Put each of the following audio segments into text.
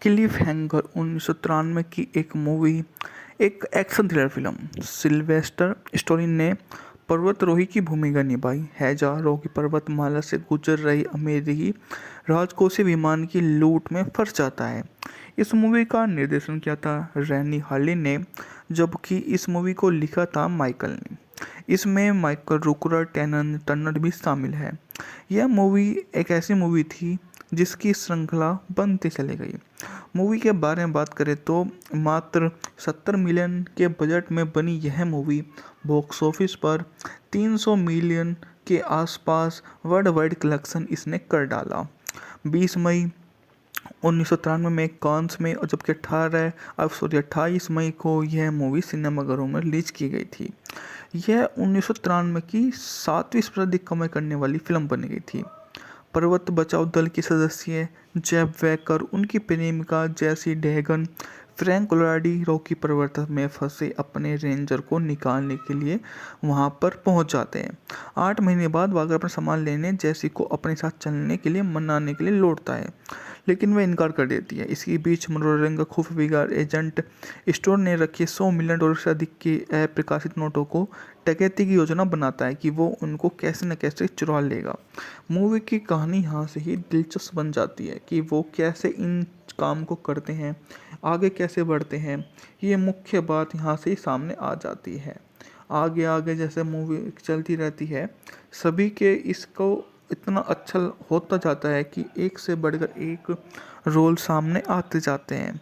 Cliff hanger 1993 की एक movie, एक action thriller film. Sylvester story ने पर्वतारोही की भूमिका निभाई है जो कि पर्वतमाला से गुजर रही अमेरिकी राजकोषीय विमान की लूट में फंस जाता है। इस मूवी का निर्देशन किया था रैनी हार्लिन ने, जबकि इस मूवी को लिखा था माइकल ने। इसमें माइकल रूकर टर्नर भी शामिल है। यह मूवी एक ऐसी मूवी थी जिसकी श्रृंखला बनती चली गई। मूवी के बारे में बात करें तो मात्र 70 मिलियन के बजट में बनी यह मूवी बॉक्स ऑफिस पर 300 मिलियन के आसपास वर्ल्ड वाइड कलेक्शन इसने कर डाला। 20 मई 1993 में कांस में और जबकि 28 मई को यह मूवी सिनेमाघरों में रिलीज की गई थी। यह 1993 की 7वीं सर्वाधिक कमाई करने वाली फिल्म बन गई थी। पर्वत बचाओ दल के सदस्य जेब वेकर, उनकी प्रेमिका जैसी डेहगन, फ्रैंक कोलोराडी रॉकी पर्वत में फंसे अपने रेंजर को निकालने के लिए वहां पर पहुंच जाते हैं। 8 महीने बाद वागर अपना सामान लेने जैसी को अपने साथ चलने के लिए मनाने के लिए लौटता है, लेकिन वह इनकार कर देती है। इसी बीच मनोरंजन का खुफिया एजेंट स्टोर ने रखे $100 मिलियन से अधिक के अप्रकाशित नोटों को डकैती की योजना बनाता है कि वो उनको कैसे न कैसे चुरा लेगा। मूवी की कहानी यहाँ से ही दिलचस्प बन जाती है कि वो कैसे इन काम को करते हैं, आगे कैसे बढ़ते हैं। ये मुख्य बात यहाँ से ही सामने आ जाती है। आगे आगे जैसे मूवी चलती रहती है, सभी के इसको इतना अच्छा होता जाता है कि एक से बढ़कर एक रोल सामने आते जाते हैं।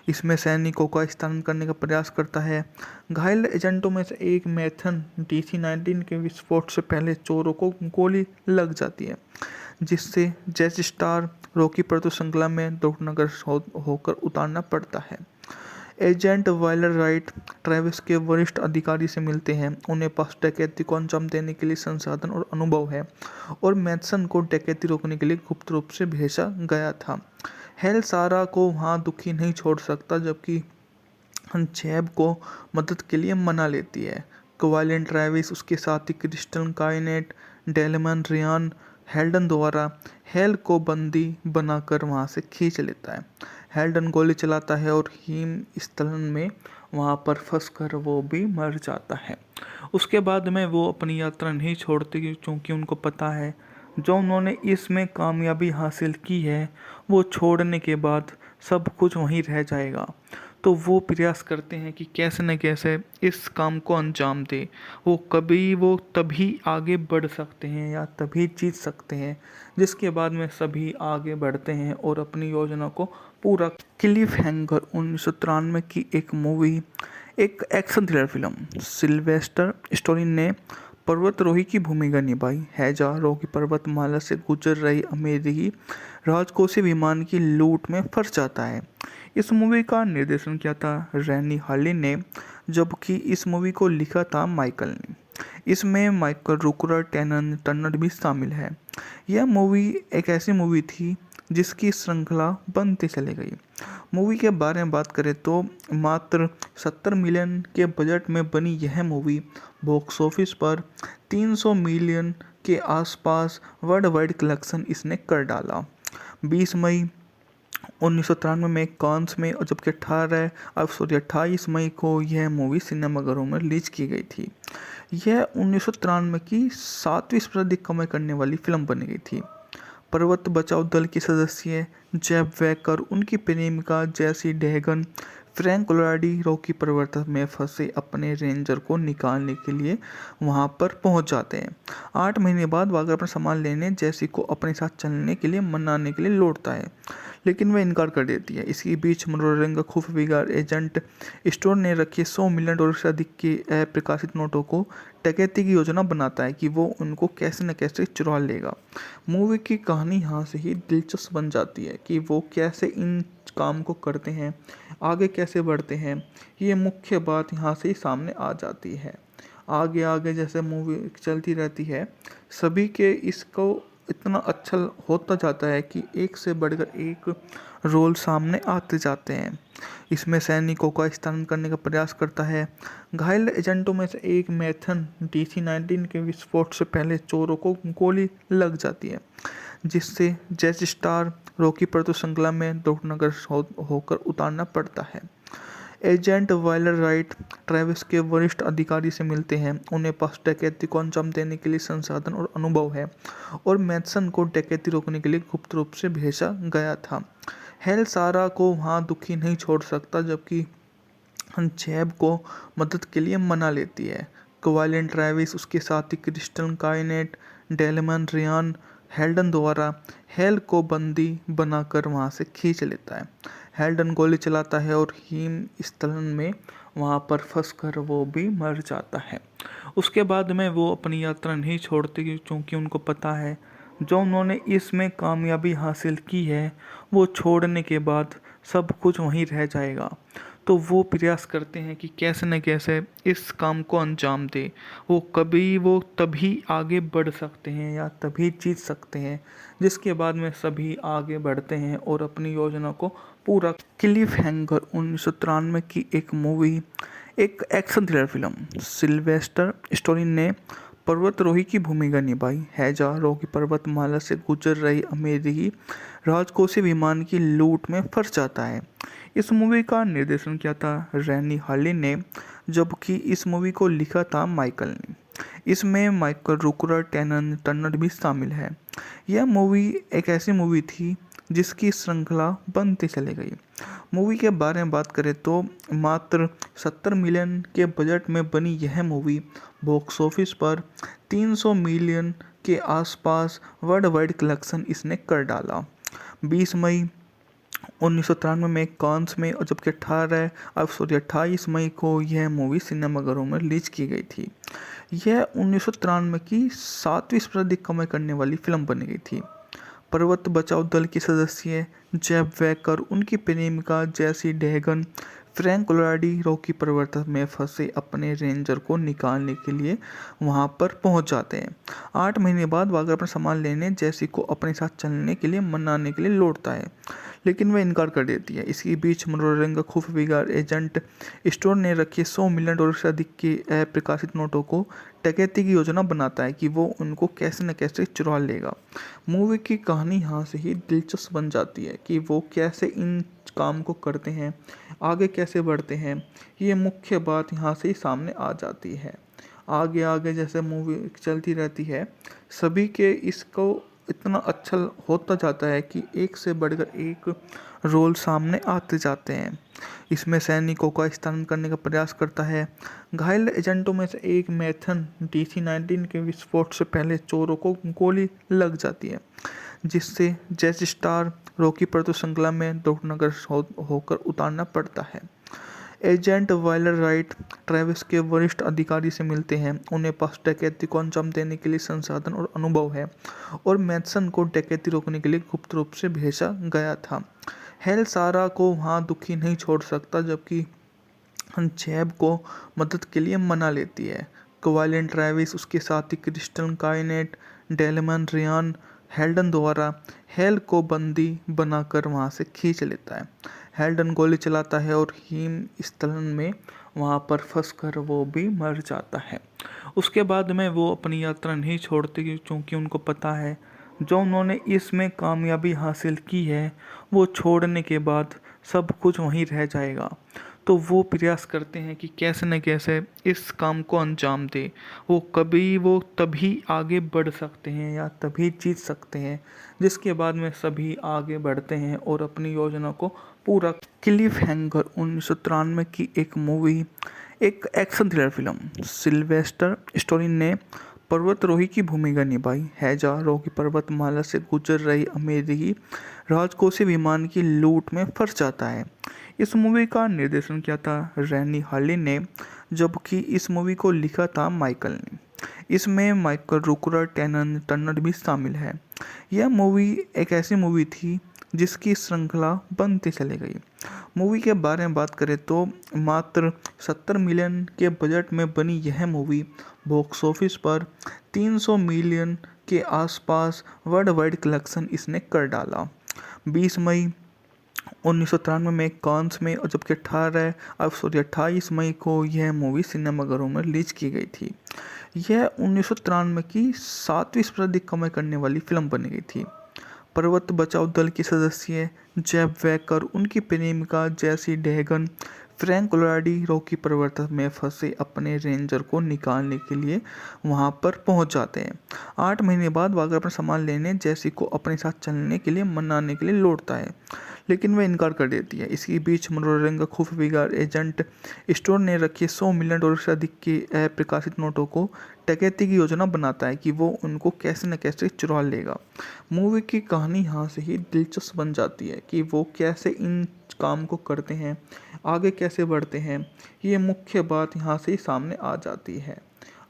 इसमें सैनिकों का स्थानांतरण करने का प्रयास करता है। घायल एजेंटों में से एक मैथन DC-19 के विस्फोट से पहले चोरों को गोली लग जाती है, जिससे जैसी स्टार रॉकी पर श्रृंखला में दुर्घटनाग्रस्त होकर उतारना पड़ता है। एजेंट वाइलर राइट ट्रेविस के वरिष्ठ अधिकारी से मिलते हैं। उन्हें पास डकैती को अंजाम देने के लिए संसाधन और अनुभव है और मैथसन को डकैती रोकने के लिए गुप्त रूप से भेजा गया था। हेल सारा को वहां दुखी नहीं छोड़ सकता, जबकि जेब को मदद के लिए मना लेती है। क्वाइलन ट्रेविस, उसके साथी क्रिस्टल काइनेट, डेलमन रियान हेल्डन द्वारा हेल को बंदी बनाकर वहां से खींच लेता है। हेल्डन गोली चलाता है और हिम स्थलन में वहां पर फंसकर वो भी मर जाता है। उसके बाद में वो अपनी यात्रा नहीं छोड़ते क्योंकि उनको पता है जो उन्होंने इसमें कामयाबी हासिल की है वो छोड़ने के बाद सब कुछ वहीं रह जाएगा। तो वो प्रयास करते हैं कि कैसे न कैसे इस काम को अंजाम दे। वो तभी आगे बढ़ सकते हैं या तभी जीत सकते हैं जिसके बाद में सभी आगे बढ़ते हैं और अपनी योजना को पूरा। क्लिफ हैंगर 1993 की एक मूवी, एक action thriller film. Sylvester story ने पर्वतारोही की भूमिका निभाई है जो कि पर्वतमाला से गुजर रही अमेरिकी राजकोषीय विमान की लूट में फंस जाता है। इस मूवी का निर्देशन किया था रैनी हार्लिन ने, जबकि इस मूवी को लिखा था माइकल ने। इसमें माइकल रूकर टर्नर भी शामिल है। यह मूवी एक ऐसी मूवी थी जिसकी श्रृंखला बनती चली गई। मूवी के बारे में बात करें तो मात्र 70 मिलियन के बजट में बनी यह मूवी बॉक्स ऑफिस पर 300 मिलियन के आसपास वर्ल्ड वाइड कलेक्शन इसने कर डाला। 20 मई 1993 में कांस में और जबकि 28 मई को यह मूवी सिनेमाघरों में रिलीज की गई थी। यह 1993 की 7वीं सर्वाधिक कमाई करने वाली फिल्म बन गई थी। पर्वत बचाओ दल के सदस्य जेब वेकर, उनकी प्रेमिका जैसी डेहगन, फ्रैंक कोलोराडी रॉकी पर्वत में फंसे अपने रेंजर को निकालने के लिए वहां पर पहुंच जाते हैं। 8 महीने बाद वागर अपना सामान लेने जैसी को अपने साथ चलने के लिए मनाने के लिए लौटता है, लेकिन वह इनकार कर देती है। इसी बीच मनोरंजन का खुफिया एजेंट स्टोर ने रखे $100 मिलियन से अधिक के अप्रकाशित नोटों को डकैती की योजना बनाता है कि वो उनको कैसे न कैसे चुरा लेगा। मूवी की कहानी यहाँ से ही दिलचस्प बन जाती है कि वो कैसे इन काम को करते हैं, आगे कैसे बढ़ते हैं। ये मुख्य बात यहाँ से ही सामने आ जाती है। आगे आगे जैसे मूवी चलती रहती है, सभी के इसको इतना अच्छा होता जाता है कि एक से बढ़कर एक रोल सामने आते जाते हैं। इसमें सैनिकों का स्थानांतरण करने का प्रयास करता है। घायल एजेंटों में से एक मैथन DC-19 के विस्फोट से पहले चोरों को गोली लग जाती है, जिससे जैसे स्टार रॉकी पर तो श्रृंखला में दुर्घटनाग्रस्त होकर उतारना पड़ता है। एजेंट वाइलर राइट ट्रेविस के वरिष्ठ अधिकारी से मिलते हैं। उन्हें पास डकैती को अंजाम देने के लिए संसाधन और अनुभव है और मैथसन को डकैती रोकने के लिए गुप्त रूप से भेजा गया था। हेल सारा को वहाँ दुखी नहीं छोड़ सकता, जबकि जैब को मदद के लिए मना लेती है। क्वाइलिन ट्रेविस, उसके साथी क्रिस्टल काइनेट, डेलमन रियान हेल्डन द्वारा हेल को बंदी बनाकर वहाँ से खींच लेता है। हेल्डन गोली चलाता है और हिम स्थलन में वहाँ पर फंसकर वो भी मर जाता है। उसके बाद में वो अपनी यात्रा नहीं छोड़ते क्योंकि उनको पता है जो उन्होंने इसमें कामयाबी हासिल की है वो छोड़ने के बाद सब कुछ वहीं रह जाएगा। तो वो प्रयास करते हैं कि कैसे न कैसे इस काम को अंजाम दे। वो तभी आगे बढ़ सकते हैं या तभी जीत सकते हैं, जिसके बाद में सभी आगे बढ़ते हैं और अपनी योजना को पूरा। क्लिफ हैंगर 1993 की एक मूवी, एक action thriller film. Sylvester stolen ने पर्वतारोही की भूमिका निभाई है जो कि पर्वतमाला से गुजर रही अमेरिकी राजकोषीय विमान की लूट में फंस जाता है। इस मूवी का निर्देशन किया था रैनी हार्लिन ने, जबकि इस मूवी को लिखा था माइकल ने। इसमें माइकल रूकर टर्नर भी शामिल है। यह मूवी एक ऐसी मूवी थी जिसकी श्रृंखला बनती चली गई। मूवी के बारे में बात करें तो मात्र 70 मिलियन के बजट में बनी यह मूवी बॉक्स ऑफिस पर 300 मिलियन के आसपास वर्ल्ड वाइड कलेक्शन इसने कर डाला। 20 मई 1993 में कांस में और जबकि 28 मई को यह मूवी सिनेमाघरों में रिलीज की गई थी। यह 1993 की 7वीं सर्वाधिक कमाई करने वाली फिल्म बन गई थी। पर्वत बचाओ दल के सदस्य जेब वैकर, उनकी प्रेमिका जैसी डेहगन, फ्रैंक लोराडी रॉकी पर्वत में फंसे अपने रेंजर को निकालने के लिए वहां पर पहुंच जाते हैं। 8 महीने बाद वागर अपना सामान लेने जैसी को अपने साथ चलने के लिए मनाने के लिए लौटता है, लेकिन वह इनकार कर देती है। इसी बीच मनोरंजन का खुफिया एजेंट स्टोर ने रखे $100 मिलियन से अधिक के अप्रकाशित नोटों को डकैती की योजना बनाता है कि वो उनको कैसे न कैसे चुरा लेगा। मूवी की कहानी यहाँ से ही दिलचस्प बन जाती है कि वो कैसे इन काम को करते हैं, आगे कैसे बढ़ते हैं। ये मुख्य बात यहाँ से ही सामने आ जाती है। आगे आगे जैसे मूवी चलती रहती है, सभी के इसको इतना अच्छा होता जाता है कि एक से बढ़कर एक रोल सामने आते जाते हैं। इसमें सैनिकों का स्थानांतरण करने का प्रयास करता है। घायल एजेंटों में से एक मैथन DC-19 के विस्फोट से पहले चोरों को गोली लग जाती है, जिससे जैसे स्टार रॉकी पर तो श्रृंखला में दुर्घटनाग्रस्त होकर उतारना पड़ता है। एजेंट वाइलर राइट ट्रेविस के वरिष्ठ अधिकारी से मिलते हैं। उन्हें पास डकैती को अंजाम देने के लिए संसाधन और अनुभव है और मैथसन को डकैती रोकने के लिए गुप्त रूप से भेजा गया था। हेल सारा को वहाँ दुखी नहीं छोड़ सकता, जबकि जैब को मदद के लिए मना लेती है। क्वाइलिन ट्रेविस, उसके साथी क्रिस्टल काइनेट, डेलमन रियान हेल्डन द्वारा हेल को बंदी बनाकर वहाँ से खींच लेता है। हेल्डन गोली चलाता है और हिम स्थलन में वहाँ पर फंसकर वो भी मर जाता है। उसके बाद में वो अपनी यात्रा नहीं छोड़ते क्योंकि उनको पता है जो उन्होंने इसमें कामयाबी हासिल की है वो छोड़ने के बाद सब कुछ वहीं रह जाएगा। तो वो प्रयास करते हैं कि कैसे न कैसे इस काम को अंजाम दे। वो तभी आगे बढ़ सकते हैं या तभी जीत सकते हैं, जिसके बाद में सभी आगे बढ़ते हैं और अपनी योजना को पूरा। क्लिफ हैंगर 1993 की एक मूवी, एक action thriller film. Sylvester stolen ने पर्वतारोही की भूमिका निभाई है जो कि पर्वतमाला से गुजर रही अमेरिकी राजकोषीय विमान की लूट में फंस जाता है। इस मूवी का निर्देशन किया था रैनी हार्लिन ने, जबकि इस मूवी को लिखा था माइकल ने। इसमें माइकल रूकर टर्नर भी शामिल है। यह मूवी एक ऐसी मूवी थी जिसकी श्रृंखला बनती चली गई। मूवी के बारे में बात करें तो मात्र 70 मिलियन के बजट में बनी यह मूवी बॉक्स ऑफिस पर 300 मिलियन के आसपास वर्ल्ड वाइड कलेक्शन इसने कर डाला। 20 मई 1993 में कांस में और जबकि 28 मई को यह मूवी सिनेमाघरों में रिलीज की गई थी। यह 1993 की 7वीं सर्वाधिक कमाई करने वाली फिल्म बन गई थी। पर्वत बचाओ दल के सदस्य जेब वेकर, उनकी प्रेमिका जेसी डेहगन, फ्रैंक कोलोराडी रॉकी पर्वत में फंसे अपने रेंजर को निकालने के लिए वहां पर पहुंच जाते हैं। 8 महीने बाद वागर अपना सामान लेने जेसी को अपने साथ चलने के लिए मनाने के लिए लौटता है, लेकिन वह इनकार कर देती है। इसी बीच मनोरंजन का खुफिया एजेंट स्टोर ने रखे $100 मिलियन से अधिक के अप्रकाशित नोटों को डकैती की योजना बनाता है कि वो उनको कैसे न कैसे चुरा लेगा। मूवी की कहानी यहाँ से ही दिलचस्प बन जाती है कि वो कैसे इन काम को करते हैं, आगे कैसे बढ़ते हैं। ये मुख्य बात यहाँ से ही सामने आ जाती है।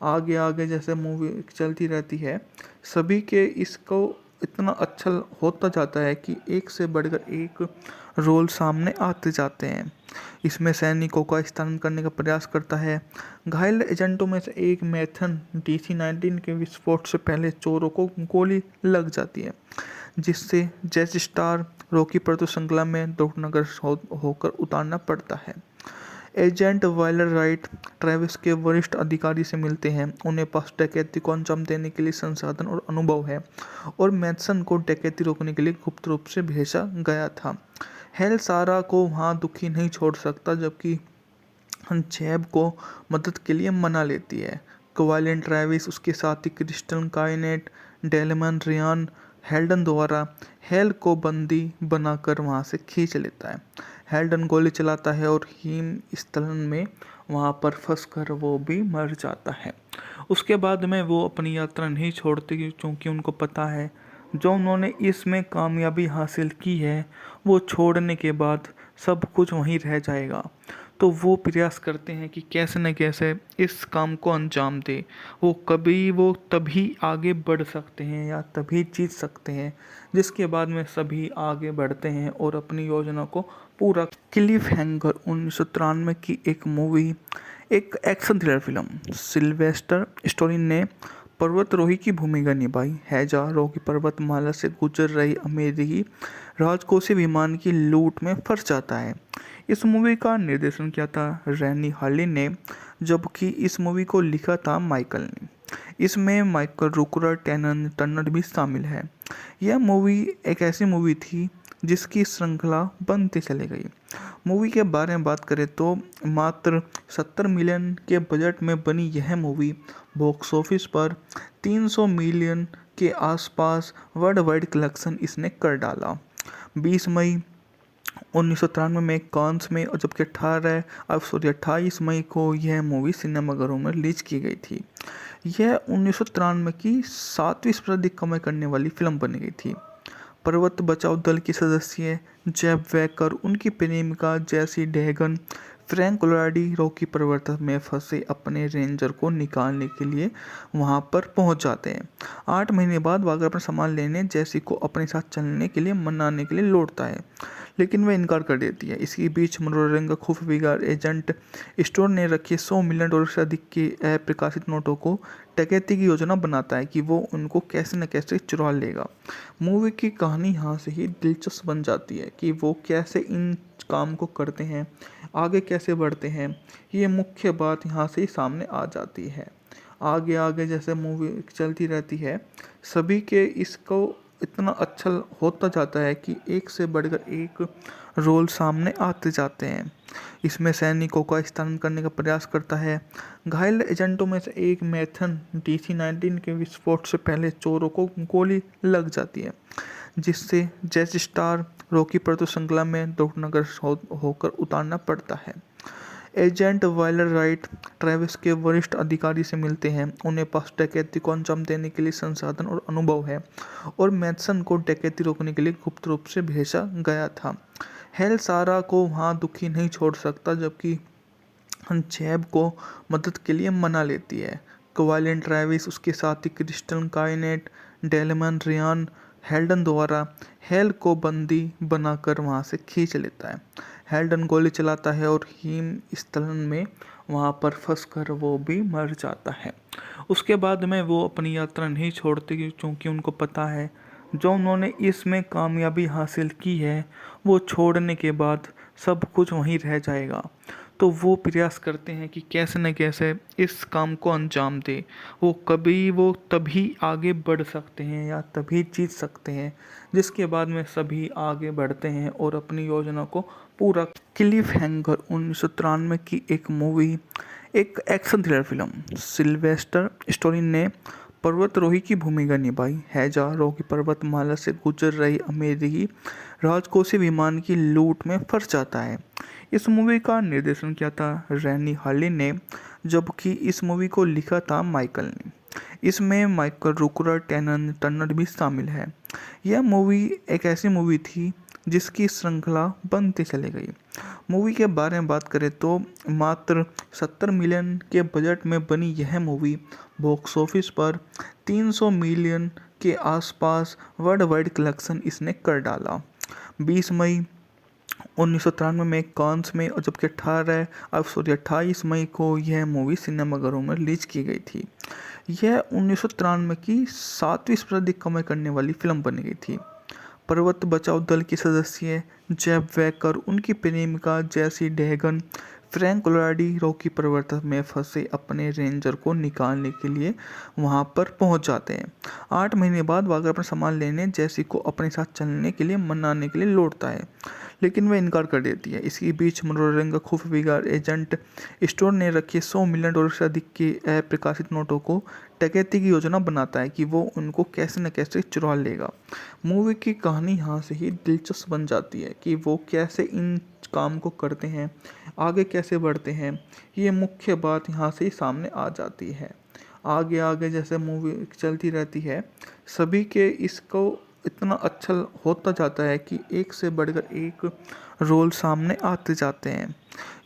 आगे आगे जैसे मूवी चलती रहती है, सभी के इसको इतना अच्छा होता जाता है कि एक से बढ़कर एक रोल सामने आते जाते हैं। इसमें सैनिकों का स्थानांतरण करने का प्रयास करता है। घायल एजेंटों में से एक मैथन DC-19 के विस्फोट से पहले चोरों को गोली लग जाती है, जिससे जैसी स्टार रॉकी पर तो श्रृंखला में दुर्घटनाग्रस्त होकर उतारना पड़ता है। एजेंट वाइलर राइट ट्रेविस के वरिष्ठ अधिकारी से मिलते हैं। उन्हें पास डकैती को अंजाम देने के लिए संसाधन और अनुभव है, और मैथसन को डकैती रोकने के लिए गुप्त रूप से भेजा गया था। हेल सारा को वहां दुखी नहीं छोड़ सकता, जबकि जेब को मदद के लिए मना लेती है। क्वालिन ट्रेविस उसके साथी क्रिस्टल काइनेट, डेलमन रियान हेल्डन द्वारा हेल को बंदी बनाकर वहां से खींच लेता है। हेल्डन गोली चलाता है और हिम स्थलन में वहां पर फंसकर वो भी मर जाता है। उसके बाद में वो अपनी यात्रा नहीं छोड़ते, क्योंकि उनको पता है जो उन्होंने इसमें कामयाबी हासिल की है वो छोड़ने के बाद सब कुछ वहीं रह जाएगा। तो वो प्रयास करते हैं कि कैसे न कैसे इस काम को अंजाम दे। वो तभी आगे बढ़ सकते हैं या तभी जीत सकते हैं, जिसके बाद में सभी आगे बढ़ते हैं और अपनी योजना को पूरा। क्लिफ हैंगर 1993 की एक मूवी, एक action thriller film. Sylvester story ने पर्वतारोही की भूमिका निभाई। हैजा रॉकी पर्वतमाला से गुजर रही अमेरिकी राजकोषीय विमान की लूट में फंस जाता है। इस मूवी का निर्देशन किया था रैनी हार्लिन ने, जबकि इस मूवी को लिखा था माइकल ने। इसमें माइकल रूकर टर्नर भी शामिल है। यह मूवी एक ऐसी मूवी थी जिसकी श्रृंखला बनती चली गई। मूवी के बारे में बात करें तो मात्र 70 मिलियन के बजट में बनी यह मूवी बॉक्स ऑफिस पर 300 मिलियन के आसपास वर्ल्ड वाइड कलेक्शन इसने कर डाला। 20 मई 1993 में कांस में, और जबकि 28 मई को यह मूवी सिनेमाघरों में रिलीज की गई थी। यह 1993 की 7वीं सर्वाधिक कमाई करने वाली फिल्म बन गई थी। पर्वत बचाओ दल के सदस्य जेब वेकर, उनकी प्रेमिका जेसी डेहगन, फ्रैंक कोलोराडी रॉकी पर्वत में फंसे अपने रेंजर को निकालने के लिए वहां पर पहुंच जाते हैं। 8 महीने बाद वागर अपना सामान लेने जेसी को अपने साथ चलने के लिए मनाने के लिए लौटता है, लेकिन वह इनकार कर देती है। इसी बीच मनोरंजन का खुफिया एजेंट स्टोर ने रखे $100 मिलियन से अधिक के अप्रकाशित नोटों को डकैती की योजना बनाता है कि वो उनको कैसे न कैसे चुरा लेगा। मूवी की कहानी यहाँ से ही दिलचस्प बन जाती है कि वो कैसे इन काम को करते हैं, आगे कैसे बढ़ते हैं। ये मुख्य बात यहाँ से ही सामने आ जाती है। आगे आगे जैसे मूवी चलती रहती है, सभी के इसको इतना अच्छा होता जाता है कि एक से बढ़कर एक रोल सामने आते जाते हैं। इसमें सैनिकों का स्थानांतरण करने का प्रयास करता है। घायल एजेंटों में से एक मैथन DC-19 के विस्फोट से पहले चोरों को गोली लग जाती है, जिससे जैसी स्टार रॉकी पर तो श्रृंखला में दुर्घटनाग्रस्त होकर उतारना पड़ता है। एजेंट वाइलर राइट ट्रेविस के वरिष्ठ अधिकारी से मिलते हैं। उन्हें पास डकैती को अंजाम देने के लिए संसाधन और अनुभव है, और मैथसन को डकैती रोकने के लिए गुप्त रूप से भेजा गया था। हेल सारा को वहां दुखी नहीं छोड़ सकता, जबकि जेब को मदद के लिए मना लेती है। क्वालिन ट्रेविस उसके साथी क्रिस्टल काइनेट, डेलमन रियान हेल्डन द्वारा हेल को बंदी बनाकर वहां से खींच लेता है। हेल्डन गोली चलाता है और हिम स्थलन में वहां पर फंसकर वो भी मर जाता है। उसके बाद में वो अपनी यात्रा नहीं छोड़ते, क्योंकि उनको पता है जो उन्होंने इसमें कामयाबी हासिल की है वो छोड़ने के बाद सब कुछ वहीं रह जाएगा। तो वो प्रयास करते हैं कि कैसे न कैसे इस काम को अंजाम दें। वो तभी आगे बढ़ सकते हैं या तभी जीत सकते हैं जिसके बाद में सभी आगे बढ़ते हैं और अपनी योजना को पूरा। क्लिफ हैंगर 1993 की एक मूवी, एक action thriller film. Sylvester story ने पर्वतारोही की भूमिका निभाई है जो कि पर्वतमाला से गुजर रही अमेरिकी राजकोषीय विमान की लूट में फंस जाता है। इस मूवी का निर्देशन किया था रैनी हार्लिन ने, जबकि इस मूवी को लिखा था माइकल ने। इसमें माइकल रूकर टर्नर भी शामिल है। यह मूवी एक ऐसी मूवी थी जिसकी श्रृंखला बनती चली गई। मूवी के बारे में बात करें तो मात्र 70 मिलियन के बजट में बनी यह मूवी बॉक्स ऑफिस पर 300 मिलियन के आसपास वर्ल्ड वाइड कलेक्शन इसने कर डाला। 20 मई 1993 में कांस में और जबकि 28 मई को यह मूवी सिनेमाघरों में रिलीज की गई थी। यह 1993 की 7वीं सर्वाधिक कमाई करने वाली फिल्म बन गई थी। पर्वत बचाओ दल के सदस्य जेब वेकर, उनकी प्रेमिका जैसी डेहगन, फ्रैंक लोराडी रॉकी पर्वत में फंसे अपने रेंजर को निकालने के लिए वहां पर पहुंच जाते हैं। 8 महीने बाद वागर अपना सामान लेने जैसी को अपने साथ चलने के लिए मनाने के लिए लौटता है, लेकिन वह इनकार कर देती है। इसी बीच मनोरंजन का खुफिया विभाग एजेंट स्टोर ने रखे $100 मिलियन से अधिक के अप्रकाशित नोटों को डकैती की योजना बनाता है कि वो उनको कैसे न कैसे चुरा लेगा। मूवी की कहानी यहाँ से ही दिलचस्प बन जाती है कि वो कैसे इन काम को करते हैं, आगे कैसे बढ़ते हैं। ये मुख्य बात यहाँ से ही सामने आ जाती है। आगे आगे जैसे मूवी चलती रहती है, सभी के इसको इतना अच्छा होता जाता है कि एक से बढ़कर एक रोल सामने आते जाते हैं।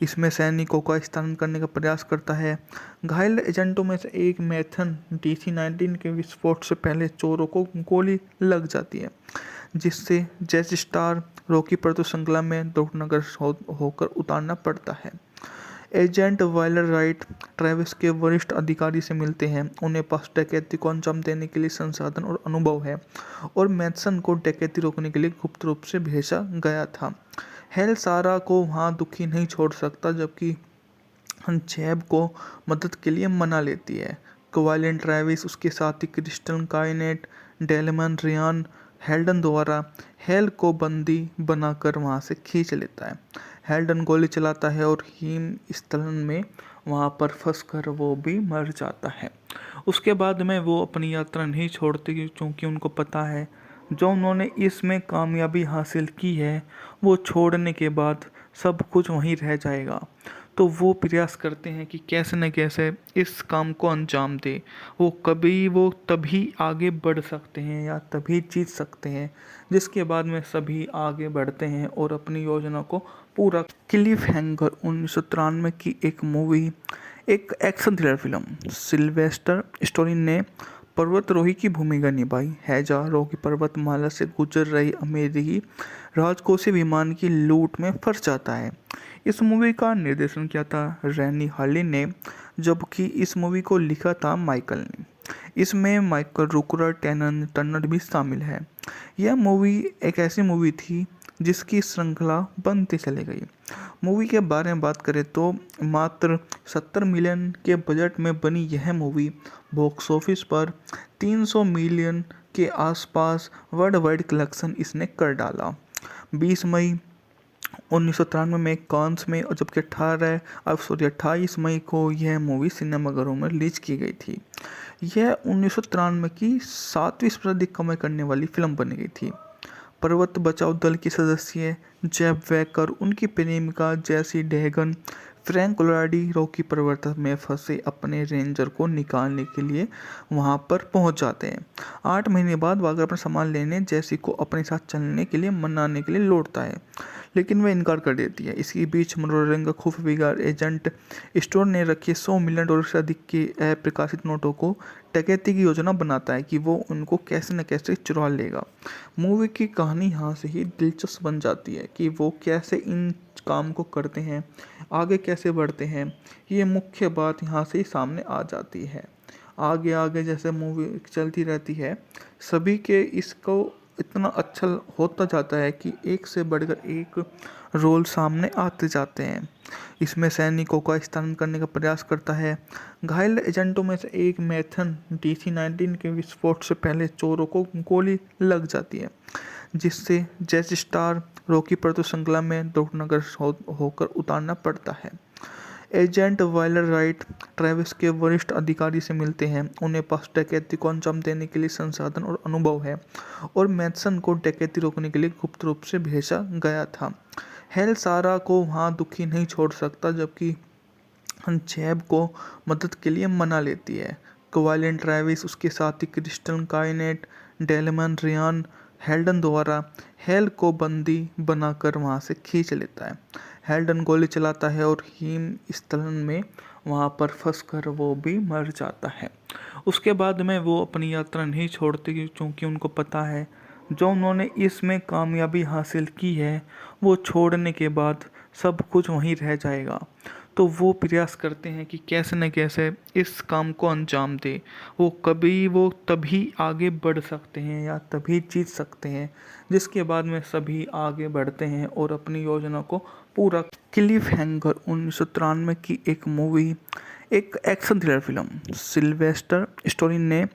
इसमें सैनिकों का स्थानांतरण करने का प्रयास करता है। घायल एजेंटों में से एक मैथन DC-19 के विस्फोट से पहले चोरों को गोली लग जाती है, जिससे जैसी स्टार रॉकी पर श्रृंखला में दुर्घटनाग्रस्त होकर उतारना पड़ता है। एजेंट वाइलर राइट ट्रेविस के वरिष्ठ अधिकारी से मिलते हैं। उन्हें पास डकैती को अंजाम देने के लिए संसाधन और अनुभव है और मैथसन को डकैती रोकने के लिए गुप्त रूप से भेजा गया था। हेल सारा को वहां दुखी नहीं छोड़ सकता, जबकि जेब को मदद के लिए मना लेती है। क्वाइलन ट्रेविस, उसके साथी क्रिस्टल काइनेट, डेलमन रियान हेल्डन द्वारा हेल को बंदी बनाकर वहां से खींच लेता है। हेल्डन गोली चलाता है और हिम स्थलन में वहां पर फंसकर वो भी मर जाता है। उसके बाद में वो अपनी यात्रा नहीं छोड़ते क्योंकि उनको पता है जो उन्होंने इसमें कामयाबी हासिल की है वो छोड़ने के बाद सब कुछ वहीं रह जाएगा। तो वो प्रयास करते हैं कि कैसे न कैसे इस काम को अंजाम दें। वो तभी आगे बढ़ सकते हैं या तभी जीत सकते हैं जिसके बाद में सभी आगे बढ़ते हैं और अपनी योजना को पूरा। क्लिफ हैंगर 1993 की एक मूवी, एक action thriller film. Sylvester story ने पर्वतारोही की भूमिका निभाई है जो कि पर्वतमाला से गुजर रही अमेरिकी राजकोषीय विमान की लूट में फंस जाता है। इस मूवी का निर्देशन किया था रैनी हार्लिन ने, जबकि इस मूवी को लिखा था माइकल ने। इसमें माइकल रूकर टर्नर भी शामिल है। यह मूवी एक ऐसी मूवी थी जिसकी श्रृंखला बनती चली गई। मूवी के बारे में बात करें तो मात्र 70 मिलियन के बजट में बनी यह मूवी बॉक्स ऑफिस पर 300 मिलियन के आसपास वर्ल्ड वाइड कलेक्शन इसने कर डाला। 20 मई 1993 में कांस में और जबकि 28 मई को यह मूवी सिनेमाघरों में रिलीज की गई थी। यह 1993 की 7वीं सर्वाधिक कमाई करने वाली फिल्म बन गई थी। पर्वत बचाओ दल के सदस्य जेब वेकर, उनकी प्रेमिका जैसी डेहगन, फ्रैंक लोराडी रॉकी पर्वत में फंसे अपने रेंजर को निकालने के लिए वहां पर पहुंच जाते हैं। 8 महीने बाद वागर अपना सामान लेने जैसी को अपने साथ चलने के लिए मनाने के लिए लौटता है, लेकिन वह इनकार कर देती है। इसी बीच मनोरंजन का खुफिया विभाग एजेंट स्टोर ने रखे $100 मिलियन से अधिक के अप्रकाशित नोटों को डकैती की योजना बनाता है कि वो उनको कैसे न कैसे चुरा लेगा। मूवी की कहानी यहाँ से ही दिलचस्प बन जाती है कि वो कैसे इन काम को करते हैं, आगे कैसे बढ़ते हैं। ये मुख्य बात यहाँ से ही सामने आ जाती है। आगे आगे जैसे मूवी चलती रहती है, सभी के इसको इतना अच्छा होता जाता है कि एक से बढ़कर एक रोल सामने आते जाते हैं। इसमें सैनिकों का स्थानांतरण करने का प्रयास करता है। घायल एजेंटों में से एक मैथन DC-19 के विस्फोट से पहले चोरों को गोली लग जाती है, जिससे जैसी स्टार रॉकी पर तो श्रृंखला में दुर्घटनाग्रस्त होकर उतारना पड़ता है। एजेंट वाइलर राइट ट्रेविस के वरिष्ठ अधिकारी से मिलते हैं। उन्हें पास डकैती को अंजाम देने के लिए संसाधन और अनुभव है और मैथसन को डकैती रोकने के लिए गुप्त रूप से भेजा गया था। हेल सारा को वहाँ दुखी नहीं छोड़ सकता, जबकि जैब को मदद के लिए मना लेती है। क्वाइलिन ट्रेविस, उसके साथी क्रिस्टन काइनेट, डेलमन रियान हेल्डन द्वारा हेल को बंदी बनाकर वहाँ से खींच लेता है। हेल्डन गोली चलाता है और हिम स्थलन में वहाँ पर फंसकर वो भी मर जाता है। उसके बाद में वो अपनी यात्रा नहीं छोड़ते, क्योंकि उनको पता है जो उन्होंने इसमें कामयाबी हासिल की है वो छोड़ने के बाद सब कुछ वहीं रह जाएगा। तो वो प्रयास करते हैं कि कैसे न कैसे इस काम को अंजाम दे। वो तभी आगे बढ़ सकते हैं या तभी जीत सकते हैं, जिसके बाद में सभी आगे बढ़ते हैं और अपनी योजना को पूरा। क्लिफ हैंगर 1993 की एक मूवी, एक action thriller film. Sylvester Stallone ने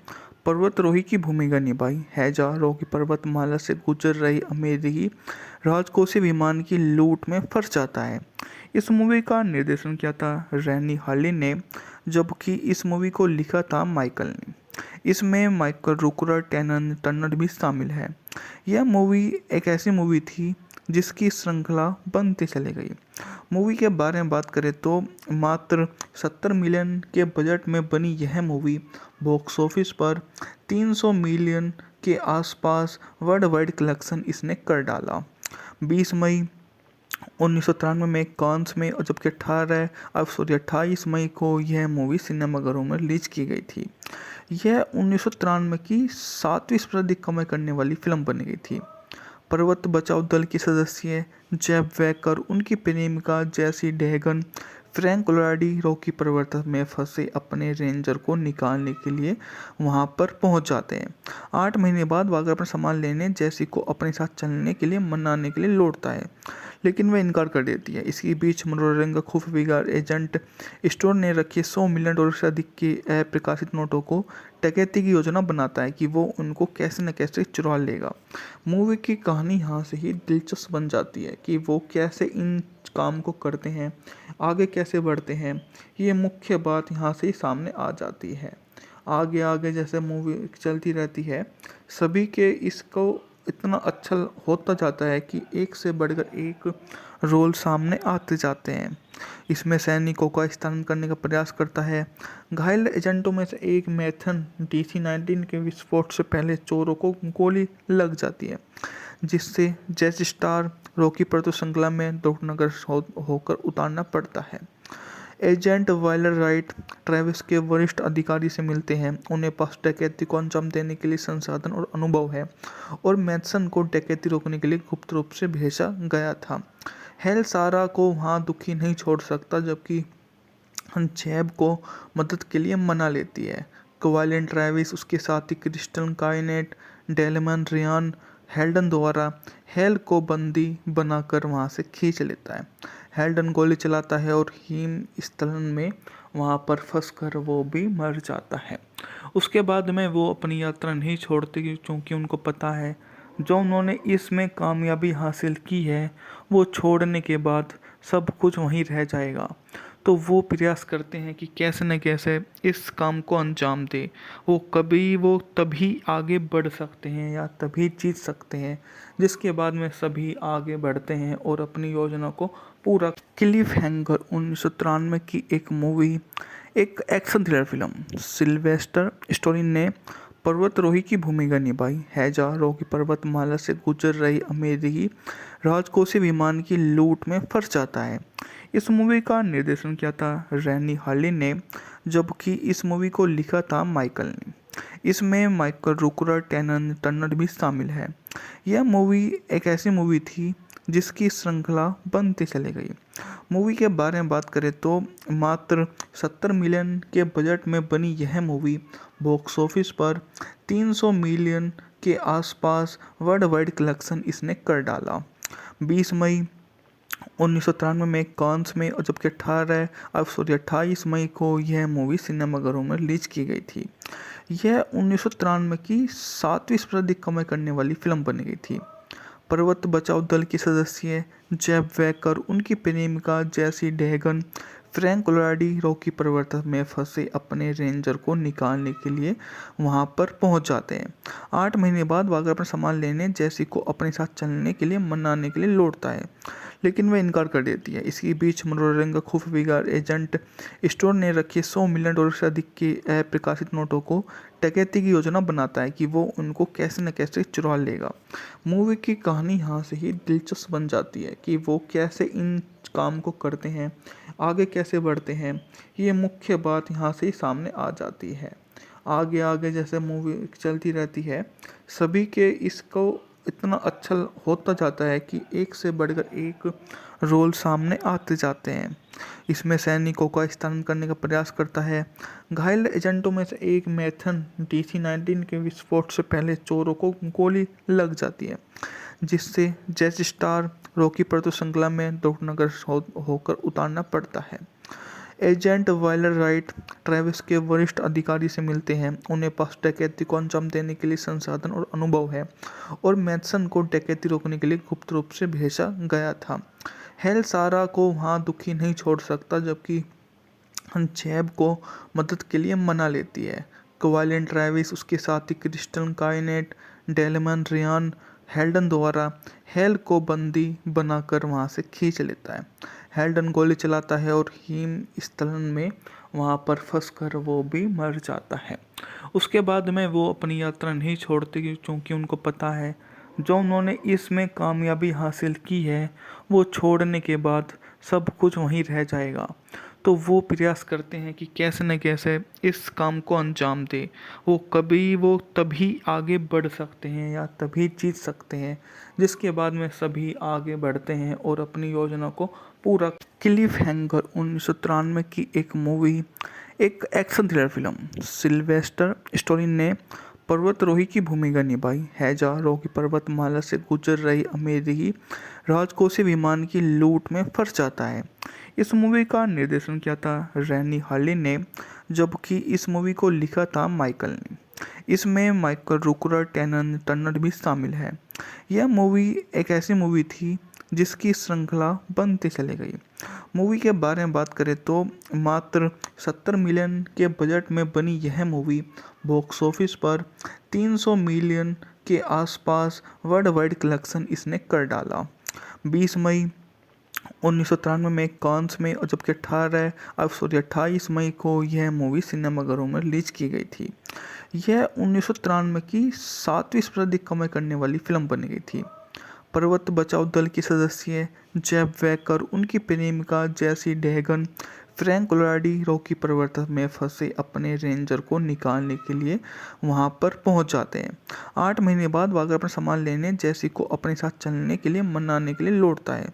पर्वतारोही की भूमिका निभाई है, जहाँ रॉकी पर्वतमाला से गुजर रही अमेरिकी राजकोषीय विमान की लूट में फंस जाता है। इस मूवी का निर्देशन किया था रैनी हार्लिन ने, जबकि इस मूवी को लिखा था माइकल ने। इसमें माइकल रूकर टर्नर भी शामिल है। यह मूवी एक ऐसी मूवी थी जिसकी श्रृंखला बनती चली गई। मूवी के बारे में बात करें तो मात्र 70 मिलियन के बजट में बनी यह मूवी बॉक्स ऑफिस पर 300 मिलियन के आसपास वर्ल्ड वाइड कलेक्शन इसने कर डाला। 20 मई 1993 में कांस में, और जबकि 28 मई को यह मूवी सिनेमाघरों में रिलीज की गई थी। यह 1993 की 7वीं सबसे अधिक कमाई करने वाली फिल्म बन गई थी। पर्वत बचाओ दल की सदस्य जेब वैकर, उनकी प्रेमिका जैसी डेहगन, फ्रैंक लोराडी रॉकी पर्वत में फंसे अपने रेंजर को निकालने के लिए वहां पर पहुंच जाते हैं। 8 महीने बाद वागर अपना सामान लेने जैसी को अपने साथ चलने के लिए मनाने के लिए लौटता है, लेकिन वह इनकार कर देती है। इसी बीच मनोरंजन का खुफिया एजेंट स्टोर ने रखे $100 मिलियन से अधिक के अप्रकाशित नोटों को डकैती की योजना बनाता है कि वो उनको कैसे न कैसे चुरा लेगा। मूवी की कहानी यहाँ से ही दिलचस्प बन जाती है कि वो कैसे इन काम को करते हैं, आगे कैसे बढ़ते हैं। ये मुख्य बात यहाँ से ही सामने आ जाती है। आगे आगे जैसे मूवी चलती रहती है, सभी के इसको इतना अच्छा होता जाता है कि एक से बढ़कर एक रोल सामने आते जाते हैं। इसमें सैनिकों का स्थानांतरण करने का प्रयास करता है। घायल एजेंटों में से एक मैथन DC-19 के विस्फोट से पहले चोरों को गोली लग जाती है, जिससे जैसी स्टार रॉकी पर तो श्रृंखला में दुर्घटनाग्रस्त होकर उतारना पड़ता है। एजेंट वाइलर राइट ट्रेविस के वरिष्ठ अधिकारी से मिलते हैं। उन्हें पास डकैती को अंजाम देने के लिए संसाधन और अनुभव है और मैथसन को डकैती रोकने के लिए गुप्त रूप से भेजा गया था। हेल सारा को वहाँ दुखी नहीं छोड़ सकता, जबकि जैब को मदद के लिए मना लेती है। क्वाइलिन ट्रेविस, उसके साथी क्रिस्टन काइनेट, डेलमन रियान हेल्डन द्वारा हेल को बंदी बनाकर वहाँ से खींच लेता है। हेल्डन गोली चलाता है और हिम स्थलन में वहाँ पर फंसकर वो भी मर जाता है। उसके बाद में वो अपनी यात्रा नहीं छोड़ते, क्योंकि उनको पता है जो उन्होंने इसमें कामयाबी हासिल की है वो छोड़ने के बाद सब कुछ वहीं रह जाएगा। तो वो प्रयास करते हैं कि कैसे न कैसे इस काम को अंजाम दे। वो तभी आगे बढ़ सकते हैं या तभी जीत सकते हैं, जिसके बाद में सभी आगे बढ़ते हैं और अपनी योजना को पूरा। क्लिफ हैंगर 1993 की एक मूवी, एक action thriller film. Sylvester Stallone ने पर्वतारोही की भूमिका निभाई है, जहाँ रॉकी पर्वतमाला से गुजर रही अमेरिकी राजकोषीय विमान की लूट में फंस जाता है। इस मूवी का निर्देशन किया था रैनी हार्लिन ने, जबकि इस मूवी को लिखा था माइकल ने। इसमें माइकल रूकर टर्नर भी शामिल है। यह मूवी एक ऐसी मूवी थी जिसकी श्रृंखला बनती चली गई। मूवी के बारे में बात करें तो मात्र 70 मिलियन के बजट में बनी यह मूवी बॉक्स ऑफिस पर 300 मिलियन के आसपास वर्ल्ड वाइड कलेक्शन इसने कर डाला। 20 मई 1993 में कांस में और जबकि 28 मई को यह मूवी सिनेमाघरों में रिलीज की गई थी। यह 1993 की 7वीं सबसे अधिक कमाई करने वाली फिल्म बन गई थी। पर्वत बचाओ दल के सदस्य जेब वेकर, उनकी प्रेमिका जेसी डेहगन, फ्रैंक लोलाडी रॉकी पर्वत में फंसे अपने रेंजर को निकालने के लिए वहां पर पहुंच जाते हैं। 8 महीने बाद वागर अपना सामान लेने जेसी को अपने साथ चलने के लिए मनाने के लिए लौटता है, लेकिन वह इनकार कर देती है। इसी बीच मनोरंजन का खुफिया एजेंट स्टोर ने रखे $100 मिलियन से अधिक के अप्रकाशित नोटों को डकैती की योजना बनाता है कि वो उनको कैसे न कैसे चुरा लेगा। मूवी की कहानी यहाँ से ही दिलचस्प बन जाती है कि वो कैसे इन काम को करते हैं, आगे कैसे बढ़ते हैं। ये मुख्य बात यहाँ से ही सामने आ जाती है। आगे आगे जैसे मूवी चलती रहती है, सभी के इसको इतना अच्छा होता जाता है कि एक से बढ़कर एक रोल सामने आते जाते हैं। इसमें सैनिकों का स्थानांतरण करने का प्रयास करता है। घायल एजेंटों में से एक मैथन DC-19 के विस्फोट से पहले चोरों को गोली लग जाती है, जिससे जैसी स्टार रॉकी पर्वत श्रृंखला में दुर्घटनाग्रस्त होकर उतारना पड़ता है। एजेंट वाइलर राइट ट्रेविस के वरिष्ठ अधिकारी से मिलते हैं। उन्हें पास डकैती को अंजाम देने के लिए संसाधन और अनुभव है और मैथसन को डकैती रोकने के लिए गुप्त रूप से भेजा गया था। हेल सारा को वहां दुखी नहीं छोड़ सकता, जबकि जेब को मदद के लिए मना लेती है। क्वाइलेंट ट्रेविस, उसके साथी क्रिस्टल काइनेट, डेलमन रियान हेल्डन द्वारा हेल को बंदी बनाकर वहां से खींच लेता है। हेल्डन गोली चलाता है और हिम स्थलन में वहां पर फंसकर वो भी मर जाता है। उसके बाद में वो अपनी यात्रा नहीं छोड़ते क्योंकि उनको पता है जो उन्होंने इसमें कामयाबी हासिल की है वो छोड़ने के बाद सब कुछ वहीं रह जाएगा। तो वो प्रयास करते हैं कि कैसे न कैसे इस काम को अंजाम दे। वो तभी आगे बढ़ सकते हैं या तभी जीत सकते हैं, जिसके बाद में सभी आगे बढ़ते हैं और अपनी योजना को पूरा। क्लिफ हैंगर 1993 की एक मूवी, एक action thriller film. Sylvester story ने पर्वतारोही की भूमिका निभाई। हैजा रॉकी पर्वतमाला से गुजर रही अमेरिकी राजकोषीय विमान की लूट में फंस जाता है। इस मूवी का निर्देशन किया था रैनी हार्लिन ने, जबकि इस मूवी को लिखा था माइकल ने। इसमें माइकल रूकर टर्नर भी शामिल है। यह मूवी एक ऐसी मूवी थी जिसकी श्रृंखला बनती चली गई। मूवी के बारे में बात करें तो मात्र 70 मिलियन के बजट में बनी यह मूवी बॉक्स ऑफिस पर 300 मिलियन के आसपास वर्ल्ड वाइड कलेक्शन इसने कर डाला। 20 मई 1993 में कांस में और जबकि 28 मई को यह मूवी सिनेमाघरों में रिलीज की गई थी। यह 1993 की 7वीं सबसे अधिक कमाई करने वाली फिल्म बन गई थी। पर्वत बचाओ दल के सदस्य जेब वेकर, उनकी प्रेमिका जेसी डेहगन, फ्रैंक लोलाडी रॉकी पर्वत में फंसे अपने रेंजर को निकालने के लिए वहां पर पहुंच जाते हैं। 8 महीने बाद वागर अपना सामान लेने जेसी को अपने साथ चलने के लिए मनाने के लिए लौटता है,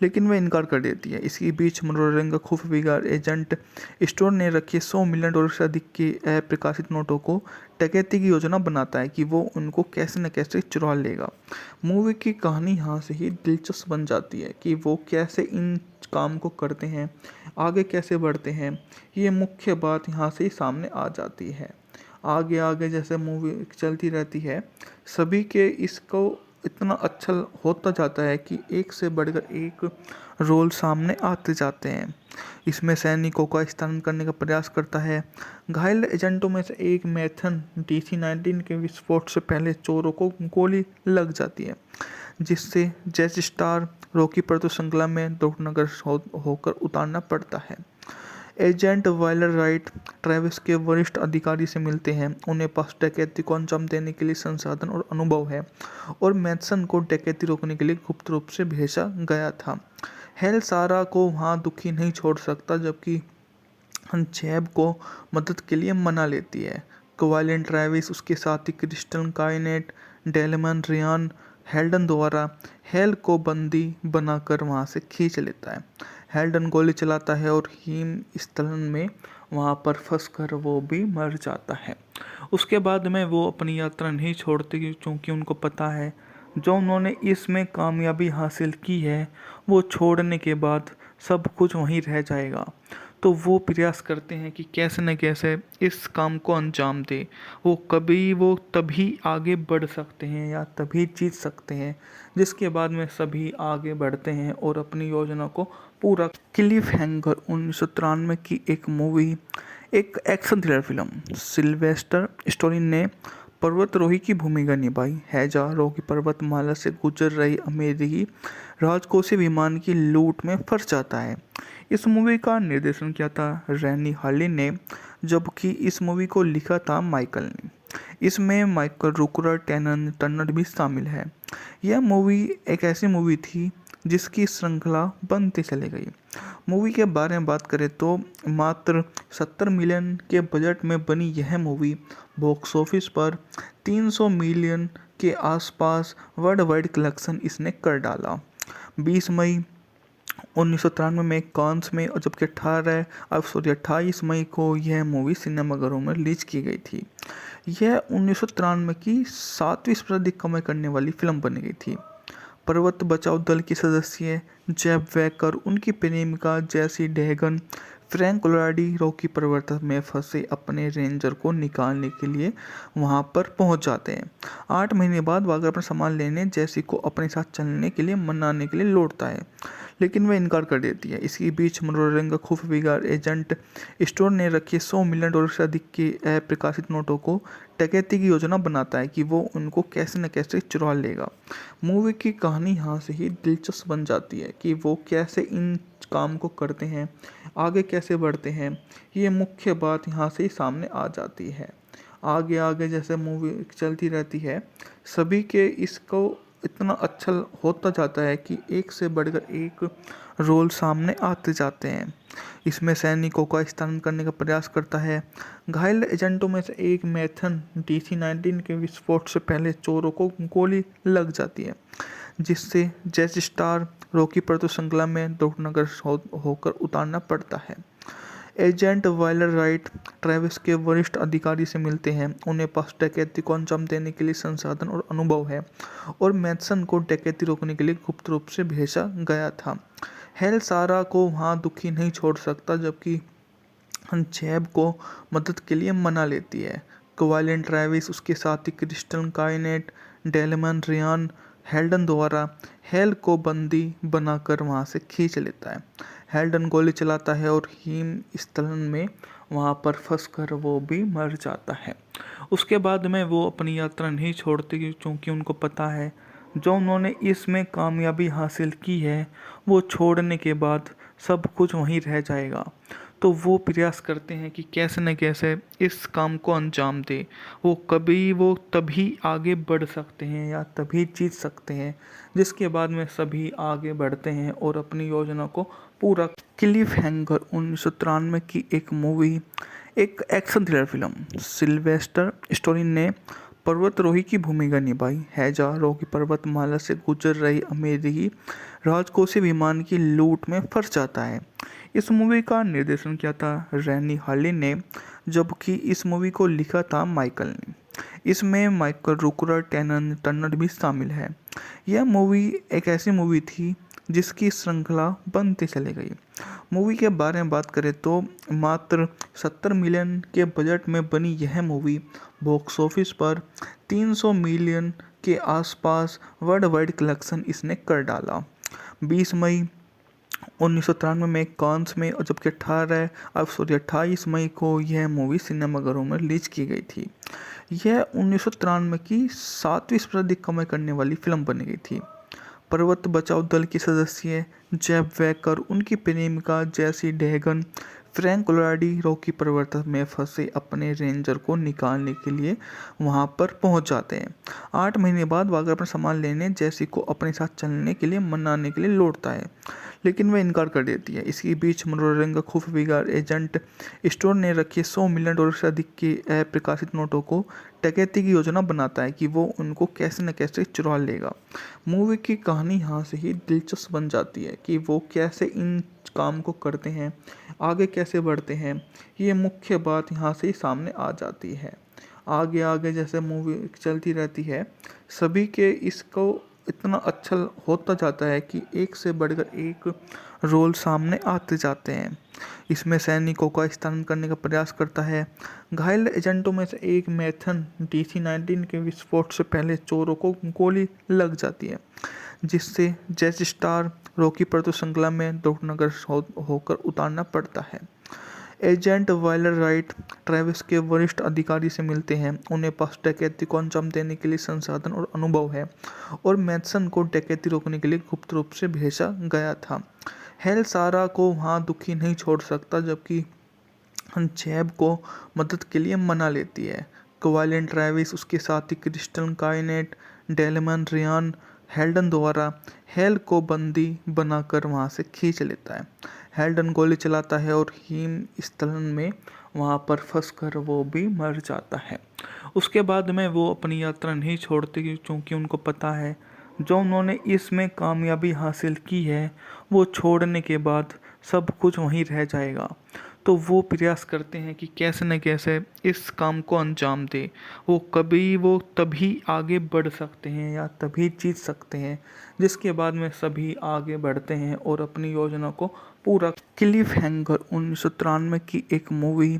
लेकिन वह इनकार कर देती है। इसी बीच मनोरंजन का खुफिया एजेंट स्टोर ने रखे $100 मिलियन से अधिक के अप्रकाशित नोटों को डकैती की योजना बनाता है कि वो उनको कैसे न कैसे चुरा लेगा। मूवी की कहानी यहाँ से ही दिलचस्प बन जाती है कि वो कैसे इन काम को करते हैं, आगे कैसे बढ़ते हैं। ये मुख्य बात यहाँ से ही सामने आ जाती है। आगे आगे जैसे मूवी चलती रहती है, सभी के इसको इतना अच्छा होता जाता है कि एक से बढ़कर एक रोल सामने आते जाते हैं। इसमें सैनिकों का स्थानांतरण करने का प्रयास करता है। घायल एजेंटों में से एक मैथन DC-19 के विस्फोट से पहले चोरों को गोली लग जाती है, जिससे जैसी स्टार रॉकी पर्वत श्रृंखला में दुर्घटनाग्रस्त होकर उतारना पड़ता है। एजेंट वाइलर राइट ट्रेविस के वरिष्ठ अधिकारी से मिलते हैं। उन्हें पास डकैती को अंजाम देने के लिए संसाधन और अनुभव है और मैथसन को डकैती रोकने के लिए गुप्त रूप से भेजा गया था। हेल सारा को वहां दुखी नहीं छोड़ सकता, जबकि जेब को मदद के लिए मना लेती है। क्वाइलेंट ट्रेविस, उसके साथी क्रिस्टल काइनेट, डेलमन रियान हेल्डन द्वारा हेल को बंदी बनाकर वहाँ से खींच लेता है। हेल्डन गोली चलाता है और हिम स्थलन में वहाँ पर फंसकर वो भी मर जाता है। उसके बाद में वो अपनी यात्रा नहीं छोड़ते क्योंकि उनको पता है जो उन्होंने इसमें कामयाबी हासिल की है वो छोड़ने के बाद सब कुछ वहीं रह जाएगा। तो वो प्रयास करते हैं कि कैसे न कैसे इस काम को अंजाम दे। वो तभी आगे बढ़ सकते हैं या तभी जीत सकते हैं जिसके बाद में सभी आगे बढ़ते हैं और अपनी योजना को पूरा। क्लिफ हैंगर 1993 की एक मूवी, एक action thriller film. Sylvester Stallone ने पर्वतारोही की भूमिका निभाई है जहाँ की पर्वतमाला से गुजर रही अमेरिकी राजकोषीय विमान की लूट में फंस जाता है। इस मूवी का निर्देशन किया था रैनी हार्लिन ने, जबकि इस मूवी को लिखा था माइकल ने। इसमें माइकल रूकर टर्नर भी शामिल है। यह मूवी एक ऐसी मूवी थी जिसकी श्रृंखला बनती चली गई। मूवी के बारे में बात करें तो मात्र 70 मिलियन के बजट में बनी यह मूवी बॉक्स ऑफिस पर 300 मिलियन के आसपास वर्ल्ड वाइड कलेक्शन इसने कर डाला। 20 मई 1993 में कांस में और जबकि 28 मई को यह मूवी सिनेमाघरों में रिलीज की गई थी। यह 1993 की 7वीं सर्वाधिक कमाई करने वाली फिल्म बन गई थी। पर्वत बचाओ दल के सदस्य जेब वैकर, उनकी प्रेमिका जैसी डेहगन, फ्रैंक कोलोराडी रॉकी पर्वत में फंसे अपने रेंजर को निकालने के लिए वहां पर पहुंच जाते हैं। 8 महीने बाद वागर अपना सामान लेने जैसी को अपने साथ चलने के लिए मनाने के लिए लौटता है, लेकिन वह इनकार कर देती है। इसी बीच मनोरंजन का खुफिया एजेंट स्टोर ने रखे $100 मिलियन से अधिक के अप्रकाशित नोटों को डकैती की योजना बनाता है कि वो उनको कैसे न कैसे चुरा लेगा। मूवी की कहानी यहाँ से ही दिलचस्प बन जाती है कि वो कैसे इन काम को करते हैं, आगे कैसे बढ़ते हैं। ये मुख्य बात यहाँ से ही सामने आ जाती है। आगे आगे जैसे मूवी चलती रहती है, सभी के इसको इतना अच्छा होता जाता है कि एक से बढ़कर एक रोल सामने आते जाते हैं। इसमें सैनिकों का स्थानांतरण करने का प्रयास करता है। घायल एजेंटों में से एक मैथन DC-19 के विस्फोट से पहले चोरों को गोली लग जाती है, जिससे जैस स्टार रॉकी पर तो श्रृंखला में दुर्घटनाग्रस्त होकर उतारना पड़ता है। एजेंट वाइलर राइट ट्रेविस के वरिष्ठ अधिकारी से मिलते हैं। उन्हें पास डकैती को अंजाम देने के लिए संसाधन और अनुभव है और मैथसन को डकैती रोकने के लिए गुप्त रूप से भेजा गया था। हेल सारा को वहाँ दुखी नहीं छोड़ सकता, जबकि जेब को मदद के लिए मना लेती है। क्वाइलेंट ट्रेविस, उसके साथी क्रिस्टल काइनेट, डेलमन रियान हेल्डन द्वारा हेल को बंदी बनाकर वहाँ से खींच लेता है। हेल्डन गोली चलाता है और हिम स्थलन में वहाँ पर फंसकर वो भी मर जाता है। उसके बाद में वो अपनी यात्रा नहीं छोड़ते क्योंकि उनको पता है जो उन्होंने इसमें कामयाबी हासिल की है वो छोड़ने के बाद सब कुछ वहीं रह जाएगा। तो वो प्रयास करते हैं कि कैसे न कैसे इस काम को अंजाम दे। वो तभी आगे बढ़ सकते हैं या तभी जीत सकते हैं जिसके बाद में सभी आगे बढ़ते हैं और अपनी योजना को पूरा। क्लिफ हैंगर 1993 की एक मूवी, एक action thriller film. Sylvester Stallone ने पर्वतारोही की भूमिका निभाई है जहाँ की पर्वतमाला से गुजर रही अमेरिकी राजकोषीय विमान की लूट में फंस जाता है। इस मूवी का निर्देशन किया था रैनी हार्लिन ने, जबकि इस मूवी को लिखा था माइकल ने। इसमें माइकल रूकर टर्नर भी शामिल है। यह मूवी एक ऐसी मूवी थी जिसकी श्रृंखला बनती चली गई। मूवी के बारे में बात करें तो मात्र 70 मिलियन के बजट में बनी यह मूवी बॉक्स ऑफिस पर 300 मिलियन के आसपास वर्ल्ड वाइड कलेक्शन इसने कर डाला। 20 मई 1993 में कांस में और जबकि 28 मई को यह मूवी सिनेमाघरों में रिलीज की गई थी। यह 1993 की 7वीं सर्वाधिक कमाई करने वाली फिल्म बन गई थी। पर्वत बचाओ दल के सदस्य जेब वैकर, उनकी प्रेमिका जैसी डेहगन, फ्रैंक कोलोराडी रॉकी पर्वत में फंसे अपने रेंजर को निकालने के लिए वहां पर पहुंच जाते हैं। 8 महीने बाद वागर अपना सामान लेने जैसी को अपने साथ चलने के लिए मनाने के लिए लौटता है, लेकिन वह इनकार कर देती है। इसी बीच मनोरंजन का खुफिया एजेंट स्टोर ने रखे $100 मिलियन से अधिक के अप्रकाशित नोटों को डकैती की योजना बनाता है कि वो उनको कैसे न कैसे चुरा लेगा। मूवी की कहानी यहाँ से ही दिलचस्प बन जाती है कि वो कैसे इन काम को करते हैं, आगे कैसे बढ़ते हैं। ये मुख्य बात यहाँ से ही सामने आ जाती है। आगे आगे जैसे मूवी चलती रहती है, सभी के इसको इतना अच्छा होता जाता है कि एक से बढ़कर एक रोल सामने आते जाते हैं। इसमें सैनिकों का स्थानांतरण करने का प्रयास करता है। घायल एजेंटों में से एक मैथन DC-19 के विस्फोट से पहले चोरों को गोली लग जाती है, जिससे जैसी स्टार रॉकी पर श्रृंखला में दुर्घटनाग्रस्त होकर उतारना पड़ता है। एजेंट वाइलर राइट ट्रेविस के वरिष्ठ अधिकारी से मिलते हैं। उन्हें पास डकैती को अंजाम देने के लिए संसाधन और अनुभव है और मैथसन को डकैती रोकने के लिए गुप्त रूप से भेजा गया था। हेल सारा को वहां दुखी नहीं छोड़ सकता, जबकि जैब को मदद के लिए मना लेती है। क्वाइलिन ट्रेविस उसके साथी क्रिस्टन काइनेट डेलमन रियान हेल्डन द्वारा हेल को बंदी बनाकर वहां से खींच लेता है। हेल्डन गोली चलाता है और हिम स्थलन में वहां पर फंसकर वो भी मर जाता है। उसके बाद में वो अपनी यात्रा नहीं छोड़ते क्योंकि उनको पता है जो उन्होंने इसमें कामयाबी हासिल की है वो छोड़ने के बाद सब कुछ वहीं रह जाएगा। तो वो प्रयास करते हैं कि कैसे न कैसे इस काम को अंजाम दे। वो तभी आगे बढ़ सकते हैं या तभी जीत सकते हैं, जिसके बाद में सभी आगे बढ़ते हैं और अपनी योजना को पूरा। क्लिफ हैंगर 1993 की एक मूवी,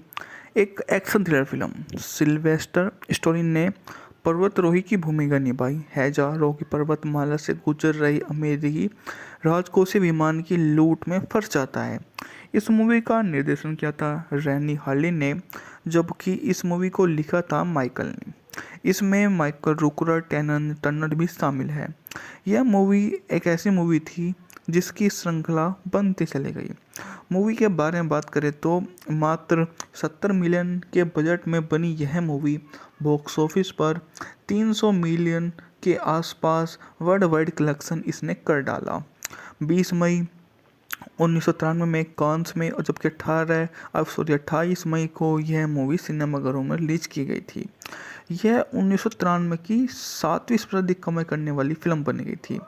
एक action thriller film. Sylvester story ने पर्वतारोही की भूमिका निभाई। हैजा रॉकी पर्वतमाला से गुजर रही अमेरिकी राजकोषीय विमान की लूट में फंस जाता है। इस मूवी का निर्देशन किया था रैनी हार्लिन ने, जबकि इस मूवी को लिखा था माइकल ने। इसमें माइकल रूकर टर्नर भी शामिल है। यह मूवी एक ऐसी मूवी थी जिसकी श्रृंखला बनती चली गई। मूवी के बारे में बात करें तो मात्र 70 मिलियन के बजट में बनी यह मूवी बॉक्स ऑफिस पर 300 मिलियन के आसपास वर्ल्ड वाइड कलेक्शन इसने कर डाला। 20 मई 1993 में कांस में और जबकि 28 मई को यह मूवी सिनेमाघरों में रिलीज की गई थी। यह 1993 की 7वीं सबसे अधिक कमाई करने वाली फिल्म बन गई थी।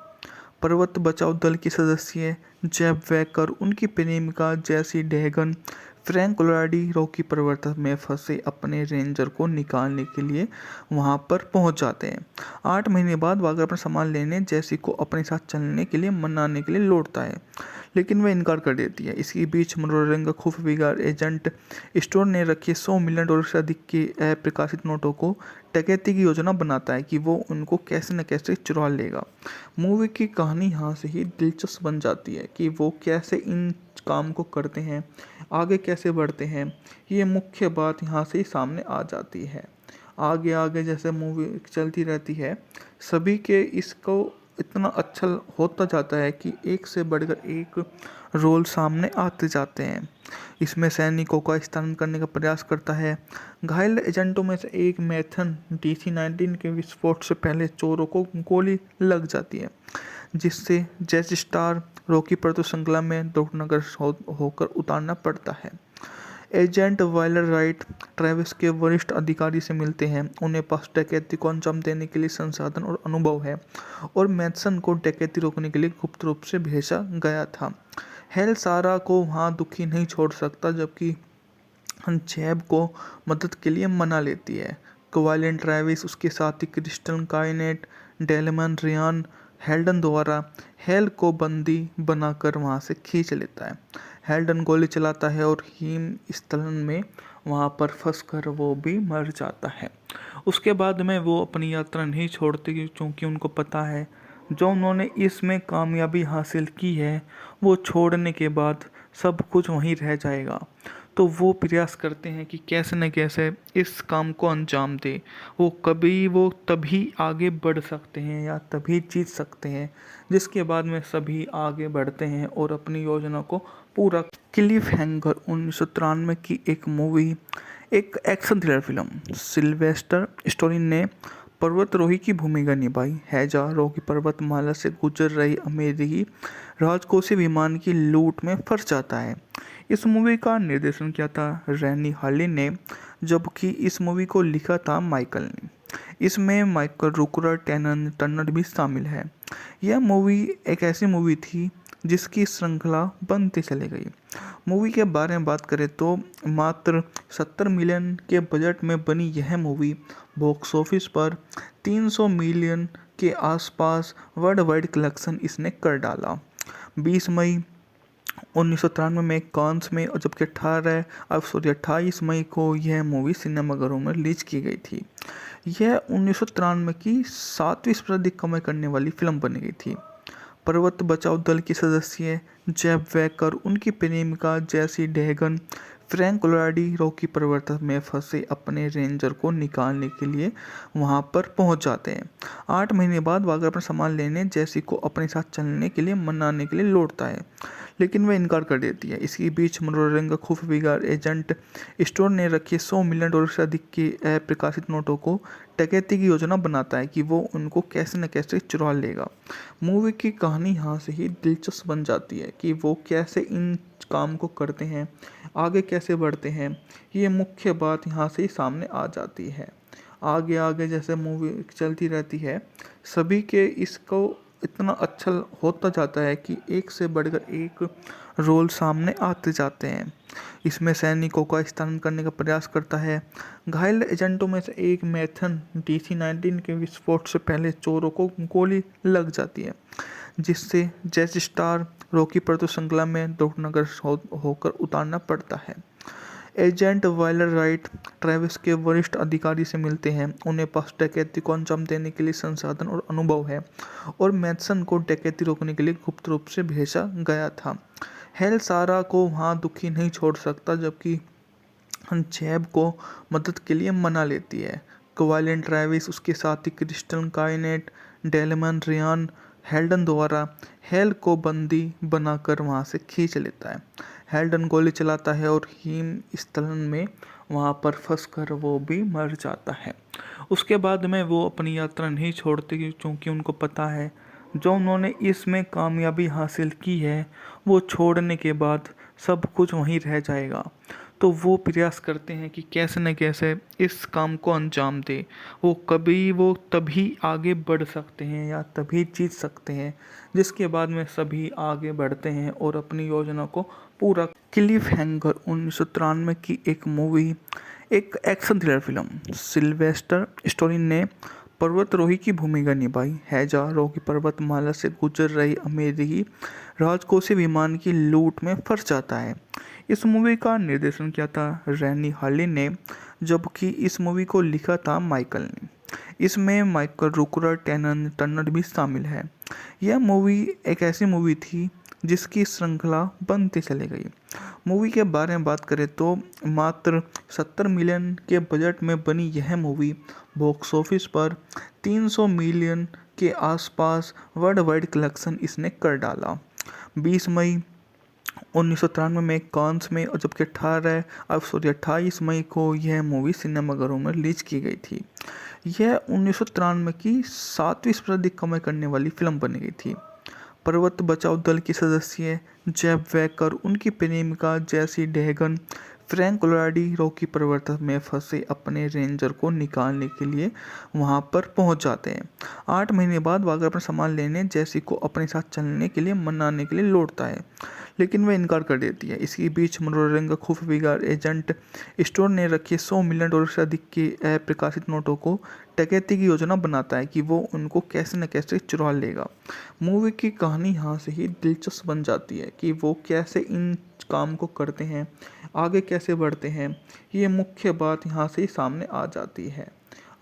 पर्वत बचाओ दल के सदस्य जेब वैकर, उनकी प्रेमिका जैसी डेहगन, फ्रैंक कोलोराडी रॉकी पर्वत में फंसे अपने रेंजर को निकालने के लिए वहां पर पहुंच जाते हैं। 8 महीने बाद वागर अपना सामान लेने जैसी को अपने साथ चलने के लिए मनाने के लिए लौटता है, लेकिन वह इनकार कर देती है। इसी बीच मनोरंजन का खुफिया एजेंट स्टोर ने रखे $100 मिलियन से अधिक के अप्रकाशित नोटों को डकैती की योजना बनाता है कि वो उनको कैसे न कैसे चुरा लेगा। मूवी की कहानी यहाँ से ही दिलचस्प बन जाती है कि वो कैसे इन काम को करते हैं, आगे कैसे बढ़ते हैं। ये मुख्य बात यहाँ से ही सामने आ जाती है। आगे आगे जैसे मूवी चलती रहती है, सभी के इसको इतना अच्छा होता जाता है कि एक से बढ़कर एक रोल सामने आते जाते हैं। इसमें सैनिकों का स्थानांतरण करने का प्रयास करता है। घायल एजेंटों में से एक मैथन DC-19 के विस्फोट से पहले चोरों को गोली लग जाती है, जिससे जैसी स्टार रॉकी पर श्रृंखला में दुर्घटनाग्रस्त होकर उतारना पड़ता है। एजेंट वाइलर राइट ट्रेविस के वरिष्ठ अधिकारी से मिलते हैं। उन्हें पास डकैती को अंजाम देने के लिए संसाधन और अनुभव है और मैथसन को डकैती रोकने के लिए गुप्त रूप से भेजा गया था। हेल सारा को वहां दुखी नहीं छोड़ सकता, जबकि जैब को मदद के लिए मना लेती है। क्वाइलिन ट्रेविस उसके साथी क्रिस्टन काइनेट डेलमन रियान हेल्डन द्वारा हेल को बंदी बनाकर वहां से खींच लेता है। हेल्डन गोली चलाता है और हिम स्थलन में वहां पर फंसकर वो भी मर जाता है। उसके बाद में वो अपनी यात्रा नहीं छोड़ते क्योंकि उनको पता है जो उन्होंने इसमें कामयाबी हासिल की है वो छोड़ने के बाद सब कुछ वहीं रह जाएगा। तो वो प्रयास करते हैं कि कैसे न कैसे इस काम को अंजाम दे। वो तभी आगे बढ़ सकते हैं या तभी जीत सकते हैं, जिसके बाद में सभी आगे बढ़ते हैं और अपनी योजना को पूरा। क्लिफ हैंगर 1993 की एक मूवी, एक action thriller film. Sylvester story ने पर्वतारोही की भूमिका निभाई। हजारों की पर्वतमाला से गुजर रही अमेरिकी राजकोषीय विमान की लूट में फंस जाता है। इस मूवी का निर्देशन किया था रैनी हार्लिन ने, जबकि इस मूवी को लिखा था माइकल ने। इसमें माइकल रूकर टर्नर भी शामिल है। यह मूवी एक ऐसी मूवी थी जिसकी श्रृंखला बनती चली गई। मूवी के बारे में बात करें तो मात्र 70 मिलियन के बजट में बनी यह मूवी बॉक्स ऑफिस पर 300 मिलियन के आसपास वर्ल्ड वाइड कलेक्शन इसने कर डाला। 20 मई 1993 में कांस में और जबकि 28 मई को यह मूवी सिनेमाघरों में रिलीज की गई थी। यह 1993 की 7वीं सबसे अधिक कमाई करने वाली फिल्म बन गई थी। पर्वत बचाओ दल की सदस्य जेब वैकर, उनकी प्रेमिका जैसी डेहगन, फ्रैंक लोलाडी रॉकी पर्वत में फंसे अपने रेंजर को निकालने के लिए वहां पर पहुंच जाते हैं। 8 महीने बाद वागर अपना सामान लेने जैसी को अपने साथ चलने के लिए मनाने के लिए लौटता है, लेकिन वह इनकार कर देती है। इसी बीच मनोरंजन का खुफिया एजेंट स्टोर ने रखे $100 मिलियन से अधिक के अप्रकाशित नोटों को डकैती की योजना बनाता है कि वो उनको कैसे न कैसे चुरा लेगा। मूवी की कहानी यहाँ से ही दिलचस्प बन जाती है कि वो कैसे इन काम को करते हैं, आगे कैसे बढ़ते हैं। ये मुख्य बात यहाँ से ही सामने आ जाती है। आगे आगे जैसे मूवी चलती रहती है, सभी के इसको इतना अच्छा होता जाता है कि एक से बढ़कर एक रोल सामने आते जाते हैं। इसमें सैनिकों का स्थानांतरण करने का प्रयास करता है। घायल एजेंटों में से एक मैथन DC-19 के विस्फोट से पहले चोरों को गोली लग जाती है, जिससे जैसी स्टार रॉकी पर्वत श्रृंखला में दुर्घटनाग्रस्त होकर उतारना पड़ता है। एजेंट वाइलर राइट ट्रेविस के वरिष्ठ अधिकारी से मिलते हैं। उन्हें पास डकैती को अंजाम देने के लिए संसाधन और अनुभव है और मैथसन को डकैती रोकने के लिए गुप्त रूप से भेजा गया था। हेल सारा को वहां दुखी नहीं छोड़ सकता, जबकि जेब को मदद के लिए मना लेती है। क्वाइलेंट ट्रेविस, उसके साथी क्रिस्टल काइनेट, डेलमन रियान हेल्डन द्वारा हेल को बंदी बनाकर वहां से खींच लेता है। हेल्डन गोली चलाता है और हिम स्थलन में वहां पर फंसकर वो भी मर जाता है। उसके बाद में वो अपनी यात्रा नहीं छोड़ते क्योंकि उनको पता है जो उन्होंने इसमें कामयाबी हासिल की है वो छोड़ने के बाद सब कुछ वहीं रह जाएगा। तो वो प्रयास करते हैं कि कैसे न कैसे इस काम को अंजाम दे। वो तभी आगे बढ़ सकते हैं या तभी जीत सकते हैं, जिसके बाद में सभी आगे बढ़ते हैं और अपनी योजना को पूरा। क्लिफ हैंगर 1993 की एक मूवी, एक action thriller film. Sylvester story ने पर्वतारोही की भूमिका निभाई। हजारों की पर्वतमाला से गुजर रही अमेरिकी राजकोषीय विमान की लूट में फंस जाता है। इस मूवी का निर्देशन किया था रैनी हार्लिन ने, जबकि इस मूवी को लिखा था माइकल ने। इसमें माइकल रूकर टर्नर भी शामिल है। यह मूवी एक ऐसी मूवी थी जिसकी श्रृंखला बनती चली गई। मूवी के बारे में बात करें तो मात्र 70 मिलियन के बजट में बनी यह मूवी बॉक्स ऑफिस पर 300 मिलियन के आसपास वर्ल्ड वाइड कलेक्शन इसने कर डाला। 20 मई 1993 में कांस में और जबकि 28 मई को यह मूवी सिनेमाघरों में रिलीज की गई थी। यह 1993 की 7वीं सबसे अधिक कमाई करने वाली फिल्म बन गई थी। पर्वत बचाओ दल की सदस्य जेब वैकर, उनकी प्रेमिका जैसी डेहगन, फ्रैंक लोलाडी रॉकी पर्वत में फंसे अपने रेंजर को निकालने के लिए वहां पर पहुंच जाते हैं। 8 महीने बाद वागर अपना सामान लेने जैसी को अपने साथ चलने के लिए मनाने के लिए लौटता है, लेकिन वह इनकार कर देती है। इसी बीच मनोरंजन का खुफिया एजेंट स्टोर ने रखे $100 मिलियन से अधिक के अप्रकाशित नोटों को डकैती की योजना बनाता है कि वो उनको कैसे न कैसे चुरा लेगा। मूवी की कहानी यहाँ से ही दिलचस्प बन जाती है कि वो कैसे इन काम को करते हैं, आगे कैसे बढ़ते हैं। ये मुख्य बात यहाँ से ही सामने आ जाती है।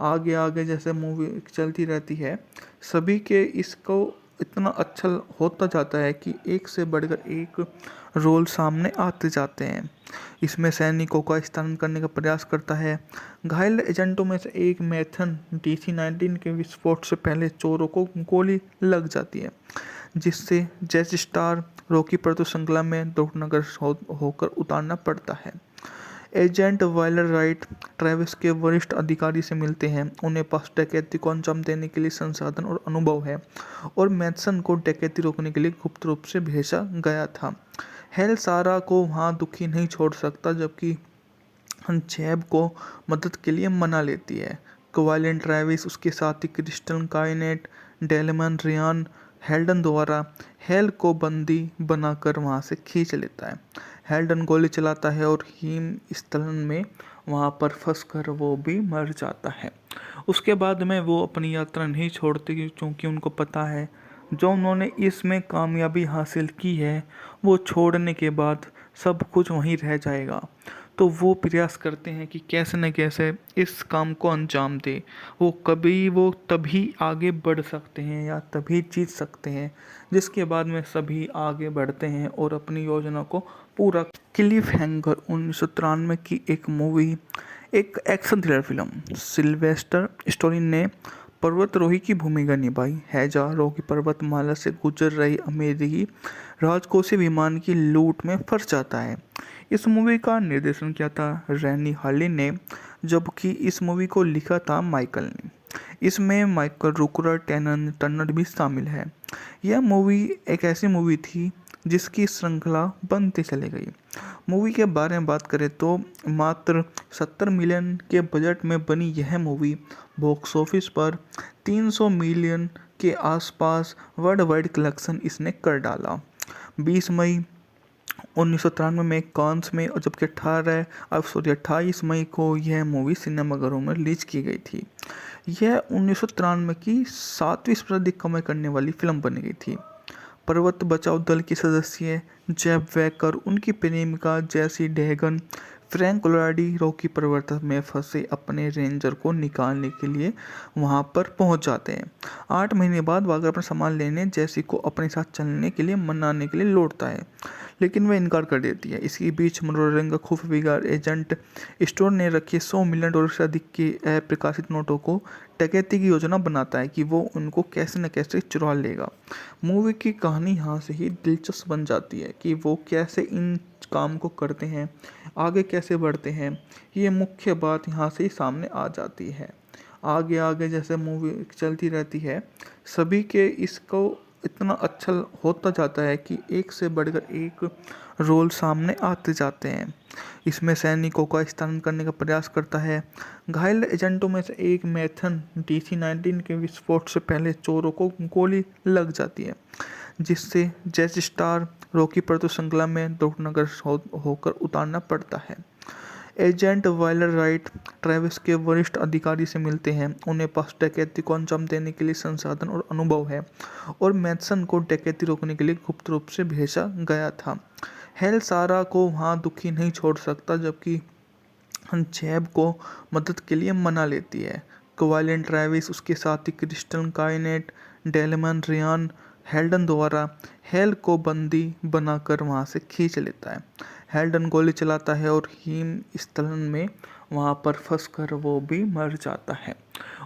आगे आगे जैसे मूवी चलती रहती है, सभी के इसको इतना अच्छा होता जाता है कि एक से बढ़कर एक रोल सामने आते जाते हैं। इसमें सैनिकों का स्थानांतरण करने का प्रयास करता है। घायल एजेंटों में से एक मैथन DC-19 के विस्फोट से पहले चोरों को गोली लग जाती है, जिससे जैसी स्टार रॉकी पर्वत श्रृंखला में दुर्घटनाग्रस्त होकर उतारना पड़ता है। एजेंट वाइलर राइट ट्रेविस के वरिष्ठ अधिकारी से मिलते हैं। उन्हें पास डकैती को अंजाम देने के लिए संसाधन और अनुभव है और मैथसन को डकैती रोकने के लिए गुप्त रूप से भेजा गया था। हेल सारा को वहां दुखी नहीं छोड़ सकता, जबकि जैब को मदद के लिए मना लेती है। क्वाइलिन ट्रेविस, उसके साथी क्रिस्टल काइनेट, डेलमन रियान हेल्डन द्वारा हेल को बंदी बनाकर वहां से खींच लेता है। हेल्डन गोली चलाता है और हिम स्थलन में वहां पर फंसकर वो भी मर जाता है। उसके बाद में वो अपनी यात्रा नहीं छोड़ते क्योंकि उनको पता है जो उन्होंने इसमें कामयाबी हासिल की है वो छोड़ने के बाद सब कुछ वहीं रह जाएगा। तो वो प्रयास करते हैं कि कैसे न कैसे इस काम को अंजाम दे। वो तभी आगे बढ़ सकते हैं या तभी जीत सकते हैं, जिसके बाद में सभी आगे बढ़ते हैं और अपनी योजना को पूरा। क्लिफ हैंगर 1993 की एक मूवी, एक action thriller film. Sylvester story ने पर्वतारोही की भूमिका निभाई है जो कि पर्वतमाला से गुजर रही अमेरिकी राजकोषीय विमान की लूट में फंस जाता है। इस मूवी का निर्देशन किया था रैनी हार्लिन ने, जबकि इस मूवी को लिखा था माइकल ने। इसमें माइकल रूकर टर्नर भी शामिल है। यह मूवी एक ऐसी मूवी थी जिसकी श्रृंखला बनती चली गई। मूवी के बारे में बात करें तो मात्र 70 मिलियन के बजट में बनी यह मूवी बॉक्स ऑफिस पर 300 मिलियन के आसपास वर्ल्ड वाइड कलेक्शन इसने कर डाला। 20 मई 1993 में कांस में और जबकि 28 मई को यह मूवी सिनेमाघरों में रिलीज की गई थी। यह 1993 की 7वीं सर्वाधिक कमाई करने वाली फिल्म बन गई थी। पर्वत बचाओ दल के सदस्य जेब वैकर, उनकी प्रेमिका जैसी डेहगन, फ्रैंक लोराडी रॉकी पर्वत में फंसे अपने रेंजर को निकालने के लिए वहां पर पहुंच जाते हैं। 8 महीने बाद वागर अपना सामान लेने जैसी को अपने साथ चलने के लिए मनाने के लिए लौटता है, लेकिन वह इनकार कर देती है। इसी बीच मनोरंजन का खूब बिगाड़ एजेंट स्टोर ने रखे $100 मिलियन से अधिक के अप्रकाशित नोटों को डकैती की योजना बनाता है कि वो उनको कैसे न कैसे चुरा लेगा। मूवी की कहानी यहाँ से ही दिलचस्प बन जाती है कि वो कैसे इन काम को करते हैं, आगे कैसे बढ़ते हैं। ये मुख्य बात यहाँ से ही सामने आ जाती है। आगे आगे जैसे मूवी चलती रहती है, सभी के इसको इतना अच्छा होता जाता है कि एक से बढ़कर एक रोल सामने आते जाते हैं। इसमें सैनिकों का स्थानांतरण करने का प्रयास करता है। घायल एजेंटों में से एक मैथन DC-19 के विस्फोट से पहले चोरों को गोली लग जाती है, जिससे जैस स्टार रॉकी पर तो श्रृंखला में दुर्घटनाग्रस्त होकर उतारना पड़ता है। एजेंट वाइलर राइट ट्रेविस के वरिष्ठ अधिकारी से मिलते हैं। उन्हें पास डकैती को अंजाम देने के लिए संसाधन और अनुभव है और मैथसन को डकैती रोकने के लिए गुप्त रूप से भेजा गया था। हेल सारा को वहां दुखी नहीं छोड़ सकता, जबकि जैब को मदद के लिए मना लेती है। क्वाइलिन ट्रेविस, उसके साथी क्रिस्टल काइनेट, डेलमन रियान हेल्डन द्वारा हेल को बंदी बनाकर वहां से खींच लेता है। हेल्डन गोली चलाता है और हिम स्थलन में वहां पर फंसकर वो भी मर जाता है।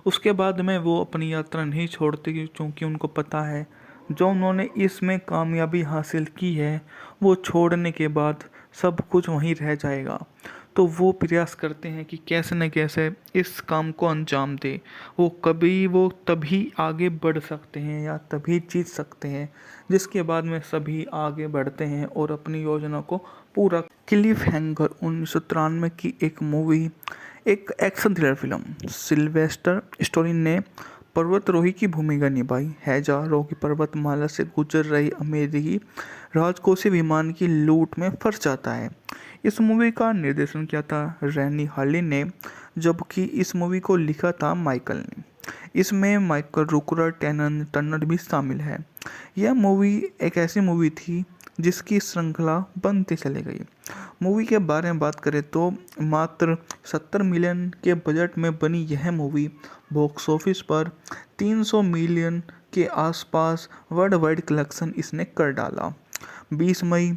उसके बाद में वो अपनी यात्रा नहीं छोड़ते क्योंकि उनको पता है जो उन्होंने इसमें कामयाबी हासिल की है वो छोड़ने के बाद सब कुछ वहीं रह जाएगा। तो वो प्रयास करते हैं कि कैसे न कैसे इस काम को अंजाम दे। वो तभी आगे बढ़ सकते हैं या तभी जीत सकते हैं, जिसके बाद में सभी आगे बढ़ते हैं और अपनी योजना को पूरा। क्लिफ हैंगर 1993 की एक मूवी, एक action thriller film. Sylvester story ने पर्वतारोही की भूमिका निभाई है जो कि पर्वतमाला से गुजर रही अमेरिकी राजकोषीय विमान की लूट में फंस जाता है। इस मूवी का निर्देशन किया था रैनी हार्लिन ने, जबकि इस मूवी को लिखा था माइकल ने। इसमें माइकल रूकर टर्नर भी शामिल है। यह मूवी एक ऐसी मूवी थी जिसकी श्रृंखला बनती चली गई। मूवी के बारे में बात करें तो मात्र 70 मिलियन के बजट में बनी यह मूवी बॉक्स ऑफिस पर 300 मिलियन के आसपास वर्ल्ड वाइड कलेक्शन इसने कर डाला। 20 मई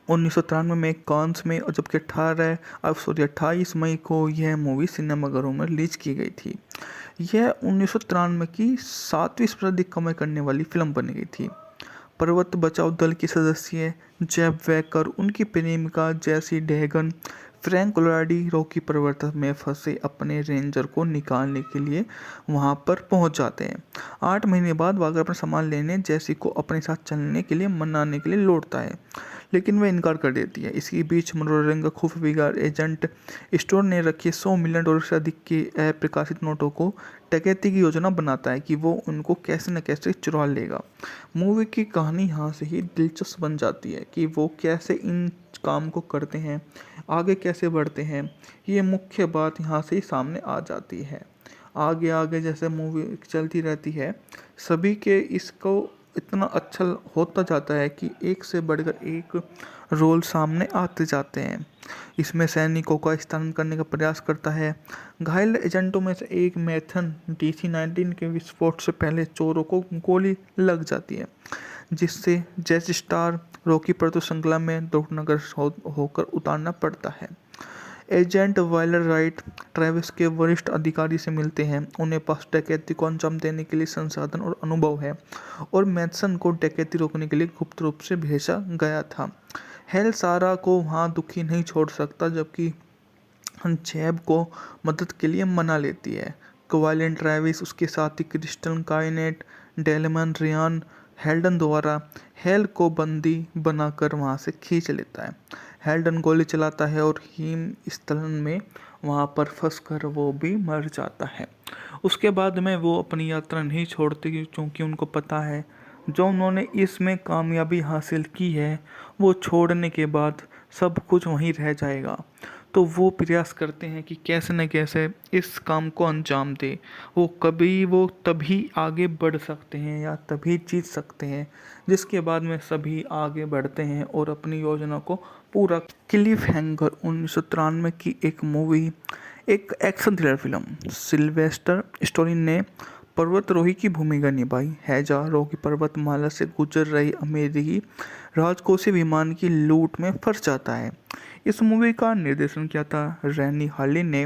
1993 में कांस में और जबकि 28 मई को यह मूवी सिनेमाघरों में रिलीज की गई थी। यह 1993 की 7वीं सर्वाधिक कमाई करने वाली फिल्म बन गई थी। पर्वत बचाओ दल के सदस्य जेब वैकर, उनकी प्रेमिका जैसी डेहगन, फ्रैंक कोलोराडी रॉकी पर्वत में फंसे अपने रेंजर को निकालने के लिए वहां पर पहुंच जाते हैं। 8 महीने बाद वागर अपना सामान लेने जैसी को अपने साथ चलने के लिए मनाने के लिए लौटता है, लेकिन वह इनकार कर देती है। इसी बीच मनोरंजन का खुफिया एजेंट स्टोर ने रखे $100 मिलियन से अधिक के अप्रकाशित नोटों को डकैती की योजना बनाता है कि वो उनको कैसे न कैसे चुरा लेगा। मूवी की कहानी यहाँ से ही दिलचस्प बन जाती है कि वो कैसे इन काम को करते हैं, आगे कैसे बढ़ते हैं। ये मुख्य बात यहाँ से ही सामने आ जाती है। आगे आगे जैसे मूवी चलती रहती है, सभी के इसको इतना अच्छा होता जाता है कि एक से बढ़कर एक रोल सामने आते जाते हैं। इसमें सैनिकों का स्थानांतरण करने का प्रयास करता है। घायल एजेंटों में से एक मैथन DC-19 के विस्फोट से पहले चोरों को गोली लग जाती है, जिससे जेट स्टार रॉकी पर्वत श्रृंखला में दुर्घटनाग्रस्त होकर उतारना पड़ता है। एजेंट वाइलर राइट ट्रेविस के वरिष्ठ अधिकारी से मिलते हैं। उन्हें पास डकैती को अंजाम देने के लिए संसाधन और अनुभव है, और मैथसन को डकैती रोकने के लिए गुप्त रूप से भेजा गया था। हेल सारा को वहां दुखी नहीं छोड़ सकता, जबकि जैब को मदद के लिए मना लेती है। क्वाइलिन ट्रेविस, उसके साथी क्रिस्टल काइनेट, डेलमन रियान हेल्डन द्वारा हेल को बंदी बनाकर वहां से खींच लेता है। हेल्डन गोली चलाता है और हिम स्थलन में वहां पर फंसकर वो भी मर जाता है। उसके बाद में वो अपनी यात्रा नहीं छोड़ते, क्योंकि उनको पता है जो उन्होंने इसमें कामयाबी हासिल की है वो छोड़ने के बाद सब कुछ वहीं रह जाएगा। तो वो प्रयास करते हैं कि कैसे न कैसे इस काम को अंजाम दे। वो तभी आगे बढ़ सकते हैं या तभी जीत सकते हैं, जिसके बाद में सभी आगे बढ़ते हैं और अपनी योजना को पूरा। क्लिफ हैंगर 1993 की एक मूवी, एक action thriller film. Sylvester story ने पर्वतारोही की भूमिका निभाई। हैजा रॉकी पर्वतमाला से गुजर रही अमेरिकी राजकोषीय विमान की लूट में फंस जाता है। इस मूवी का निर्देशन किया था रैनी हार्लिन ने,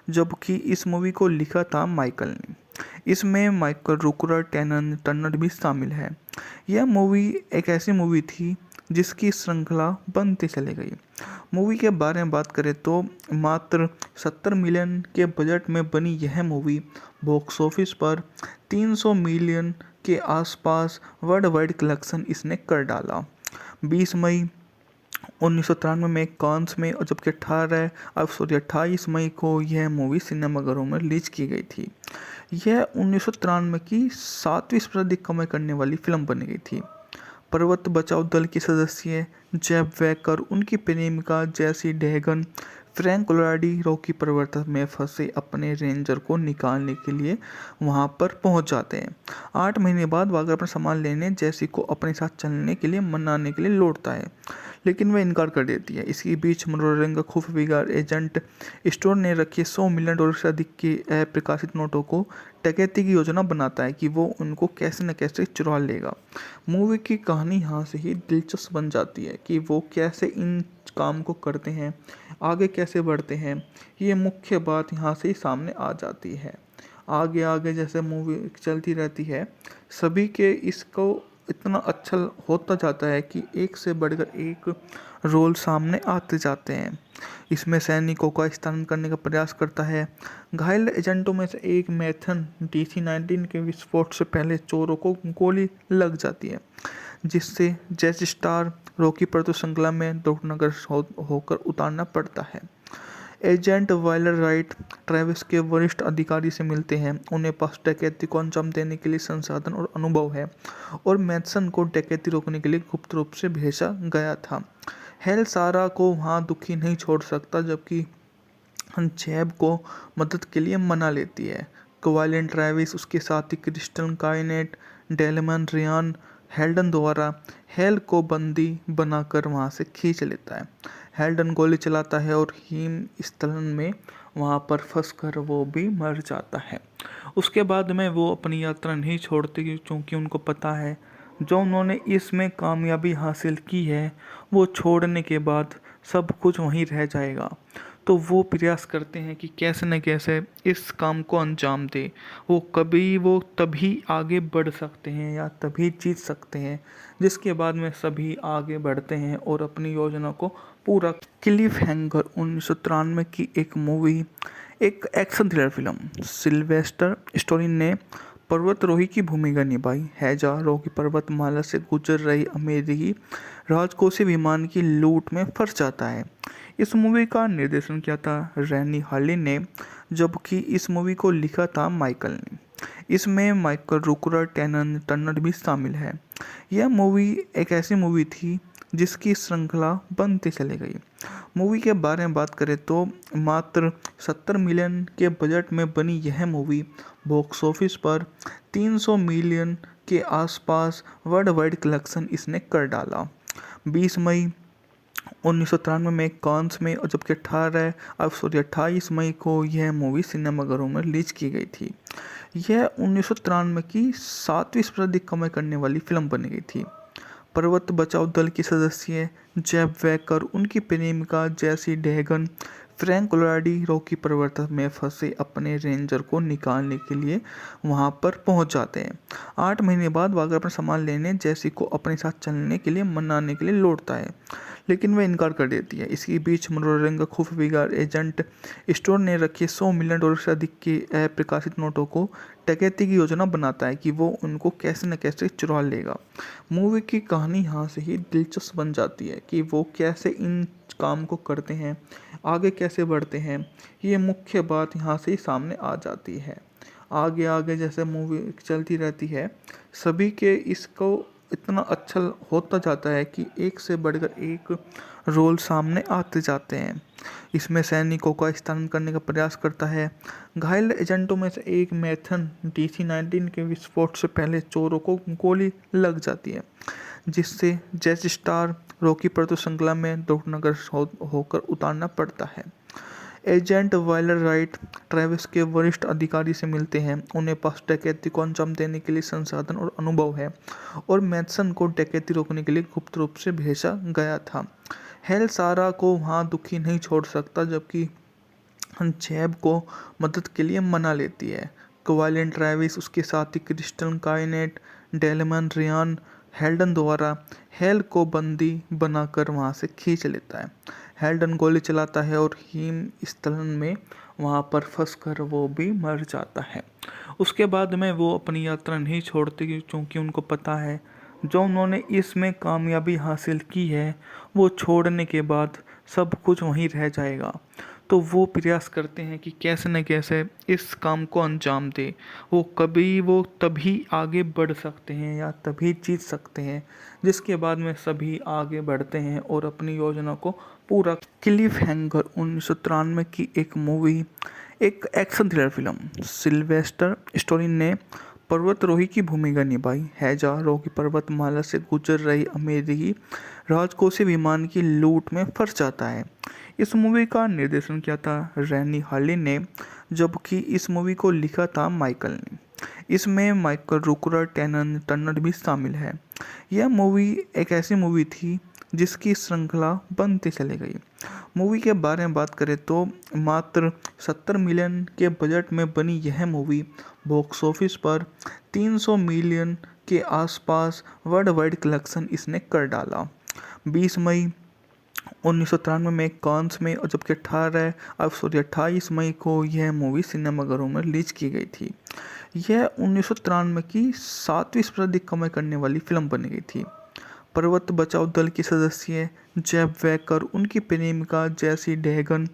जबकि इस मूवी को लिखा था माइकल ने। इसमें माइकल रूकर टर्नर भी शामिल है। यह मूवी एक ऐसी मूवी थी जिसकी श्रृंखला बनती चली गई। मूवी के बारे में बात करें तो मात्र 70 मिलियन के बजट में बनी यह मूवी बॉक्स ऑफिस पर 300 मिलियन के आसपास वर्ल्ड वाइड कलेक्शन इसने कर डाला। 20 मई 1993 में कांस में, और जबकि 28 मई को यह मूवी सिनेमाघरों में रिलीज की गई थी। यह 1993 की 7वीं सबसे अधिक कमाई करने वाली फिल्म बन गई थी। पर्वत बचाओ दल के सदस्य जेब वैकर, उनकी प्रेमिका जैसी डेहगन, फ्रैंक कोलोराडी रॉकी पर्वत में फंसे अपने रेंजर को निकालने के लिए वहां पर पहुंच जाते हैं। 8 महीने बाद वागर अपना सामान लेने जैसी को अपने साथ चलने के लिए मनाने के लिए लौटता है, लेकिन वह इनकार कर देती है। इसी बीच मनोरंजन का खुफिया एजेंट स्टोर ने रखे $100 मिलियन से अधिक के अप्रकाशित नोटों को डकैती की योजना बनाता है कि वो उनको कैसे न कैसे चुरा लेगा। मूवी की कहानी यहाँ से ही दिलचस्प बन जाती है कि वो कैसे इन काम को करते हैं, आगे कैसे बढ़ते हैं। ये मुख्य बात यहाँ से ही सामने आ जाती है। आगे आगे जैसे मूवी चलती रहती है, सभी के इसको इतना अच्छा होता जाता है कि एक से बढ़कर एक रोल सामने आते जाते हैं। इसमें सैनिकों का स्थानांतरण करने का प्रयास करता है। घायल एजेंटों में से एक मैथन DC-19 के विस्फोट से पहले चोरों को गोली लग जाती है, जिससे जेट स्टार रॉकी पर्वत श्रृंखला में दुर्घटनाग्रस्त होकर उतारना पड़ता है। एजेंट वाइलर राइट ट्रेविस के वरिष्ठ अधिकारी से मिलते हैं। उन्हें पास डकैती को अंजाम देने के लिए संसाधन और अनुभव है, और मैथसन को डकैती रोकने के लिए गुप्त रूप से भेजा गया था। हेल सारा को वहां दुखी नहीं छोड़ सकता, जबकि जैब को मदद के लिए मना लेती है। क्वाइलिन ट्रेविस, उसके साथी क्रिस्टल काइनेट, डेलमन रियान हेल्डन द्वारा हेल को बंदी बनाकर वहां से खींच लेता है। हेल्डन गोली चलाता है और हिम स्थलन में वहां पर फंसकर वो भी मर जाता है। उसके बाद में वो अपनी यात्रा नहीं छोड़ते, क्योंकि उनको पता है जो उन्होंने इसमें कामयाबी हासिल की है वो छोड़ने के बाद सब कुछ वहीं रह जाएगा। तो वो प्रयास करते हैं कि कैसे न कैसे इस काम को अंजाम दे। वो तभी आगे बढ़ सकते हैं या तभी जीत सकते हैं जिसके बाद में सभी आगे बढ़ते हैं और अपनी योजना को पूरा। क्लिफ हैंगर 1993 की एक मूवी, एक action thriller film. Sylvester story ने पर्वतारोही की भूमिका निभाई है जो कि पर्वतमाला से गुजर रही अमेरिकी राजकोषीय विमान की लूट में फंस जाता है। इस मूवी का निर्देशन किया था रैनी हार्लिन ने, जबकि इस मूवी को लिखा था माइकल ने। इसमें माइकल रूकर टर्नर भी शामिल है। यह मूवी एक ऐसी मूवी थी जिसकी श्रृंखला बनती चली गई। मूवी के बारे में बात करें तो मात्र 70 मिलियन के बजट में बनी यह मूवी बॉक्स ऑफिस पर 300 मिलियन के आसपास वर्ल्ड वाइड कलेक्शन इसने कर डाला। 20 मई 1993 में कांस में और जबकि 28 मई को यह मूवी सिनेमाघरों में रिलीज की गई थी। यह 1993 की 7वीं सबसे अधिक कमाई करने वाली फिल्म बन गई थी। पर्वत बचाओ दल के सदस्य जेब वैकर, उनकी प्रेमिका जैसी डेहगन, फ्रैंक कोलोराडी रॉकी पर्वत में फंसे अपने रेंजर को निकालने के लिए वहां पर पहुंच जाते हैं। 8 महीने बाद वागर अपना सामान लेने जैसी को अपने साथ चलने के लिए मनाने के लिए लौटता है, लेकिन वह इनकार कर देती है। इसी बीच मनोरंजन खुफिया बिगाड़ एजेंट स्टोर ने रखे $100 मिलियन से अधिक के अप्रकाशित नोटों को डकैती की योजना बनाता है कि वो उनको कैसे न कैसे चुरा लेगा। मूवी की कहानी यहाँ से ही दिलचस्प बन जाती है कि वो कैसे इन काम को करते हैं, आगे कैसे बढ़ते हैं। ये मुख्य बात यहाँ से ही सामने आ जाती है। आगे आगे जैसे मूवी चलती रहती है, सभी के इसको इतना अच्छा होता जाता है कि एक से बढ़कर एक रोल सामने आते जाते हैं। इसमें सैनिकों का स्थानांतरण करने का प्रयास करता है। घायल एजेंटों में से एक मैथन DC-19 के विस्फोट से पहले चोरों को गोली लग जाती है, जिससे जैस स्टार रॉकी पर श्रृंखला में दुर्घटनाग्रस्त होकर उतारना पड़ता है। एजेंट वाइलर राइट ट्रेविस के वरिष्ठ अधिकारी से मिलते हैं। उन्हें पास डकैती को अंजाम देने के लिए संसाधन और अनुभव है और मैथसन को डकैती रोकने के लिए गुप्त रूप से भेजा गया था। हेल सारा को वहां दुखी नहीं छोड़ सकता, जबकि जेब को मदद के लिए मना लेती है। क्वाइलन ट्रेविस, उसके साथी क्रिस्टल काइनेट, डेलमन रियान हेल्डन द्वारा हेल को बंदी बनाकर वहां से खींच लेता है। हेल्डन गोली चलाता है और हिम स्थलन में वहां पर फंसकर वो भी मर जाता है। उसके बाद में वो अपनी यात्रा नहीं छोड़ते क्योंकि उनको पता है जो उन्होंने इसमें कामयाबी हासिल की है वो छोड़ने के बाद सब कुछ वहीं रह जाएगा। तो वो प्रयास करते हैं कि कैसे न कैसे इस काम को अंजाम दे। वो तभी आगे बढ़ सकते हैं या तभी जीत सकते हैं जिसके बाद में सभी आगे बढ़ते हैं और अपनी योजना को पूरा। क्लिफ हैंगर 1993 की एक मूवी, एक action thriller film. Sylvester story ने पर्वतारोही की भूमिका निभाई है जो कि पर्वतमाला से गुजर रही अमेरिकी राजकोषीय विमान की लूट में फंस जाता है। इस मूवी का निर्देशन किया था रैनी हार्लिन ने, जबकि इस मूवी को लिखा था माइकल ने। इसमें माइकल रूकर टर्नर भी शामिल है। यह मूवी एक ऐसी मूवी थी जिसकी श्रृंखला बनती चली गई। मूवी के बारे में बात करें तो मात्र 70 मिलियन के बजट में बनी यह मूवी बॉक्स ऑफिस पर 300 मिलियन के आसपास वर्ल्ड वाइड कलेक्शन इसने कर डाला। 20 मई 1993 में कांस में और जबकि 28 मई को यह मूवी सिनेमाघरों में रिलीज की गई थी। यह 1993 की 7वीं सबसे अधिक कमाई करने वाली फिल्म बन गई थी। पर्वत बचाओ दल के सदस्य जेब वैकर, उनकी प्रेमिका जैसी डेहगन,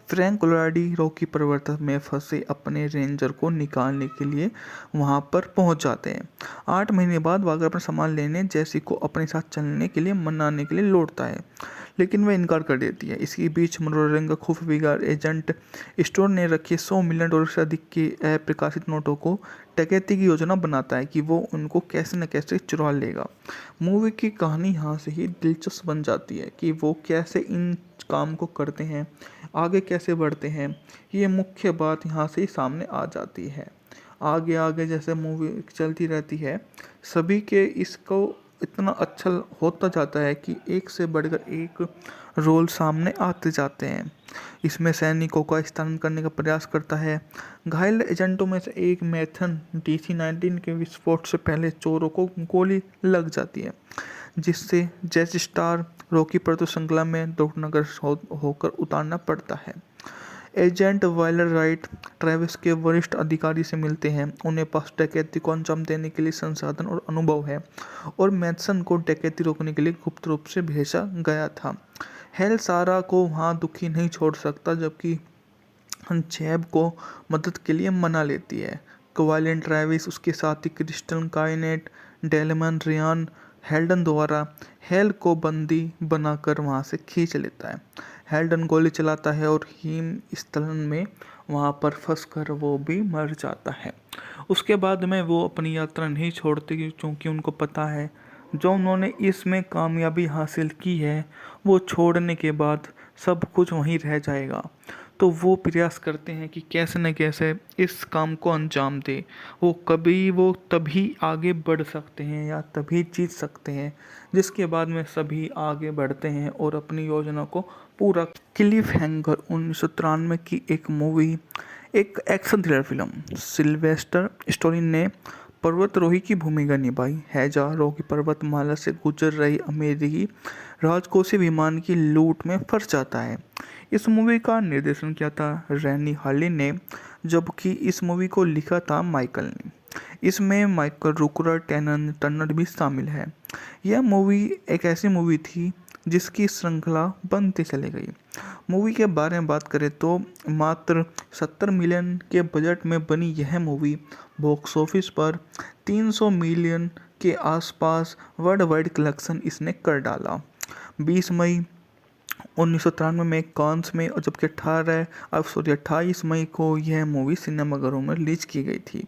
फ्रैंक कोलोराडी रॉकी पर्वत में फंसे अपने रेंजर को निकालने के लिए वहां पर पहुंच जाते हैं। 8 महीने बाद वागर अपना सामान लेने जैसी को अपने साथ चलने के लिए मनाने के लिए लौटता है, लेकिन वह इनकार कर देती है। इसी बीच मनोरंजन खुफिया बिगाड़ एजेंट स्टोर ने रखे $100 मिलियन से अधिक के अप्रकाशित नोटों को डकैती की योजना बनाता है कि वो उनको कैसे न कैसे चुरा लेगा। मूवी की कहानी यहाँ से ही दिलचस्प बन जाती है कि वो कैसे इन काम को करते हैं, आगे कैसे बढ़ते हैं। ये मुख्य बात यहाँ से ही सामने आ जाती है। आगे आगे जैसे मूवी चलती रहती है, सभी के इसको इतना अच्छा होता जाता है कि एक से बढ़कर एक रोल सामने आते जाते हैं। इसमें सैनिकों का स्थानांतरण करने का प्रयास करता है। घायल एजेंटों में से एक मैथन DC-19 के विस्फोट से पहले चोरों को गोली लग जाती है, जिससे जैसी स्टार रॉकी पर श्रृंखला में दुर्घटनाग्रस्त होकर उतारना पड़ता है। एजेंट वाइलर राइट ट्रेविस के वरिष्ठ अधिकारी से मिलते हैं। उन्हें पास डकैती को अंजाम देने के लिए संसाधन और अनुभव है और मैथसन को डकैती रोकने के लिए गुप्त रूप से भेजा गया था। हेल सारा को वहाँ दुखी नहीं छोड़ सकता, जबकि जैब को मदद के लिए मना लेती है। क्वाइलिन ट्रेविस, उसके साथी क्रिस्टल काइनेट, डेलमन रियान हेल्डन द्वारा हेल को बंदी बनाकर वहाँ से खींच लेता है। हेल्डन गोली चलाता है और हिम स्थलन में वहाँ पर फंसकर वो भी मर जाता है। उसके बाद में वो अपनी यात्रा नहीं छोड़ते, क्योंकि उनको पता है जो उन्होंने इसमें कामयाबी हासिल की है वो छोड़ने के बाद सब कुछ वहीं रह जाएगा। तो वो प्रयास करते हैं कि कैसे न कैसे इस काम को अंजाम दे। वो तभी आगे बढ़ सकते हैं या तभी जीत सकते हैं, जिसके बाद में सभी आगे बढ़ते हैं और अपनी योजना को पूरा। क्लिफ हैंगर 1993 की एक मूवी, एक action thriller film. Sylvester Stallone ने पर्वतारोही की भूमिका निभाई है, जहाँ रॉकी पर्वतमाला से गुजर रही अमेरिकी राजकोषीय विमान की लूट में फंस जाता है। इस मूवी का निर्देशन किया था रैनी हार्लिन ने, जबकि इस मूवी को लिखा था माइकल ने। इसमें माइकल रूकर टर्नर भी शामिल है। यह मूवी एक ऐसी मूवी थी जिसकी श्रृंखला बनती चली गई। मूवी के बारे में बात करें तो मात्र 70 मिलियन के बजट में बनी यह मूवी बॉक्स ऑफिस पर 300 मिलियन के आसपास वर्ल्ड वाइड कलेक्शन इसने कर डाला। 20 मई 1993 में कांस में, और जबकि 28 मई को यह मूवी सिनेमाघरों में रिलीज की गई थी।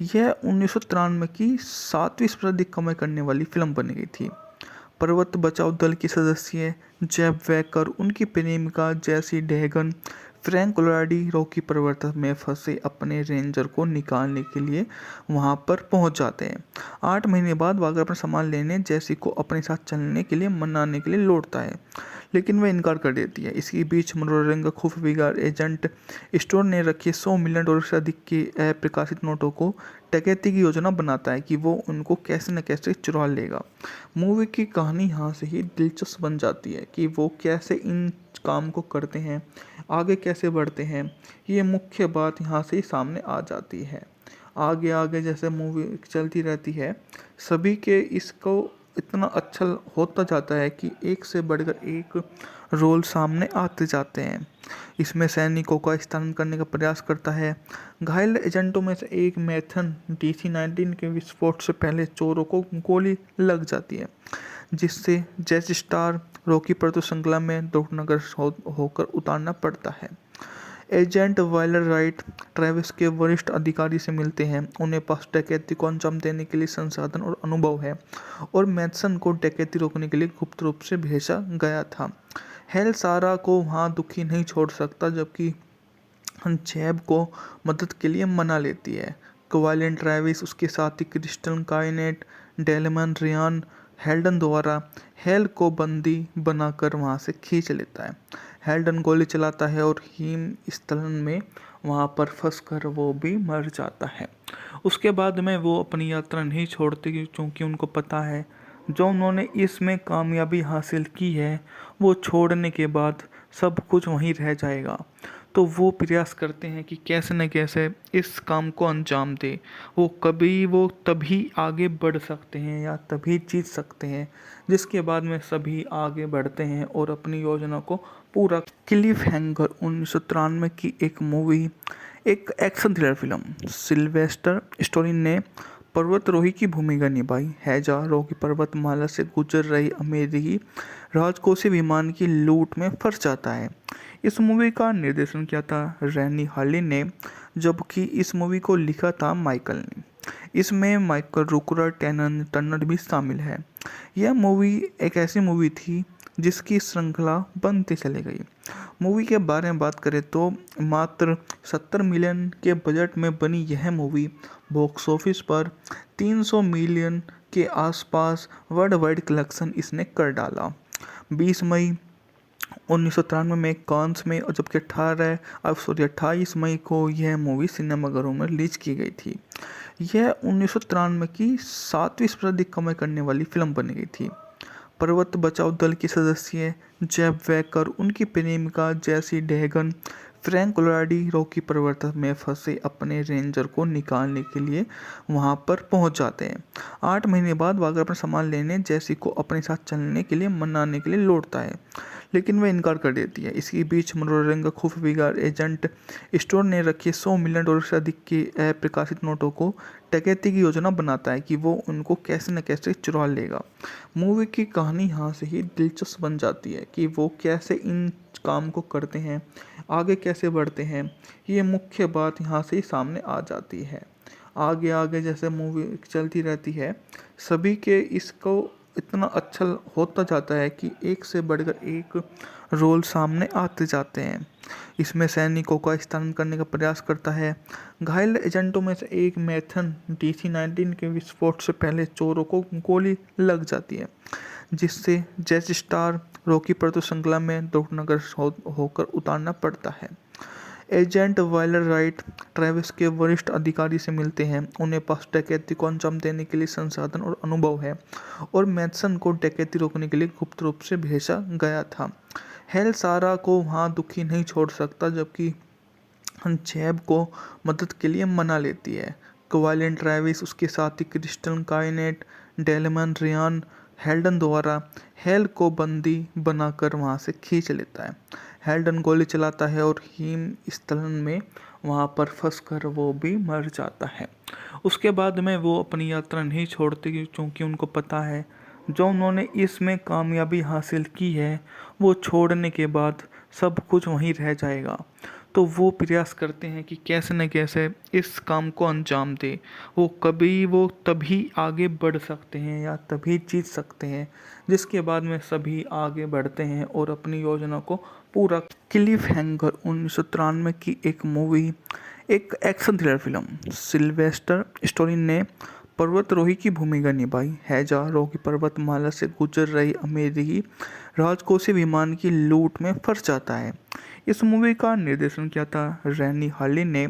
यह 1993 की 7वीं सबसे अधिक कमाई करने वाली फिल्म बन गई थी। पर्वत बचाओ दल की सदस्य जेब वैकर, उनकी प्रेमिका जैसी डेहगन, फ्रैंक लोराडी रॉकी पर्वत में फंसे अपने रेंजर को निकालने के लिए वहां पर पहुंच जाते हैं। 8 महीने बाद वागर अपना सामान लेने जैसी को अपने साथ चलने के लिए मनाने के लिए लौटता है, लेकिन वह इनकार कर देती है। इसी बीच मनोरंजन का खुफिया एजेंट स्टोर ने रखे $100 मिलियन से अधिक के अप्रकाशित नोटों को डकैती की योजना बनाता है कि वो उनको कैसे न कैसे चुरा लेगा। मूवी की कहानी यहाँ से ही दिलचस्प बन जाती है कि वो कैसे इन काम को करते हैं, आगे कैसे बढ़ते हैं। ये मुख्य बात यहाँ से ही सामने आ जाती है। आगे आगे जैसे मूवी चलती रहती है, सभी के इसको इतना अच्छा होता जाता है कि एक से बढ़कर एक रोल सामने आते जाते हैं। इसमें सैनिकों का स्थानांतरण करने का प्रयास करता है। घायल एजेंटों में से एक मैथन DC-19 के विस्फोट से पहले चोरों को गोली लग जाती है, जिससे जैसी स्टार रॉकी पर श्रृंखला में दुर्घटनाग्रस्त होकर उतारना पड़ता है। एजेंट वाइलर राइट ट्रेविस के वरिष्ठ अधिकारी से मिलते हैं। उन्हें पास डकैती को अंजाम देने के लिए संसाधन और अनुभव है और मैथसन को डकैती रोकने के लिए गुप्त रूप से भेजा गया था। हेल सारा को वहाँ दुखी नहीं छोड़ सकता, जबकि जैब को मदद के लिए मना लेती है। क्वाइलिन ट्रेविस, उसके साथी क्रिस्टल काइनेट, डेलमन रियान हेल्डन द्वारा हेल को बंदी बनाकर वहाँ से खींच लेता है। हेल्डन गोली चलाता है और हिम स्थलन में वहाँ पर फंसकर वो भी मर जाता है। उसके बाद में वो अपनी यात्रा नहीं छोड़ते, क्योंकि उनको पता है जो उन्होंने इसमें कामयाबी हासिल की है वो छोड़ने के बाद सब कुछ वहीं रह जाएगा। तो वो प्रयास करते हैं कि कैसे न कैसे इस काम को अंजाम दे। वो तभी आगे बढ़ सकते हैं या तभी जीत सकते हैं, जिसके बाद में सभी आगे बढ़ते हैं और अपनी योजना को पूरा। क्लिफ हैंगर 1993 की एक मूवी, एक action thriller film. Sylvester Stallone ने पर्वतारोही की भूमिका निभाई है, जहाँ रॉकी पर्वतमाला से गुजर रही अमेरिकी राजकोषीय विमान की लूट में फंस जाता है। इस मूवी का निर्देशन किया था रैनी हार्लिन ने, जबकि इस मूवी को लिखा था माइकल ने। इसमें माइकल रूकर टर्नर भी शामिल है। यह मूवी एक ऐसी मूवी थी जिसकी श्रृंखला बनती चली गई। मूवी के बारे में बात करें तो मात्र 70 मिलियन के बजट में बनी यह मूवी बॉक्स ऑफिस पर 300 मिलियन के आसपास वर्ल्ड वाइड कलेक्शन इसने कर डाला। 20 मई 1993 में कांस में और जबकि 28 मई को यह मूवी सिनेमाघरों में रिलीज की गई थी। यह 1993 की 7वीं सबसे अधिक कमाई करने वाली फिल्म बन गई थी। पर्वत बचाओ दल के सदस्य जेब वेकर, उनकी प्रेमिका जेसी डेहगन, फ्रैंक लोलाडी रॉकी पर्वत में फंसे अपने रेंजर को निकालने के लिए वहां पर पहुंच जाते हैं। 8 महीने बाद वागर अपना सामान लेने जेसी को अपने साथ चलने के लिए मनाने के लिए लौटता है, लेकिन वह इनकार कर देती है। इसी बीच मनोरंजन का खुफिया एजेंट स्टोर ने रखे $100 मिलियन से अधिक के अप्रकाशित नोटों को डकैती की योजना बनाता है कि वो उनको कैसे न कैसे चुरा लेगा। मूवी की कहानी यहाँ से ही दिलचस्प बन जाती है कि वो कैसे इन काम को करते हैं, आगे कैसे बढ़ते हैं। ये मुख्य बात यहाँ से ही सामने आ जाती है। आगे आगे जैसे मूवी चलती रहती है, सभी के इसको इतना अच्छा होता जाता है कि एक से बढ़कर एक रोल सामने आते जाते हैं। इसमें सैनिकों का स्थानांतरण करने का प्रयास करता है। घायल एजेंटों में से एक मैथन DC-19 के विस्फोट से पहले चोरों को गोली लग जाती है, जिससे जैसी स्टार रॉकी पर्वत श्रृंखला में दुर्घटनाग्रस्त होकर उतारना पड़ता है। एजेंट वाइलर राइट ट्रेविस के वरिष्ठ अधिकारी से मिलते हैं। उन्हें पास डकैती को अंजाम देने के लिए संसाधन और अनुभव है और मैथसन को डकैती रोकने के लिए गुप्त रूप से भेजा गया था। हेल सारा को वहां दुखी नहीं छोड़ सकता, जबकि जेब को मदद के लिए मना लेती है। क्वाइलेंट ट्रेविस, उसके साथी क्रिस्टल काइनेट, डेलमन रियान हेल्डन द्वारा हेल को बंदी बनाकर वहां से खींच लेता है। हेल्डन गोली चलाता है और हिम स्थलन में वहां पर फंसकर वो भी मर जाता है। उसके बाद में वो अपनी यात्रा नहीं छोड़ते, क्योंकि उनको पता है जो उन्होंने इसमें कामयाबी हासिल की है वो छोड़ने के बाद सब कुछ वहीं रह जाएगा। तो वो प्रयास करते हैं कि कैसे न कैसे इस काम को अंजाम दे। वो तभी आगे बढ़ सकते हैं या तभी जीत सकते हैं, जिसके बाद में सभी आगे बढ़ते हैं और अपनी योजना को पूरा। क्लिफ हैंगर 1993 की एक मूवी, एक action thriller film. Sylvester story ने पर्वतारोही की भूमिका निभाई। हैजा रॉकी पर्वतमाला से गुजर रही अमेरिकी राजकोषीय विमान की लूट में फंस जाता है। इस मूवी का निर्देशन किया था रैनी हार्ली ने,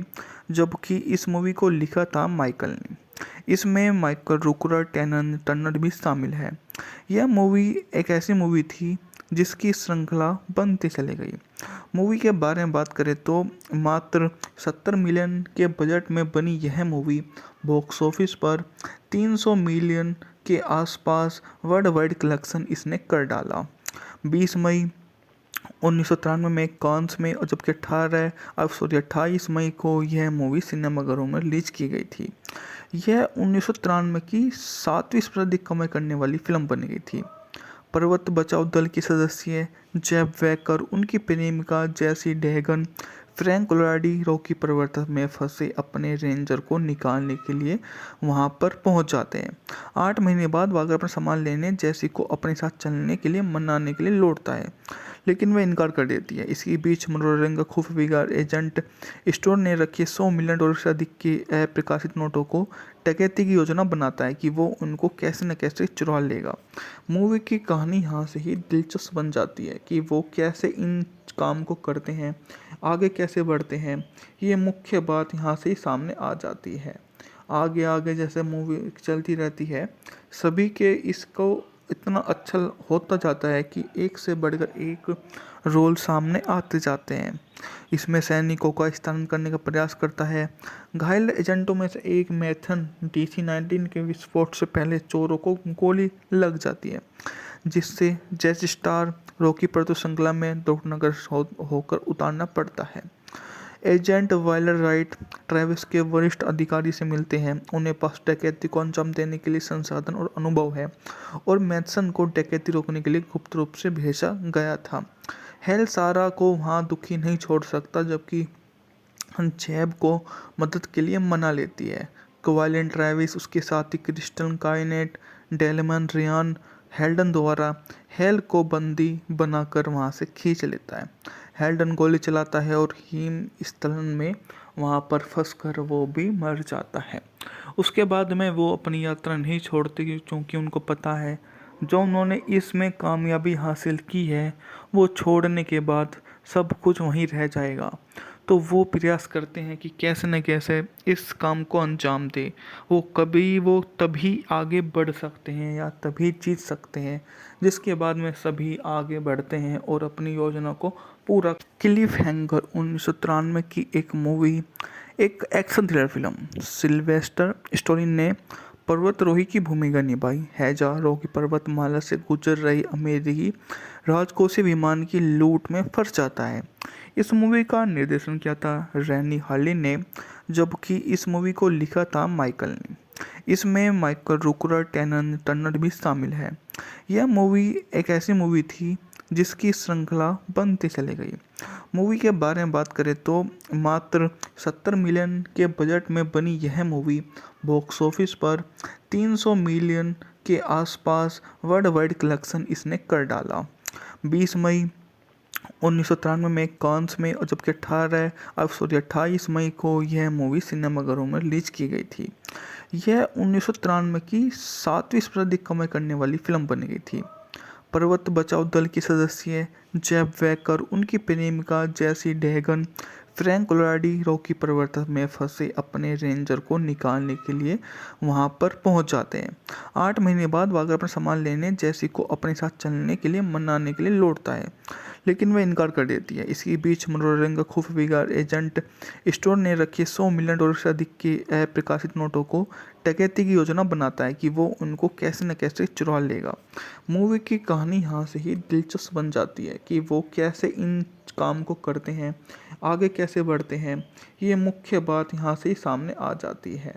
जबकि इस मूवी को लिखा था माइकल ने। इसमें माइकल रूकर टर्नर भी शामिल है। यह मूवी एक ऐसी मूवी थी जिसकी श्रृंखला बनती चली गई। मूवी के बारे में बात करें तो मात्र 70 मिलियन के बजट में बनी यह मूवी बॉक्स ऑफिस पर 300 मिलियन के आसपास वर्ल्ड वाइड कलेक्शन इसने कर डाला। 20 मई 1993 में कांस में और जबकि 28 मई को यह मूवी सिनेमाघरों में रिलीज की गई थी। यह 1993 की 7वीं सबसे अधिक कमाई करने वाली फिल्म बन गई थी। पर्वत बचाओ दल के सदस्य जेब वेकर, उनकी प्रेमिका जेसी डेहगन, फ्रैंक लोलाडी रॉकी पर्वत में फंसे अपने रेंजर को निकालने के लिए वहां पर पहुंच जाते हैं। 8 महीने बाद वागर अपना सामान लेने जेसी को अपने साथ चलने के लिए मनाने के लिए लौटता है, लेकिन वह इनकार कर देती है। इसी बीच मनोरंजन का खुफिया एजेंट स्टोर ने रखे $100 मिलियन से अधिक के अप्रकाशित नोटों को डकैती की योजना बनाता है कि वो उनको कैसे न कैसे चुरा लेगा। मूवी की कहानी यहाँ से ही दिलचस्प बन जाती है कि वो कैसे इन काम को करते हैं, आगे कैसे बढ़ते हैं। ये मुख्य बात यहाँ से ही सामने आ जाती है। आगे आगे जैसे मूवी चलती रहती है, सभी के इसको इतना अच्छा होता जाता है कि एक से बढ़कर एक रोल सामने आते जाते हैं। इसमें सैनिकों का स्थानांतरण करने का प्रयास करता है। घायल एजेंटों में से एक मैथन DC-19 के विस्फोट से पहले चोरों को गोली लग जाती है, जिससे जैसी स्टार रॉकी पर्वत श्रृंखला में दुर्घटनाग्रस्त होकर उतारना पड़ता है। एजेंट वाइलर राइट ट्रेविस के वरिष्ठ अधिकारी से मिलते हैं। उन्हें पास डकैती को अंजाम देने के लिए संसाधन और अनुभव है और मैथसन को डकैती रोकने के लिए गुप्त रूप से भेजा गया था। हेल सारा को वहां दुखी नहीं छोड़ सकता, जबकि जेब को मदद के लिए मना लेती है। क्वाइलेंट ट्रेविस, उसके साथी क्रिस्टल काइनेट, डेलमन रियान हेल्डन द्वारा हेल को बंदी बनाकर वहाँ से खींच लेता है। हेल्डन गोली चलाता है और हिमस्खलन में वहाँ पर फंसकर वो भी मर जाता है। उसके बाद में वो अपनी यात्रा नहीं छोड़ते क्योंकि उनको पता है जो उन्होंने इसमें कामयाबी हासिल की है वो छोड़ने के बाद सब कुछ वहीं रह जाएगा। तो वो प्रयास करते हैं कि कैसे न कैसे इस काम को अंजाम दे। वो तभी आगे बढ़ सकते हैं या तभी जीत सकते हैं जिसके बाद में सभी आगे बढ़ते हैं और अपनी योजना को पूरा। क्लिफ हैंगर 1993 की एक मूवी, एक action thriller film. Sylvester story ने पर्वतारोही की भूमिका निभाई है जो कि पर्वतमाला से गुजर रही अमेरिकी राजकोषीय विमान की लूट में फंस जाता है। इस मूवी का निर्देशन किया था रैनी हार्ली ने, जबकि इस मूवी को लिखा था माइकल ने। इसमें माइकल रूकर टर्नर भी शामिल है। यह मूवी एक ऐसी मूवी थी जिसकी श्रृंखला बनती चली गई। मूवी के बारे में बात करें तो मात्र 70 मिलियन के बजट में बनी यह मूवी बॉक्स ऑफिस पर 300 मिलियन के आसपास वर्ल्ड वाइड कलेक्शन इसने कर डाला। 20 मई 1993 में कांस में और जबकि 28 मई को यह मूवी सिनेमाघरों में रिलीज की गई थी। यह 1993 की 7वीं सर्वाधिक कमाई करने वाली फिल्म बन गई थी। पर्वत बचाओ दल के सदस्य जेब वैकर, उनकी प्रेमिका जैसी डेहगन, फ्रैंक कोलोराडी रॉकी पर्वत में फंसे अपने रेंजर को निकालने के लिए वहां पर पहुंच जाते हैं। 8 महीने बाद वागर अपना सामान लेने जैसी को अपने साथ चलने के लिए मनाने के लिए लौटता है, लेकिन वह इनकार कर देती है। इसी बीच मनोरंजन का खुफिया एजेंट स्टोर ने रखे $100 मिलियन से अधिक के अप्रकाशित नोटों को डकैती की योजना बनाता है कि वो उनको कैसे न कैसे चुरा लेगा। मूवी की कहानी यहाँ से ही दिलचस्प बन जाती है कि वो कैसे इन काम को करते हैं, आगे कैसे बढ़ते हैं। ये मुख्य बात यहाँ से ही सामने आ जाती है।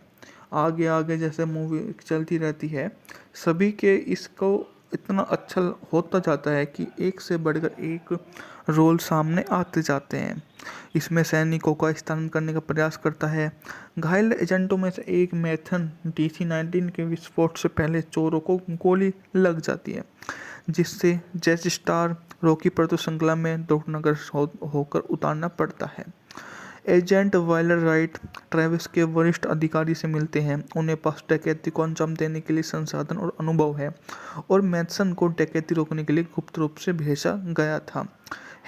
आगे आगे जैसे मूवी चलती रहती है, सभी के इसको इतना अच्छा होता जाता है कि एक से बढ़कर एक रोल सामने आते जाते हैं। इसमें सैनिकों का स्थानांतरण करने का प्रयास करता है। घायल एजेंटों में से एक मैथन DC-19 के विस्फोट से पहले चोरों को गोली लग जाती है, जिससे जैसी स्टार रॉकी पर तो श्रृंखला में दुर्घटनाग्रस्त होकर उतारना पड़ता है। एजेंट वाइलर राइट ट्रेविस के वरिष्ठ अधिकारी से मिलते हैं। उन्हें पास डकैती को अंजाम देने के लिए संसाधन और अनुभव है और मैथसन को डकैती रोकने के लिए गुप्त रूप से भेजा गया था।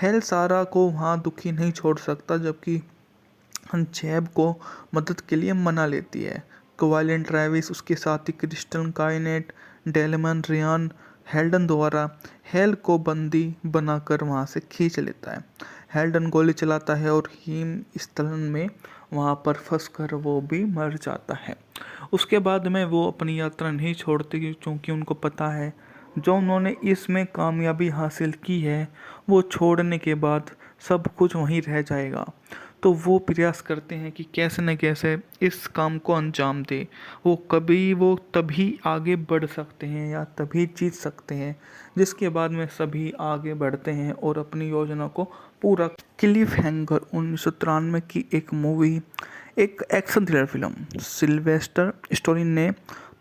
हेल सारा को वहाँ दुखी नहीं छोड़ सकता, जबकि जेब को मदद के लिए मना लेती है। क्वालिन ट्रेविस, उसके साथी क्रिस्टल काइनेट, डेलमन रियान हेल्डन द्वारा हेल को बंदी बनाकर वहाँ से खींच लेता है। हेल्डन गोली चलाता है और हिमस्खलन में वहाँ पर फंसकर वो भी मर जाता है। उसके बाद में वो अपनी यात्रा नहीं छोड़ते क्योंकि उनको पता है जो उन्होंने इसमें कामयाबी हासिल की है वो छोड़ने के बाद सब कुछ वहीं रह जाएगा। तो वो प्रयास करते हैं कि कैसे न कैसे इस काम को अंजाम दे। वो तभी आगे बढ़ सकते हैं या तभी जीत सकते हैं जिसके बाद में सभी आगे बढ़ते हैं और अपनी योजना को पूरा। क्लिफ हैंगर 1993 की एक मूवी, एक action thriller film. Sylvester story ने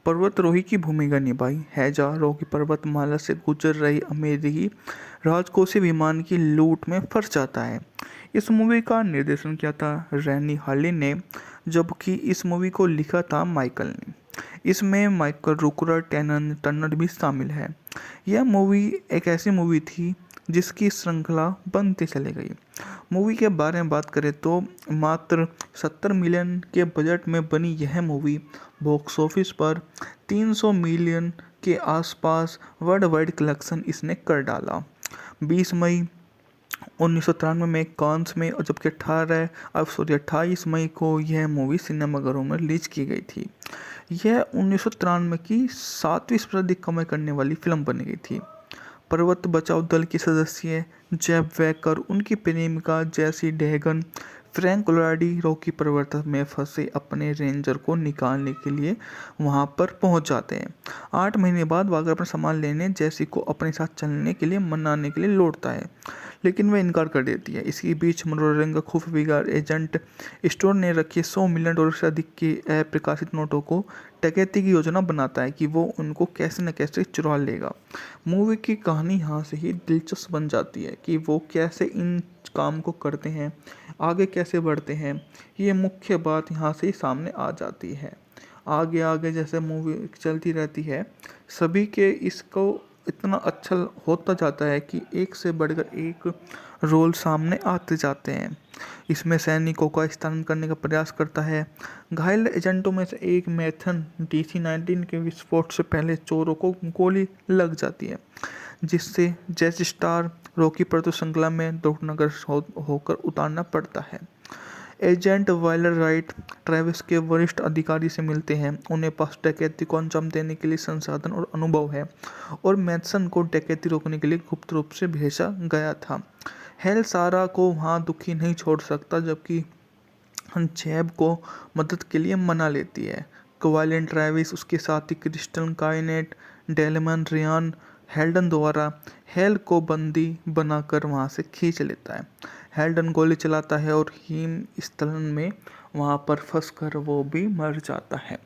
पर्वतारोही की भूमिका निभाई है जो कि पर्वतमाला से गुजर रही अमेरिकी राजकोषीय विमान की लूट में फंस जाता है। इस मूवी का निर्देशन किया था रैनी हार्ली ने, जबकि इस मूवी को लिखा था माइकल ने। इसमें माइकल रूकर टर्नर भी शामिल है। यह मूवी एक ऐसी मूवी थी जिसकी श्रृंखला बनती चली गई। मूवी के बारे में बात करें तो मात्र 70 मिलियन के बजट में बनी यह मूवी बॉक्स ऑफिस पर 300 मिलियन के आसपास वर्ल्ड वाइड कलेक्शन इसने कर डाला। 20 मई 1993 में कांस में और जबकि 28 मई को यह मूवी सिनेमाघरों में रिलीज की गई थी। यह 1993 की 7वीं सर्वाधिक कमाई करने वाली फिल्म बन गई थी। पर्वत बचाओ दल के सदस्य जेब वैकर, उनकी प्रेमिका जैसी डेहगन, फ्रैंक कोलोराडी रॉकी पर्वत में फंसे अपने रेंजर को निकालने के लिए वहां पर पहुंच जाते हैं। 8 महीने बाद वागर अपना सामान लेने जैसी को अपने साथ चलने के लिए मनाने के लिए लौटता है, लेकिन वह इनकार कर देती है। इसी बीच मनोरंजन का खुफिया एजेंट स्टोर ने रखे $100 मिलियन से अधिक के अप्रकाशित नोटों को डकैती की योजना बनाता है कि वो उनको कैसे न कैसे चुरा लेगा। मूवी की कहानी यहाँ से ही दिलचस्प बन जाती है कि वो कैसे इन काम को करते हैं, आगे कैसे बढ़ते हैं। ये मुख्य बात यहाँ से ही सामने आ जाती है। आगे आगे जैसे मूवी चलती रहती है, सभी के इसको इतना अच्छा होता जाता है कि एक से बढ़कर एक रोल सामने आते जाते हैं। इसमें सैनिकों का स्थानांतरण करने का प्रयास करता है। घायल एजेंटों में से एक मैथन DC-19 के विस्फोट से पहले चोरों को गोली लग जाती है, जिससे जैसी स्टार रॉकी पर श्रृंखला में दुर्घटनाग्रस्त होकर उतारना पड़ता है। एजेंट वाइलर राइट ट्रेविस के वरिष्ठ अधिकारी से मिलते हैं। उन्हें पास डकैती को अंजाम देने के लिए संसाधन और अनुभव है और मैथसन को डकैती रोकने के लिए गुप्त रूप से भेजा गया था। हेल सारा को वहाँ दुखी नहीं छोड़ सकता, जबकि जैब को मदद के लिए मना लेती है। क्वाइलन ट्रेविस, उसके साथी क्रिस्टल काइनेट, डेलमन रियान हेल्डन द्वारा हेल को बंदी बनाकर वहाँ से खींच लेता है। हेल्डन गोली चलाता है और हिम स्थलन में वहाँ पर फंसकर वो भी मर जाता है।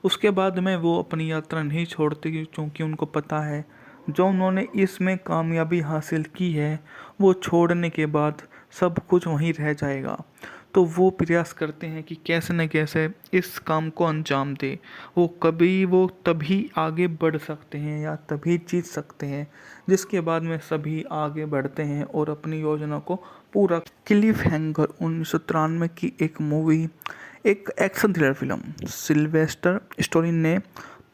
उसके बाद में वो अपनी यात्रा नहीं छोड़ते, क्योंकि उनको पता है जो उन्होंने इसमें कामयाबी हासिल की है वो छोड़ने के बाद सब कुछ वहीं रह जाएगा। तो वो प्रयास करते हैं कि कैसे न कैसे इस काम को अंजाम दे। वो तभी आगे बढ़ सकते हैं या तभी जीत सकते हैं, जिसके बाद में सभी आगे बढ़ते हैं और अपनी योजना को पूरा। क्लिफ हैंगर 1993 की एक मूवी, एक action thriller film. Sylvester story ने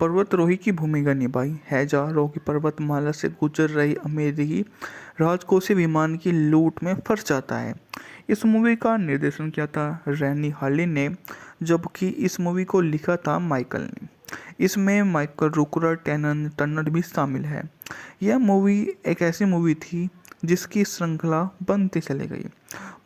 पर्वतारोही की भूमिका निभाई है, जहाँ की पर्वतमाला से गुजर रही अमेरिकी राजकोषीय विमान की लूट में फंस जाता है। इस मूवी का निर्देशन किया था रैनी हार्लिन ने, जबकि इस मूवी को लिखा था माइकल ने। इसमें माइकल रूकर टर्नर भी शामिल है। यह मूवी एक ऐसी मूवी थी जिसकी श्रृंखला बनती चली गई।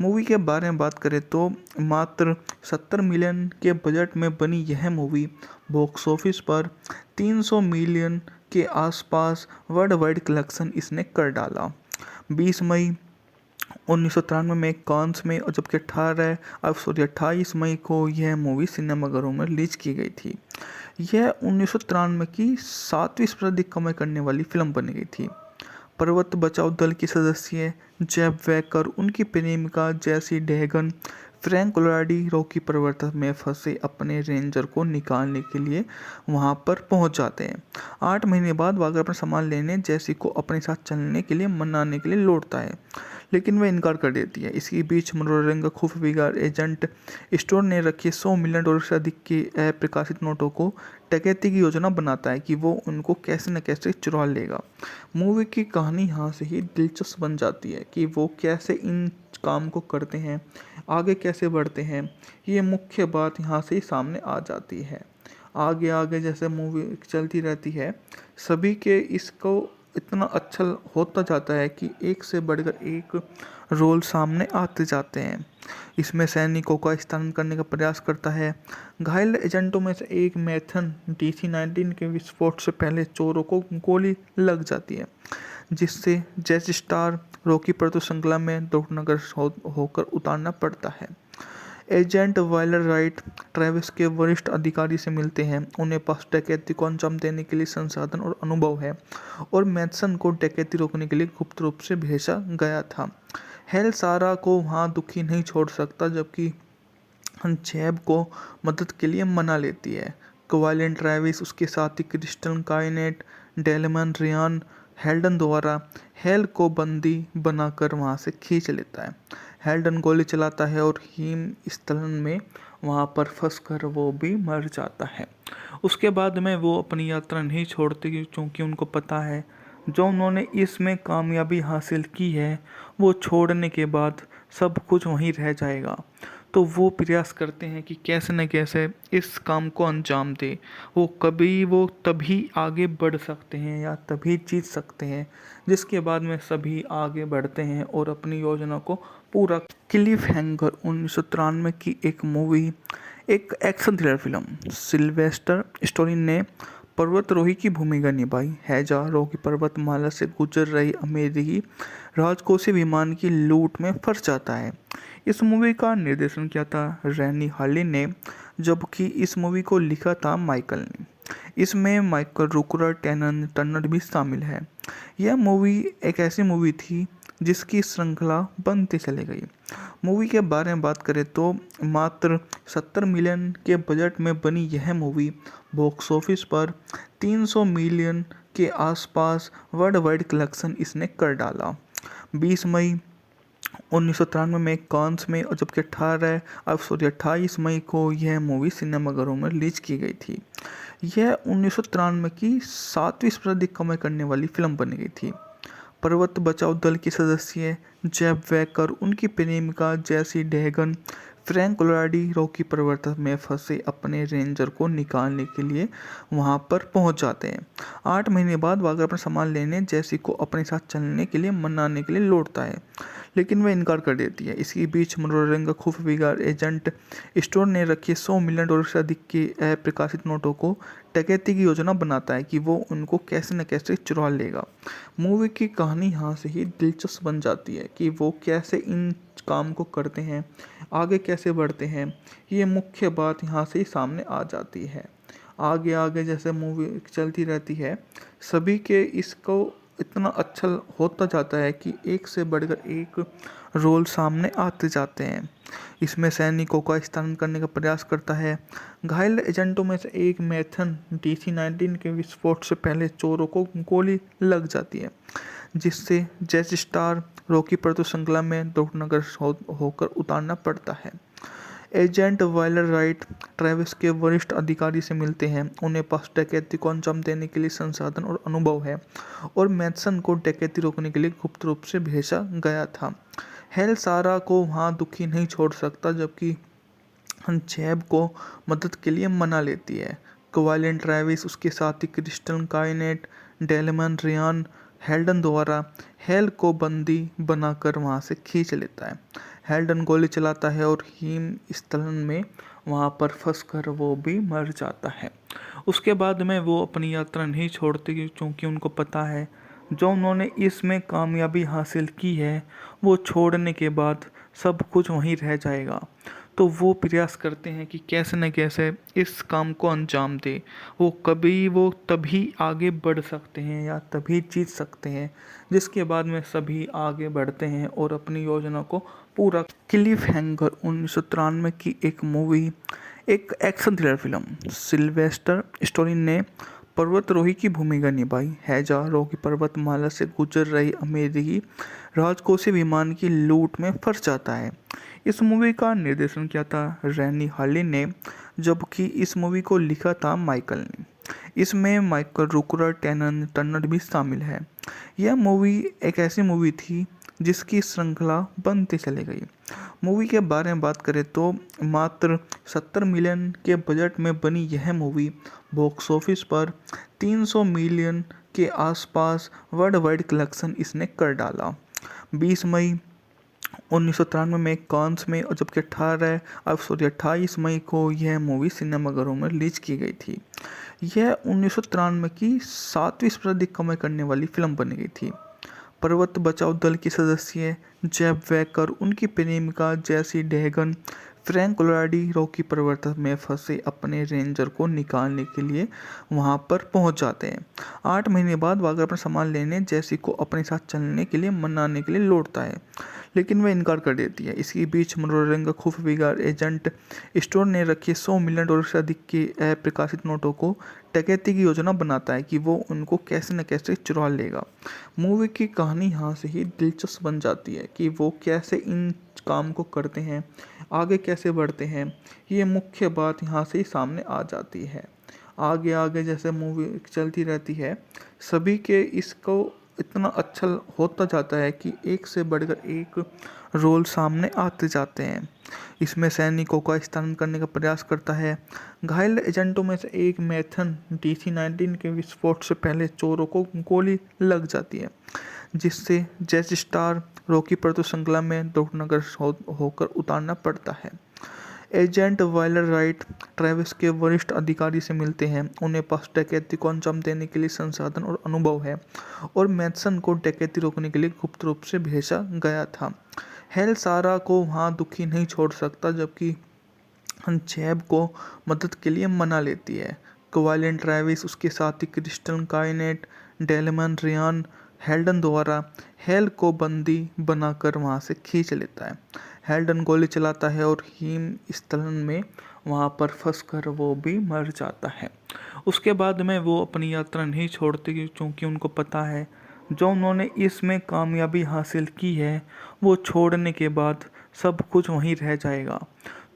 मूवी के बारे में बात करें तो मात्र 70 मिलियन के बजट में बनी यह मूवी बॉक्स ऑफिस पर 300 मिलियन के आसपास वर्ल्ड वाइड कलेक्शन इसने कर डाला। 20 मई 1993 में कांस में, और जबकि 28 मई को यह मूवी सिनेमाघरों में रिलीज की गई थी। यह 1993 की 7वीं सबसे अधिक कमाई करने वाली फिल्म बन गई थी। पर्वत बचाओ दल के सदस्य जेब वैकर, उनकी प्रेमिका जैसी डेहगन, फ्रैंक लोराडी रॉकी पर्वत में फंसे अपने रेंजर को निकालने के लिए वहां पर पहुंच जाते हैं। 8 महीने बाद वागर अपना सामान लेने जैसी को अपने साथ चलने के लिए मनाने के लिए लौटता है, लेकिन वह इनकार कर देती है। इसी बीच मनोरंजन का खुफिया एजेंट स्टोर ने रखे $100 मिलियन से अधिक के अप्रकाशित नोटों को डकैती की योजना बनाता है कि वो उनको कैसे न कैसे चुरा लेगा। मूवी की कहानी यहाँ से ही दिलचस्प बन जाती है कि वो कैसे इन काम को करते हैं, आगे कैसे बढ़ते हैं। ये मुख्य बात यहाँ से ही सामने आ जाती है। आगे आगे जैसे मूवी चलती रहती है, सभी के इसको इतना अच्छा होता जाता है कि एक से बढ़कर एक रोल सामने आते जाते हैं। इसमें सैनिकों का स्थानांतरण करने का प्रयास करता है। घायल एजेंटों में से एक मैथन DC-19 के विस्फोट से पहले चोरों को गोली लग जाती है, जिससे जैसी स्टार रॉकी पर श्रृंखला में दुर्घटनाग्रस्त होकर उतारना पड़ता है। एजेंट वाइलर राइट ट्रेविस के वरिष्ठ अधिकारी से मिलते हैं। उन्हें पास डकैती को अंजाम देने के लिए संसाधन और अनुभव है और मैथसन को डकैती रोकने के लिए गुप्त रूप से भेजा गया था। हेल सारा को वहाँ दुखी नहीं छोड़ सकता, जबकि जैब को मदद के लिए मना लेती है। क्वाइलन ट्रेविस, उसके साथी क्रिस्टल काइनेट, डेलमन रियान हेल्डन द्वारा हेल को बंदी बनाकर वहाँ से खींच लेता है। हेल्डन गोली चलाता है और हिम स्थलन में वहाँ पर फंसकर वो भी मर जाता है। उसके बाद में वो अपनी यात्रा नहीं छोड़ते, क्योंकि उनको पता है जो उन्होंने इसमें कामयाबी हासिल की है वो छोड़ने के बाद सब कुछ वहीं रह जाएगा। तो वो प्रयास करते हैं कि कैसे न कैसे इस काम को अंजाम दे। वो तभी आगे बढ़ सकते हैं या तभी जीत सकते हैं, जिसके बाद में सभी आगे बढ़ते हैं और अपनी योजना को पूरा। क्लिफ हैंगर 1993 की एक मूवी, एक action thriller film. Sylvester story ने पर्वतारोही की भूमिका निभाई। हजारों की पर्वतमाला से गुजर रही अमेरिकी राजकोषीय विमान की लूट में फंस जाता है। इस मूवी का निर्देशन किया था रैनी हार्लिन ने, जबकि इस मूवी को लिखा था माइकल ने। इसमें माइकल रूकर टर्नर भी शामिल है। यह मूवी एक ऐसी मूवी थी जिसकी श्रृंखला बनती चली गई। मूवी के बारे में बात करें तो मात्र 70 मिलियन के बजट में बनी यह मूवी बॉक्स ऑफिस पर 300 मिलियन के आसपास वर्ल्ड वाइड कलेक्शन इसने कर डाला। 20 मई 1993 में कांस में और जबकि 28 मई को यह मूवी सिनेमाघरों में रिलीज की गई थी। यह 1993 की 7वीं सर्वाधिक कमाई करने वाली फिल्म बन गई थी। पर्वत बचाओ दल के सदस्य जेफ वेकर, उनकी प्रेमिका जेसी डेहगन, फ्रैंक लोराडी रॉकी पर्वत में फंसे अपने रेंजर को निकालने के लिए वहां पर पहुंच जाते हैं। 8 महीने बाद वागर अपना सामान लेने जेसी को अपने साथ चलने के लिए मनाने के लिए लौटता है, लेकिन वह इनकार कर देती है। इसी बीच मनोरंजन का खुफिया एजेंट स्टोर ने रखे $100 मिलियन से अधिक के अप्रकाशित नोटों को डकैती की योजना बनाता है कि वो उनको कैसे न कैसे चुरा लेगा। मूवी की कहानी यहाँ से ही दिलचस्प बन जाती है कि वो कैसे इन काम को करते हैं, आगे कैसे बढ़ते हैं। ये मुख्य बात यहाँ से ही सामने आ जाती है। आगे आगे जैसे मूवी चलती रहती है, सभी के इसको इतना अच्छा होता जाता है कि एक से बढ़कर एक रोल सामने आते जाते हैं। इसमें सैनिकों का स्थानांतरण करने का प्रयास करता है। घायल एजेंटों में से एक मैथन DC-19 के विस्फोट से पहले चोरों को गोली लग जाती है, जिससे जैस स्टार रॉकी पर्वत श्रृंखला में दुर्घटनाग्रस्त होकर उतारना पड़ता है। एजेंट वाइलर राइट ट्रेविस के वरिष्ठ अधिकारी से मिलते हैं। उन्हें पास डकैती को अंजाम देने के लिए संसाधन और अनुभव है और मैथसन को डकैती रोकने के लिए गुप्त रूप से भेजा गया था। हेल सारा को वहां दुखी नहीं छोड़ सकता, जबकि जैब को मदद के लिए मना लेती है। क्वाइलेंट ट्रेविस, उसके साथी क्रिस्टल काइनेट, डेलमन रियान हेल्डन द्वारा हेल को बंदी बनाकर वहां से खींच लेता है। हेल्डन गोली चलाता है और हिम स्थलन में वहां पर फंसकर वो भी मर जाता है। उसके बाद में वो अपनी यात्रा नहीं छोड़ते, क्योंकि उनको पता है जो उन्होंने इसमें कामयाबी हासिल की है वो छोड़ने के बाद सब कुछ वहीं रह जाएगा। तो वो प्रयास करते हैं कि कैसे न कैसे इस काम को अंजाम दे। वो तभी आगे बढ़ सकते हैं या तभी जीत सकते हैं, जिसके बाद में सभी आगे बढ़ते हैं और अपनी योजना को पूरा। क्लिफ हैंगर 1993 की एक मूवी, एक action thriller film. Sylvester Stallone ने पर्वतारोही की भूमिका निभाई। हजारों की पर्वतमाला से गुजर रही अमेरिकी राजकोषीय विमान की लूट में फंस जाता है। इस मूवी का निर्देशन किया था रैनी हार्लिन ने, जबकि इस मूवी को लिखा था माइकल ने। इसमें माइकल रूकर टर्नर भी शामिल है। यह मूवी एक ऐसी मूवी थी जिसकी श्रृंखला बनती चली गई। मूवी के बारे में बात करें तो मात्र 70 मिलियन के बजट में बनी यह मूवी बॉक्स ऑफिस पर 300 मिलियन के आसपास वर्ल्ड वाइड कलेक्शन इसने कर डाला। 20 मई 1993 में कांस में और जबकि 28 मई को यह मूवी सिनेमाघरों में रिलीज की गई थी। यह 1993 की 7वीं सर्वाधिक कमाई करने वाली फिल्म बन गई थी। पर्वत बचाओ दल के सदस्य जेफ वेकर, उनकी प्रेमिका जेसी डेहगन, फ्रैंक लोराडी रॉकी पर्वत में फंसे अपने रेंजर को निकालने के लिए वहां पर पहुंच जाते हैं। 8 महीने बाद वागर अपना सामान लेने जेसी को अपने साथ चलने के लिए मनाने के लिए लौटता है, लेकिन वह इनकार कर देती है। इसी बीच मनोरंजन का खुफिया एजेंट स्टोर ने रखे $100 मिलियन से अधिक के अप्रकाशित नोटों को डकैती की योजना बनाता है कि वो उनको कैसे न कैसे चुरा लेगा। मूवी की कहानी यहाँ से ही दिलचस्प बन जाती है कि वो कैसे इन काम को करते हैं, आगे कैसे बढ़ते हैं। ये मुख्य बात यहाँ से ही सामने आ जाती है। आगे आगे जैसे मूवी चलती रहती है, सभी के इसको इतना अच्छा होता जाता है कि एक से बढ़कर एक रोल सामने आते जाते हैं। इसमें सैनिकों का स्थानांतरण करने का प्रयास करता है। घायल एजेंटों में से एक मैथन DC-19 के विस्फोट से पहले चोरों को गोली लग जाती है, जिससे जैस स्टार रॉकी पर्वत श्रृंखला में दुर्घटनाग्रस्त होकर उतारना पड़ता है। एजेंट वाइलर राइट ट्रेविस के वरिष्ठ अधिकारी से मिलते हैं। उन्हें पास डकैती को अंजाम देने के लिए संसाधन और अनुभव है और मैथसन को डकैती रोकने के लिए गुप्त रूप से भेजा गया था। हेल सारा को वहाँ दुखी नहीं छोड़ सकता, जबकि जैब को मदद के लिए मना लेती है। क्वाइलिन ट्रेविस, उसके साथी क्रिस्टल काइनेट, डेलमन रियान हेल्डन द्वारा हेल को बंदी बनाकर वहाँ से खींच लेता है। हेल्डन गोली चलाता है और हिम स्थलन में वहाँ पर फंसकर वो भी मर जाता है। उसके बाद में वो अपनी यात्रा नहीं छोड़ते क्योंकि उनको पता है जो उन्होंने इसमें कामयाबी हासिल की है वो छोड़ने के बाद सब कुछ वहीं रह जाएगा।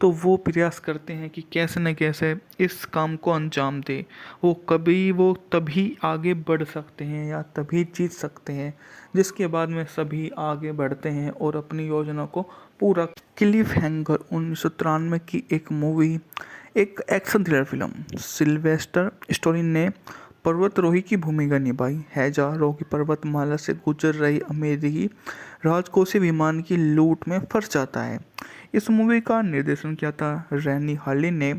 तो वो प्रयास करते हैं कि कैसे न कैसे इस काम को अंजाम दे। वो तभी आगे बढ़ सकते हैं या तभी जीत सकते हैं, जिसके बाद में सभी आगे बढ़ते हैं और अपनी योजना को पूरा। क्लिफ हैंगर 1993 की एक मूवी, एक action thriller film. Sylvester story ने पर्वतारोही की भूमिका निभाई है, जहाँ रोगी पर्वतमाला से गुजर रही अमेरिकी राजकोषीय विमान की लूट में फंस जाता है। इस मूवी का निर्देशन किया था रैनी हार्ली ने,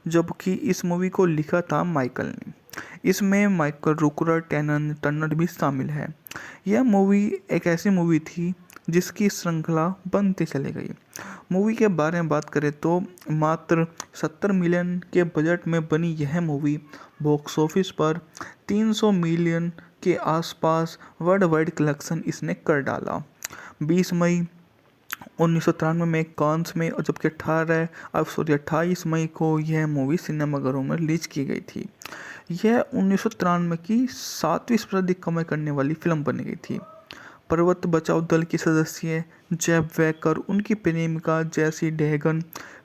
जबकि इस मूवी को लिखा था माइकल ने। इसमें माइकल रूकर टर्नर भी शामिल है। यह मूवी एक ऐसी मूवी थी जिसकी श्रृंखला बनती चली गई। मूवी के बारे में बात करें तो मात्र 70 मिलियन के बजट में बनी यह मूवी बॉक्स ऑफिस पर 300 मिलियन के आसपास वर्ल्ड वाइड कलेक्शन इसने कर डाला। 20 मई 1993 में कांस में और जबकि 28 मई को यह मूवी सिनेमाघरों में रिलीज की गई थी। यह 1993 की 7वीं सर्वाधिक कमाई करने वाली फिल्म बन गई थी। पर्वत बचाओ दल की सदस्य जेब वेकर, उनकी प्रेमिका जैसी डेहगन,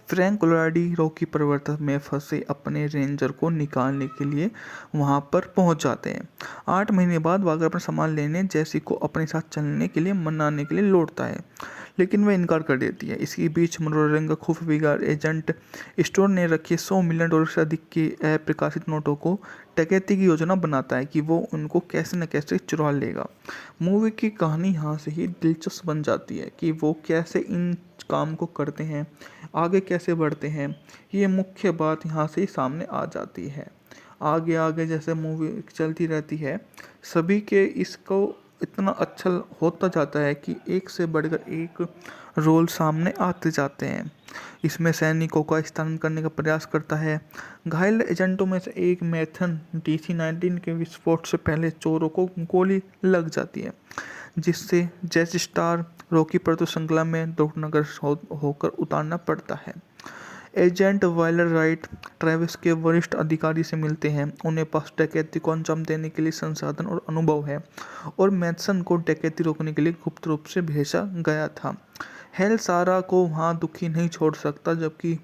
फ्रैंक कोलोराडी रॉकी पर्वत में फंसे अपने रेंजर को निकालने के लिए वहां पर पहुंच जाते हैं। 8 महीने बाद वागर अपना सामान लेने जैसी को अपने साथ चलने के लिए मनाने के लिए लौटता है, लेकिन वह इनकार कर देती है। इसी बीच मनोरंजन का खुफिया एजेंट स्टोर ने रखे $100 मिलियन से अधिक के अप्रकाशित नोटों को डकैती की योजना बनाता है कि वो उनको कैसे न कैसे चुरा लेगा। मूवी की कहानी यहाँ से ही दिलचस्प बन जाती है कि वो कैसे इन काम को करते हैं, आगे कैसे बढ़ते हैं। ये मुख्य बात यहाँ से ही सामने आ जाती है। आगे आगे जैसे मूवी चलती रहती है, सभी के इसको इतना अच्छा होता जाता है कि एक से बढ़कर एक रोल सामने आते जाते हैं। इसमें सैनिकों का स्थानांतरण करने का प्रयास करता है। घायल एजेंटों में से एक मैथन DC-19 के विस्फोट से पहले चोरों को गोली लग जाती है, जिससे जैसी स्टार रॉकी पर तो श्रृंखला में दुर्घटनाग्रस्त होकर उतारना पड़ता है। एजेंट वाइलर राइट ट्रेविस के वरिष्ठ अधिकारी से मिलते हैं। उन्हें पास डकैती को अंजाम देने के लिए संसाधन और अनुभव है और मैथसन को डकैती रोकने के लिए गुप्त रूप से भेजा गया था। हेल सारा को वहाँ दुखी नहीं छोड़ सकता, जबकि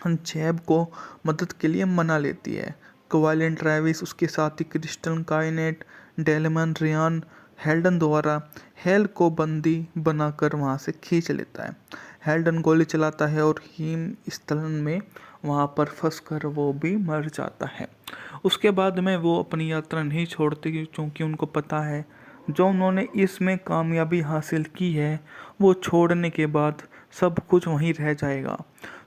जैब को मदद के लिए मना लेती है। क्वाइलिन ट्रेविस, उसके साथी क्रिस्टल काइनेट, डेलमन रियान हेल्डन द्वारा हेल को बंदी बनाकर वहाँ से खींच लेता है। हेल्डन गोली चलाता है और हिम स्थलन में वहाँ पर फंसकर वो भी मर जाता है। उसके बाद में वो अपनी यात्रा नहीं छोड़ते क्योंकि उनको पता है जो उन्होंने इसमें कामयाबी हासिल की है वो छोड़ने के बाद सब कुछ वहीं रह जाएगा।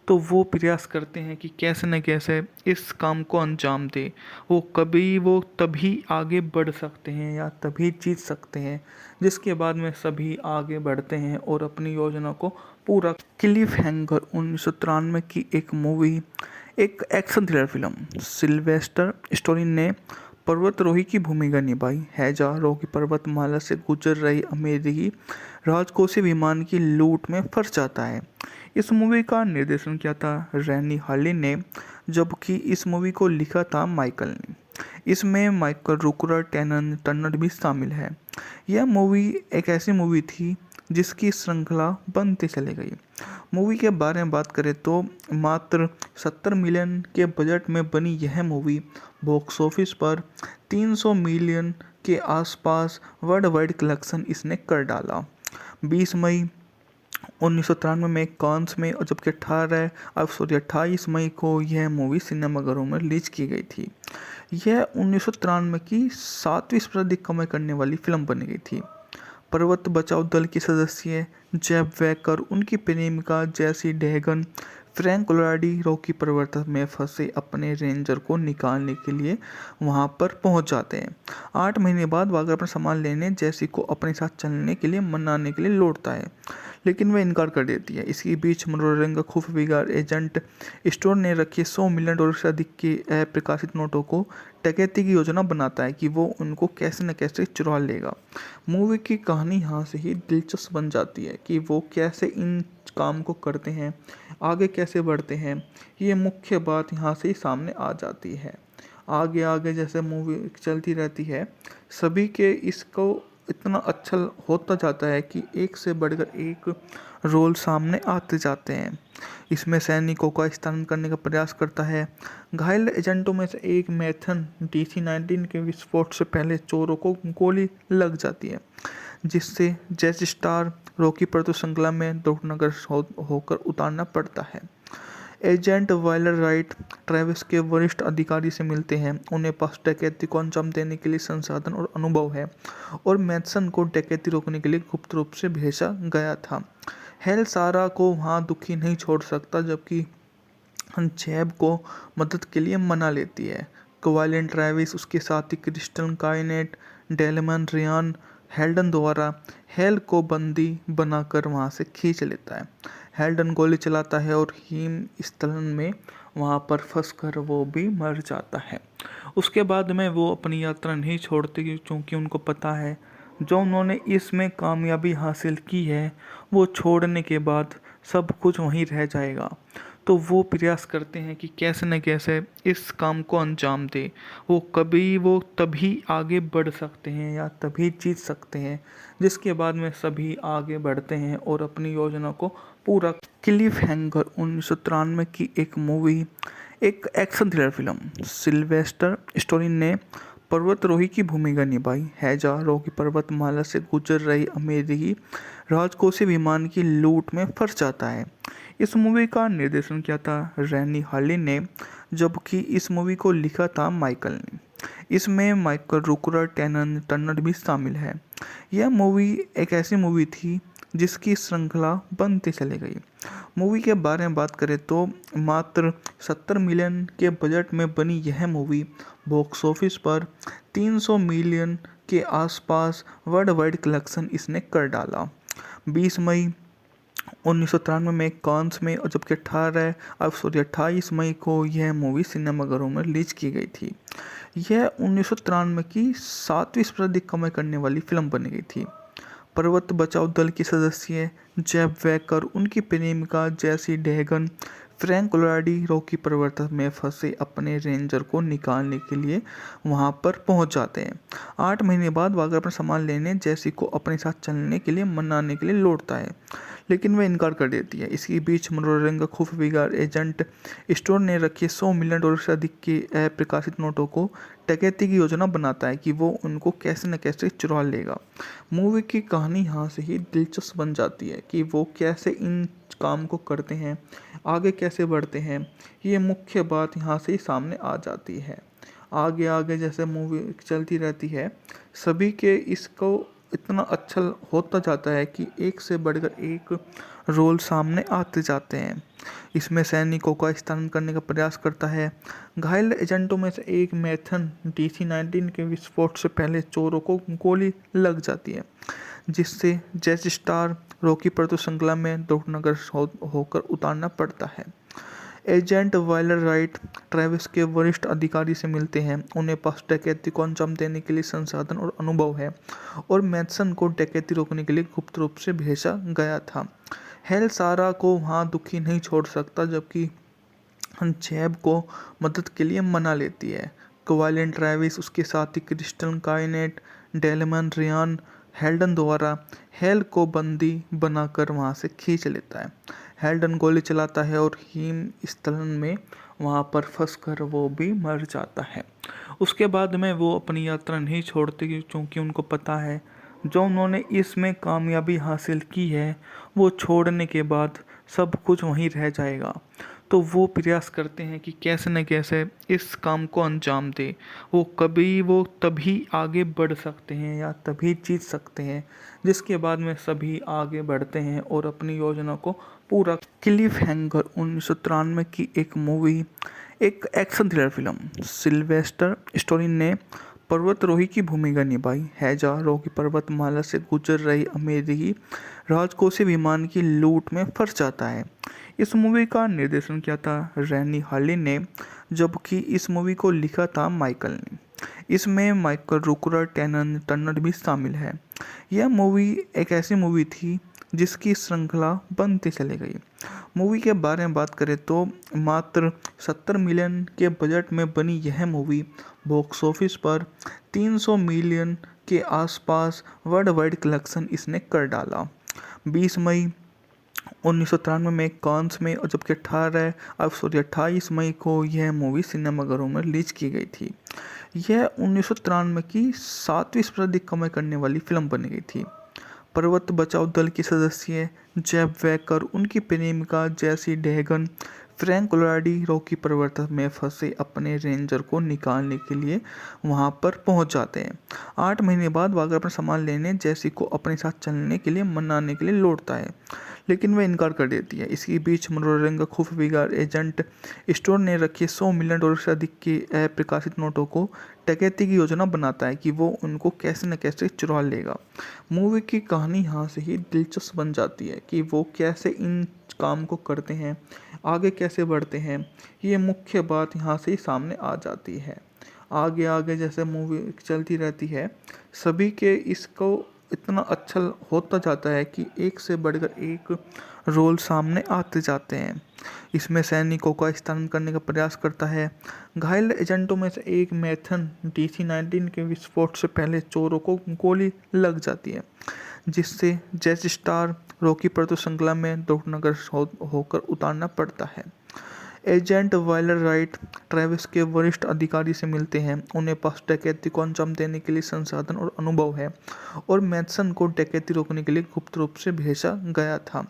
तो वो प्रयास करते हैं कि कैसे न कैसे इस काम को अंजाम दे। वो तभी आगे बढ़ सकते हैं या तभी जीत सकते हैं, जिसके बाद में सभी आगे बढ़ते हैं और अपनी योजना को पूरा। क्लिफ हैंगर 1993 की एक मूवी, एक action thriller film. Sylvester story ने पर्वतारोही की भूमिका निभाई है, जहाँ रॉकी पर्वतमाला से गुजर रही अमेरिकी राजकोषीय विमान की लूट में फंस जाता है। इस मूवी का निर्देशन किया था रैनी हार्ली ने, जबकि इस मूवी को लिखा था माइकल ने। इसमें माइकल रूकर टर्नर भी शामिल है। यह मूवी एक ऐसी मूवी थी जिसकी श्रृंखला बनती चली गई। मूवी के बारे में बात करें तो मात्र 70 मिलियन के बजट में बनी यह मूवी बॉक्स ऑफिस पर 300 मिलियन के आसपास वर्ल्ड वाइड कलेक्शन इसने कर डाला। 20 मई 1993 में कांस में और जबकि 28 मई को यह मूवी सिनेमाघरों में रिलीज की गई थी। यह 1993 की 7वीं सर्वाधिक कमाई करने वाली फिल्म बन गई थी। पर्वत बचाओ दल की सदस्य जेब वेकर, उनकी प्रेमिका जैसी डेहगन, फ्रैंक कोलोराडी रॉकी पर्वत में फंसे अपने रेंजर को निकालने के लिए वहां पर पहुंच जाते हैं। 8 महीने बाद वागर अपना सामान लेने जैसी को अपने साथ चलने के लिए मनाने के लिए लौटता है, लेकिन वह इनकार कर देती है। इसी बीच मनोरंजन का खुफिया एजेंट स्टोर ने रखे $100 मिलियन से अधिक के अप्रकाशित नोटों को डकैती की योजना बनाता है कि वो उनको कैसे न कैसे चुरा लेगा। मूवी की कहानी यहाँ से ही दिलचस्प बन जाती है कि वो कैसे इन काम को करते हैं, आगे कैसे बढ़ते हैं। ये मुख्य बात यहाँ से ही सामने आ जाती है। आगे आगे जैसे मूवी चलती रहती है, सभी के इसको इतना अच्छा होता जाता है कि एक से बढ़कर एक रोल सामने आते जाते हैं। इसमें सैनिकों का स्थानांतरण करने का प्रयास करता है। घायल एजेंटों में से एक मैथन DC-19 के विस्फोट से पहले चोरों को गोली लग जाती है, जिससे जैस स्टार रॉकी पर तो श्रृंखला में दुर्घटनाग्रस्त होकर उतारना पड़ता है। एजेंट वाइलर राइट ट्रेविस के वरिष्ठ अधिकारी से मिलते हैं। उन्हें पास डकैती को अंजाम देने के लिए संसाधन और अनुभव है और मैथसन को डकैती रोकने के लिए गुप्त रूप से भेजा गया था। हेल सारा को वहां दुखी नहीं छोड़ सकता, जबकि जैब को मदद के लिए मना लेती है। क्वाइलिन ट्रेविस उसके साथी क्रिस्टल काइनेट डेलमन रियान हेल्डन द्वारा हेल को बंदी बनाकर वहां से खींच लेता है। हेल्डन गोली चलाता है और हिम स्थलन में वहां पर फंसकर वो भी मर जाता है। उसके बाद में वो अपनी यात्रा नहीं छोड़ते क्योंकि उनको पता है जो उन्होंने इसमें कामयाबी हासिल की है वो छोड़ने के बाद सब कुछ वहीं रह जाएगा। तो वो प्रयास करते हैं कि कैसे न कैसे इस काम को अंजाम दे। वो तभी आगे बढ़ सकते हैं या तभी जीत सकते हैं, जिसके बाद में सभी आगे बढ़ते हैं और अपनी योजना को पूरा। क्लिफ हैंगर 1993 की एक मूवी, एक action thriller film. Sylvester story ने पर्वतारोही की भूमिका निभाई। हैजा रॉकी पर्वतमाला से गुजर रही अमेरिकी राजकोषीय विमान की लूट में फंस जाता है। इस मूवी का निर्देशन किया था रैनी हार्लिन ने, जबकि इस मूवी को लिखा था माइकल ने। इसमें माइकल रूकर टर्नर भी शामिल है। यह मूवी एक ऐसी मूवी थी जिसकी श्रृंखला बनती चली गई। मूवी के बारे में बात करें तो मात्र 70 मिलियन के बजट में बनी यह मूवी बॉक्स ऑफिस पर 300 मिलियन के आसपास वर्ल्ड वाइड कलेक्शन इसने कर डाला। 20 मई 1993 में कांस में और जबकि 28 मई को यह मूवी सिनेमाघरों में रिलीज की गई थी। यह 1993 की 7वीं सबसे अधिक कमाई करने वाली फिल्म बन गई थी। पर्वत बचाओ दल के सदस्य जेब वैकर, उनकी प्रेमिका जैसी डेहगन, फ्रैंक कोलोराडी रॉकी पर्वत में फंसे अपने रेंजर को निकालने के लिए वहां पर पहुंच जाते हैं। 8 महीने बाद वागर अपना सामान लेने जैसी को अपने साथ चलने के लिए मनाने के लिए लौटता है, लेकिन वह इनकार कर देती है। इसी बीच मनोरंजन का खुफिया एजेंट स्टोर ने रखे $100 मिलियन से अधिक के अप्रकाशित नोटों को डकैती की योजना बनाता है कि वो उनको कैसे न कैसे चुरा लेगा। मूवी की कहानी यहाँ से ही दिलचस्प बन जाती है कि वो कैसे इन काम को करते हैं, आगे कैसे बढ़ते हैं। ये मुख्य बात यहाँ से ही सामने आ जाती है। आगे आगे जैसे मूवी चलती रहती है, सभी के इसको इतना अच्छा होता जाता है कि एक से बढ़कर एक रोल सामने आते जाते हैं। इसमें सैनिकों का स्थानांतरण करने का प्रयास करता है। घायल एजेंटों में से एक मैथन DC-19 के विस्फोट से पहले चोरों को गोली लग जाती है, जिससे जैस स्टार रॉकी पर तो श्रृंखला में दुर्घटनाग्रस्त होकर उतारना पड़ता है। एजेंट वाइलर राइट ट्रेविस के वरिष्ठ अधिकारी से मिलते हैं। उन्हें पास डकैती को अंजाम देने के लिए संसाधन और अनुभव है और मैथसन को डकैती रोकने के लिए गुप्त रूप से भेजा गया था। हेल सारा को वहां दुखी नहीं छोड़ सकता, जबकि जैब को मदद के लिए मना लेती है। क्वाइलिन ट्रेविस उसके साथी क्रिस्टल काइनेट डेलमन रियान हेल्डन द्वारा हेल को बंदी बनाकर वहां से खींच लेता है। हेल्डन गोली चलाता है और हिम स्थलन में वहां पर फंसकर वो भी मर जाता है। उसके बाद में वो अपनी यात्रा नहीं छोड़ते क्योंकि उनको पता है जो उन्होंने इसमें कामयाबी हासिल की है वो छोड़ने के बाद सब कुछ वहीं रह जाएगा। तो वो प्रयास करते हैं कि कैसे न कैसे इस काम को अंजाम दें। वो तभी आगे बढ़ सकते हैं या तभी जीत सकते हैं जिसके बाद में सभी आगे बढ़ते हैं और अपनी योजना को पूरा। क्लिफ हैंगर 1993 की एक मूवी, एक action thriller film. Sylvester story ने पर्वतारोही की भूमिका निभाई है जो कि पर्वतमाला से गुजर रही अमेरिकी राजकोषीय विमान की लूट में फंस जाता है। इस मूवी का निर्देशन किया था रैनी हार्लिन ने, जबकि इस मूवी को लिखा था माइकल ने। इसमें माइकल रूकर टर्नर भी शामिल है। यह मूवी एक ऐसी मूवी थी जिसकी श्रृंखला बनती चली गई। मूवी के बारे में बात करें तो मात्र 70 मिलियन के बजट में बनी यह मूवी बॉक्स ऑफिस पर 300 मिलियन के आसपास वर्ल्ड वाइड कलेक्शन इसने कर डाला। 20 मई 1993 में कांस में और जबकि 28 मई को यह मूवी सिनेमाघरों में रिलीज की गई थी। यह 1993 की 7वीं सबसे अधिक कमाई करने वाली फिल्म बन गई थी। पर्वत बचाओ दल के सदस्य जेब वैकर, उनकी प्रेमिका जैसी डेहगन, फ्रैंक कोलोराडी रॉकी पर्वत में फंसे अपने रेंजर को निकालने के लिए वहां पर पहुंच जाते हैं। 8 महीने बाद वागर अपना सामान लेने जैसी को अपने साथ चलने के लिए मनाने के लिए लौटता है, लेकिन वह इनकार कर देती है। इसी बीच मनोरंजन का खुफिया एजेंट स्टोर ने रखे $100 मिलियन से अधिक के अप्रकाशित नोटों को डकैती की योजना बनाता है कि वो उनको कैसे न कैसे चुरा लेगा। मूवी की कहानी यहाँ से ही दिलचस्प बन जाती है कि वो कैसे इन काम को करते हैं, आगे कैसे बढ़ते हैं। ये मुख्य बात यहाँ से ही सामने आ जाती है। आगे आगे जैसे मूवी चलती रहती है, सभी के इसको इतना अच्छा होता जाता है कि एक से बढ़कर एक रोल सामने आते जाते हैं। इसमें सैनिकों का स्थानांतरण करने का प्रयास करता है। घायल एजेंटों में से एक मैथन DC-19 के विस्फोट से पहले चोरों को गोली लग जाती है, जिससे जैस स्टार रॉकी पर तो श्रृंखला में दुर्घटनाग्रस्त होकर उतारना पड़ता है। एजेंट वाइलर राइट ट्रेविस के वरिष्ठ अधिकारी से मिलते हैं। उन्हें पास डकैती को अंजाम देने के लिए संसाधन और अनुभव है और मैथसन को डकैती रोकने के लिए गुप्त रूप से भेजा गया था।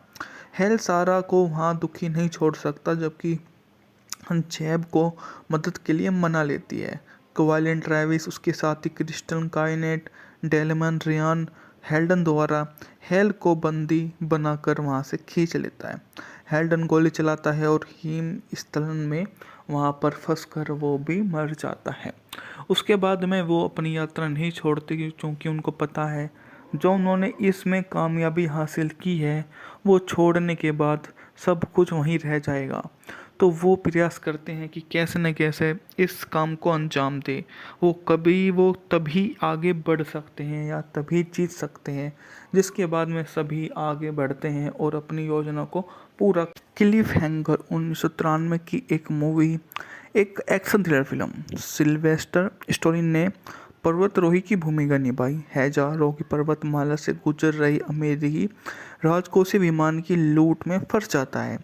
हेल सारा को वहां दुखी नहीं छोड़ सकता, जबकि जेब को मदद के लिए मना लेती है। क्वाइलिन ट्रेविस, उसके साथी क्रिस्टन काइनेट, डेलमन रियान हेल्डन द्वारा हेल को बंदी बनाकर वहां से खींच लेता है। हेल्डन गोली चलाता है और हिमस्खलन में वहां पर फंसकर वो भी मर जाता है। उसके बाद में वो अपनी यात्रा नहीं छोड़ते क्योंकि उनको पता है जो उन्होंने इसमें कामयाबी हासिल की है वो छोड़ने के बाद सब कुछ वहीं रह जाएगा। तो वो प्रयास करते हैं कि कैसे न कैसे इस काम को अंजाम दें। वो तभी आगे बढ़ सकते हैं या तभी जीत सकते हैं जिसके बाद में सभी आगे बढ़ते हैं और अपनी योजना को पूरा। क्लिफ हैंगर 1993 की एक मूवी, एक action thriller film. Sylvester story ने पर्वतारोही की भूमिका निभाई है जो कि पर्वतमाला से गुजर रही अमेरिकी राजकोषीय विमान की लूट में फंस जाता है।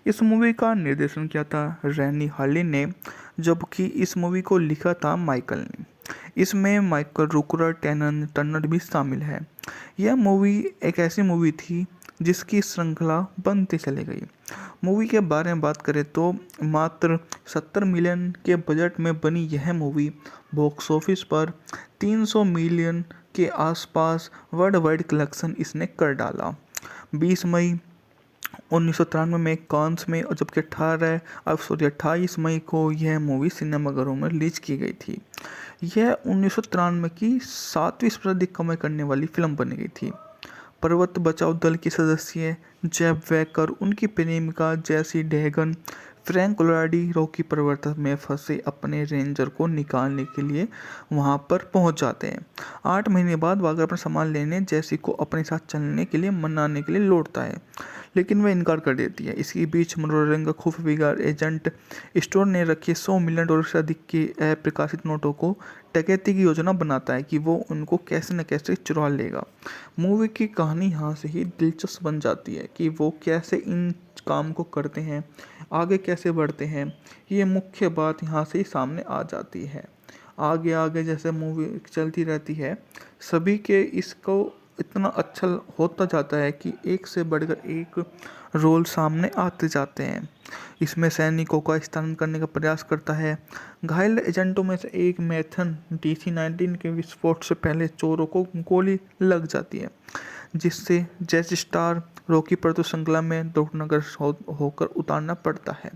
इस मूवी का निर्देशन किया था रैनी हार्लिन ने, जबकि इस मूवी को लिखा था माइकल ने। इसमें माइकल रूकर टर्नर भी शामिल है। यह मूवी एक ऐसी मूवी थी जिसकी श्रृंखला बनती चली गई। मूवी के बारे में बात करें तो मात्र 70 मिलियन के बजट में बनी यह मूवी बॉक्स ऑफिस पर 300 मिलियन के आसपास वर्ल्ड वाइड कलेक्शन इसने कर डाला। 20 मई 1993 में कांस में और जबकि 28 मई को यह मूवी सिनेमाघरों में रिलीज की गई थी। यह 1993 की 7वीं सबसे अधिक कमाई करने वाली फिल्म बन गई थी। पर्वत बचाओ दल के सदस्य जेब वैकर, उनकी प्रेमिका जैसी डेहगन, फ्रैंक कोलोराडी रॉकी पर्वत में फंसे अपने रेंजर को निकालने के लिए वहां पर पहुंच जाते हैं। 8 महीने बाद वागर अपना सामान लेने जैसी को अपने साथ चलने के लिए मनाने के लिए लौटता है, लेकिन वह इनकार कर देती है। इसी बीच मनोरंजन का खुफिया एजेंट स्टोर ने रखे $100 मिलियन से अधिक के अप्रकाशित नोटों को डकैती की योजना बनाता है कि वो उनको कैसे न कैसे चुरा लेगा। मूवी की कहानी यहाँ से ही दिलचस्प बन जाती है कि वो कैसे इन काम को करते हैं, आगे कैसे बढ़ते हैं। ये मुख्य बात यहाँ से ही सामने आ जाती है। आगे आगे जैसे मूवी चलती रहती है, सभी के इसको इतना अच्छा होता जाता है कि एक से बढ़कर एक रोल सामने आते जाते हैं। इसमें सैनिकों का स्थानांतरण करने का प्रयास करता है। घायल एजेंटों में से एक मैथन DC-19 के विस्फोट से पहले चोरों को गोली लग जाती है, जिससे जैसी स्टार रॉकी पर तो श्रृंखला में दुर्घटनाग्रस्त होकर उतारना पड़ता है।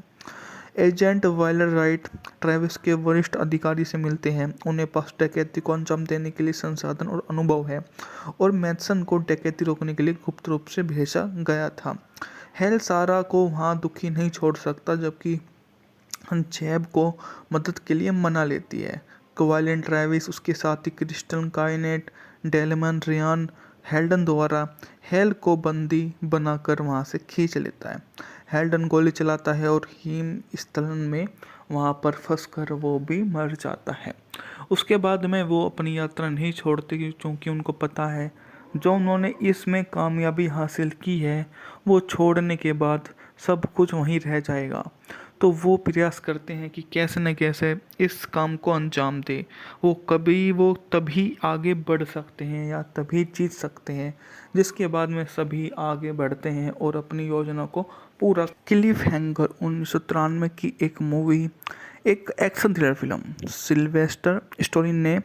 एजेंट वाइलर राइट ट्रेविस के वरिष्ठ अधिकारी से मिलते हैं। उन्हें पास डकैती को अंजाम देने के लिए संसाधन और अनुभव है और मैथसन को डकैती रोकने के लिए गुप्त रूप से भेजा गया था। हेल सारा को वहाँ दुखी नहीं छोड़ सकता, जबकि जैब को मदद के लिए मना लेती है। क्वाइलिन ट्रेविस, उसके साथी क्रिस्टल काइनेट, डेलमन रियान हेल्डन द्वारा हेल को बंदी बनाकर वहाँ से खींच लेता है। हेल्डन गोली चलाता है और हिम स्थलन में वहाँ पर फंसकर वो भी मर जाता है। उसके बाद में वो अपनी यात्रा नहीं छोड़ते क्योंकि उनको पता है जो उन्होंने इसमें कामयाबी हासिल की है वो छोड़ने के बाद सब कुछ वहीं रह जाएगा। तो वो प्रयास करते हैं कि कैसे न कैसे इस काम को अंजाम दे। वो तभी आगे बढ़ सकते हैं या तभी जीत सकते हैं, जिसके बाद में सभी आगे बढ़ते हैं और अपनी योजना को पूरा। क्लिफ हैंगर 1993 की एक मूवी, एक action thriller film. Sylvester story ने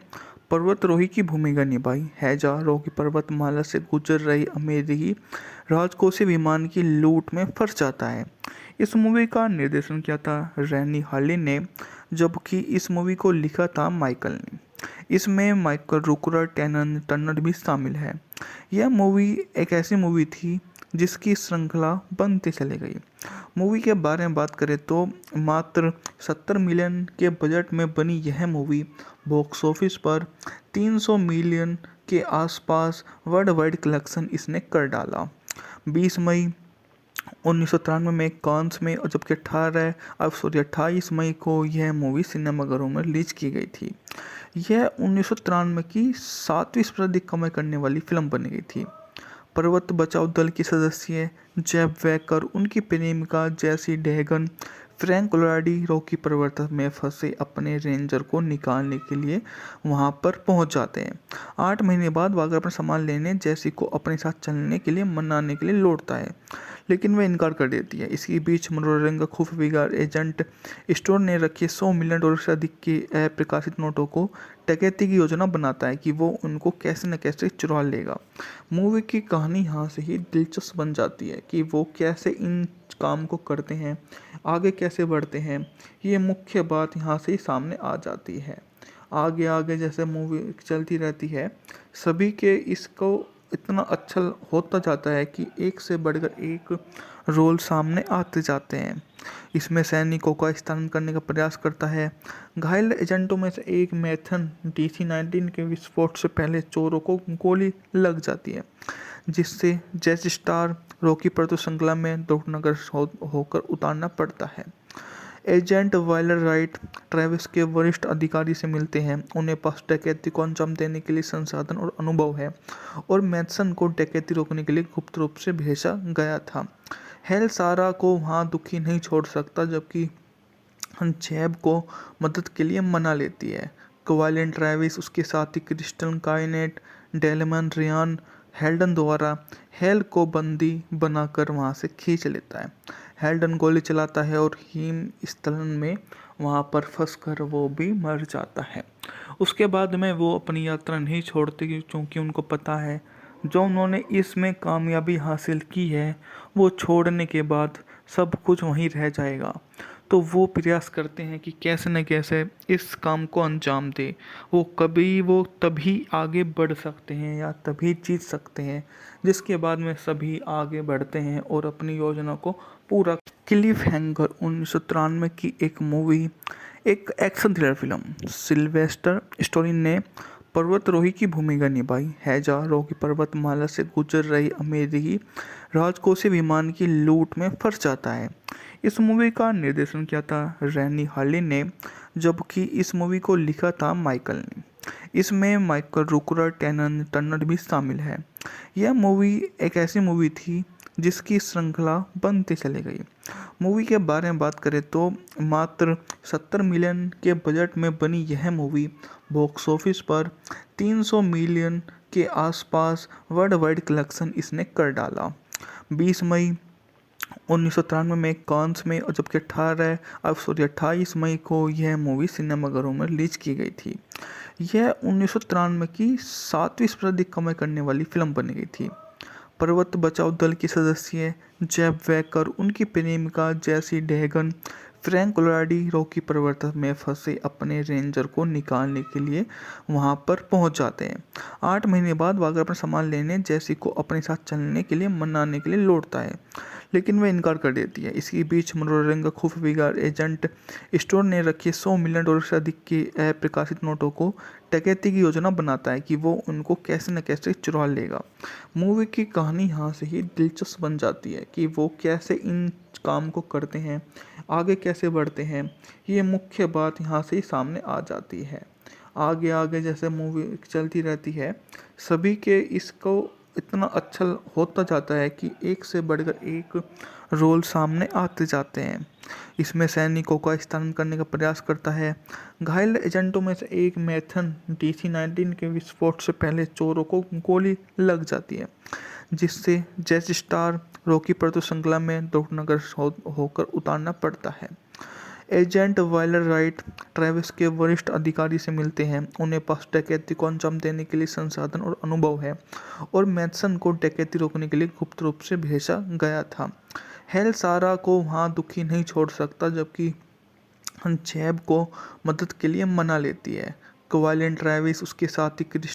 पर्वतारोही की भूमिका निभाई। हैजा रोकी पर्वतमाला से गुजर रही अमेरिकी राजकोषीय विमान की लूट में फंस जाता है। इस मूवी का निर्देशन किया था रैनी हार्ली ने, जबकि इस मूवी को लिखा था माइकल ने। इसमें माइकल रूकर टर्नर भी शामिल है। यह मूवी एक ऐसी मूवी थी जिसकी श्रृंखला बनती चली गई। मूवी के बारे में बात करें तो मात्र 70 मिलियन के बजट में बनी यह मूवी बॉक्स ऑफिस पर 300 मिलियन के आसपास वर्ल्ड वाइड कलेक्शन इसने कर डाला। 20 मई 1993 में कांस में, और जबकि 28 मई को यह मूवी सिनेमाघरों में रिलीज की गई थी। यह 1993 की 7वीं सर्वाधिक कमाई करने वाली फिल्म बन गई थी। पर्वत बचाओ दल की सदस्य जेब वैकर, उनकी प्रेमिका जैसी डेहगन, फ्रैंक लोराडी रॉकी पर्वत में फंसे अपने रेंजर को निकालने के लिए वहां पर पहुंच जाते हैं। 8 महीने बाद वागर अपना सामान लेने जैसी को अपने साथ चलने के लिए मनाने के लिए लौटता है, लेकिन वह इनकार कर देती है। इसी बीच मनोरंजन का खूब बिगाड़ एजेंट स्टोर ने रखे $100 मिलियन से अधिक के अप्रकाशित नोटों को डकैती की योजना बनाता है कि वो उनको कैसे न कैसे चुरा लेगा। मूवी की कहानी यहाँ से ही दिलचस्प बन जाती है कि वो कैसे इन काम को करते हैं, आगे कैसे बढ़ते हैं। ये मुख्य बात यहाँ से ही सामने आ जाती है। आगे आगे जैसे मूवी चलती रहती है, सभी के इसको इतना अच्छा होता जाता है कि एक से बढ़कर एक रोल सामने आते जाते हैं। इसमें सैनिकों का स्थानांतरण करने का प्रयास करता है। घायल एजेंटों में से एक मैथन DC-19 के विस्फोट से पहले चोरों को गोली लग जाती है, जिससे जैसी स्टार रॉकी पर तो श्रृंखला में दुर्घटनाग्रस्त होकर उतारना पड़ता है। एजेंट वाइलर राइट ट्रेविस के वरिष्ठ अधिकारी से मिलते हैं। उन्हें पास डकैती को अंजाम देने के लिए संसाधन और अनुभव है और मैथसन को डकैती रोकने के लिए गुप्त रूप से भेजा गया था। हेल सारा को वहाँ दुखी नहीं छोड़ सकता, जबकि जैब को मदद के लिए मना लेती है। क्वाइलिन ट्रेविस, उसके साथी क्रिस्टल काइनेट, डेलमन रियान हेल्डन द्वारा हेल को बंदी बनाकर वहाँ से खींच लेता है। हेल्डन गोली चलाता है और हिम स्थलन में वहाँ पर फंसकर वो भी मर जाता है। उसके बाद में वो अपनी यात्रा नहीं छोड़ते क्योंकि उनको पता है जो उन्होंने इसमें कामयाबी हासिल की है वो छोड़ने के बाद सब कुछ वहीं रह जाएगा। तो वो प्रयास करते हैं कि कैसे न कैसे इस काम को अंजाम दे। वो तभी आगे बढ़ सकते हैं या तभी जीत सकते हैं, जिसके बाद में सभी आगे बढ़ते हैं और अपनी योजना को पूरा। क्लिफ हैंगर 1993 की एक मूवी, एक action thriller film. Sylvester story ने पर्वतारोही की भूमिका निभाई। हैजा रोकी पर्वतमाला से गुजर रही अमेरिकी राजकोषीय विमान की लूट में फंस जाता है। इस मूवी का निर्देशन किया था रैनी हार्ली ने, जबकि इस मूवी को लिखा था माइकल ने। इसमें माइकल रूकर टर्नर भी शामिल है। यह मूवी एक ऐसी मूवी थी जिसकी श्रृंखला बनती चली गई। मूवी के बारे में बात करें तो मात्र 70 मिलियन के बजट में बनी यह मूवी बॉक्स ऑफिस पर 300 मिलियन के आसपास वर्ल्ड वाइड कलेक्शन इसने कर डाला। 20 मई 1993 में कांस में और जबकि 28 मई को यह मूवी सिनेमाघरों में रिलीज की गई थी। यह 1993 की 7वीं सर्वाधिक कमाई करने वाली फिल्म बन गई थी। पर्वत बचाओ दल के सदस्य जेब वेकर, उनकी प्रेमिका जैसी डेहगन, फ्रैंक लोलाडी रॉकी पर्वत में फंसे अपने रेंजर को निकालने के लिए वहां पर पहुंच जाते हैं। 8 महीने बाद वागर अपना सामान लेने जैसी को अपने साथ चलने के लिए मनाने के लिए लौटता है, लेकिन वह इनकार कर देती है। इसी बीच मनोरंजन का खुफिया एजेंट स्टोर ने रखे $100 मिलियन से अधिक के अप्रकाशित नोटों को डकैती की योजना बनाता है कि वो उनको कैसे न कैसे चुरा लेगा। मूवी की कहानी यहाँ से ही दिलचस्प बन जाती है कि वो कैसे इन काम को करते हैं, आगे कैसे बढ़ते हैं। ये मुख्य बात यहाँ से ही सामने आ जाती है। आगे आगे जैसे मूवी चलती रहती है, सभी के इसको इतना अच्छा होता जाता है कि एक से बढ़कर एक रोल सामने आते जाते हैं। इसमें सैनिकों का स्थानांतरण करने का प्रयास करता है। घायल एजेंटों में से एक मैथन DC-19 के विस्फोट से पहले चोरों को गोली लग जाती है, जिससे जैसी स्टार रॉकी पर श्रृंखला में दुर्घटनाग्रस्त होकर उतारना पड़ता है। एजेंट वाइलर राइट ट्रेविस के वरिष्ठ अधिकारी से मिलते हैं। उन्हें पास डकैती को अंजाम देने के लिए संसाधन और अनुभव है और मैथसन को डकैती रोकने के लिए गुप्त रूप से भेजा गया था। हेल सारा को वहां दुखी नहीं छोड़ सकता, जबकि जेब को मदद के लिए मना लेती है। वायलेंट ट्रेविस उसके साथी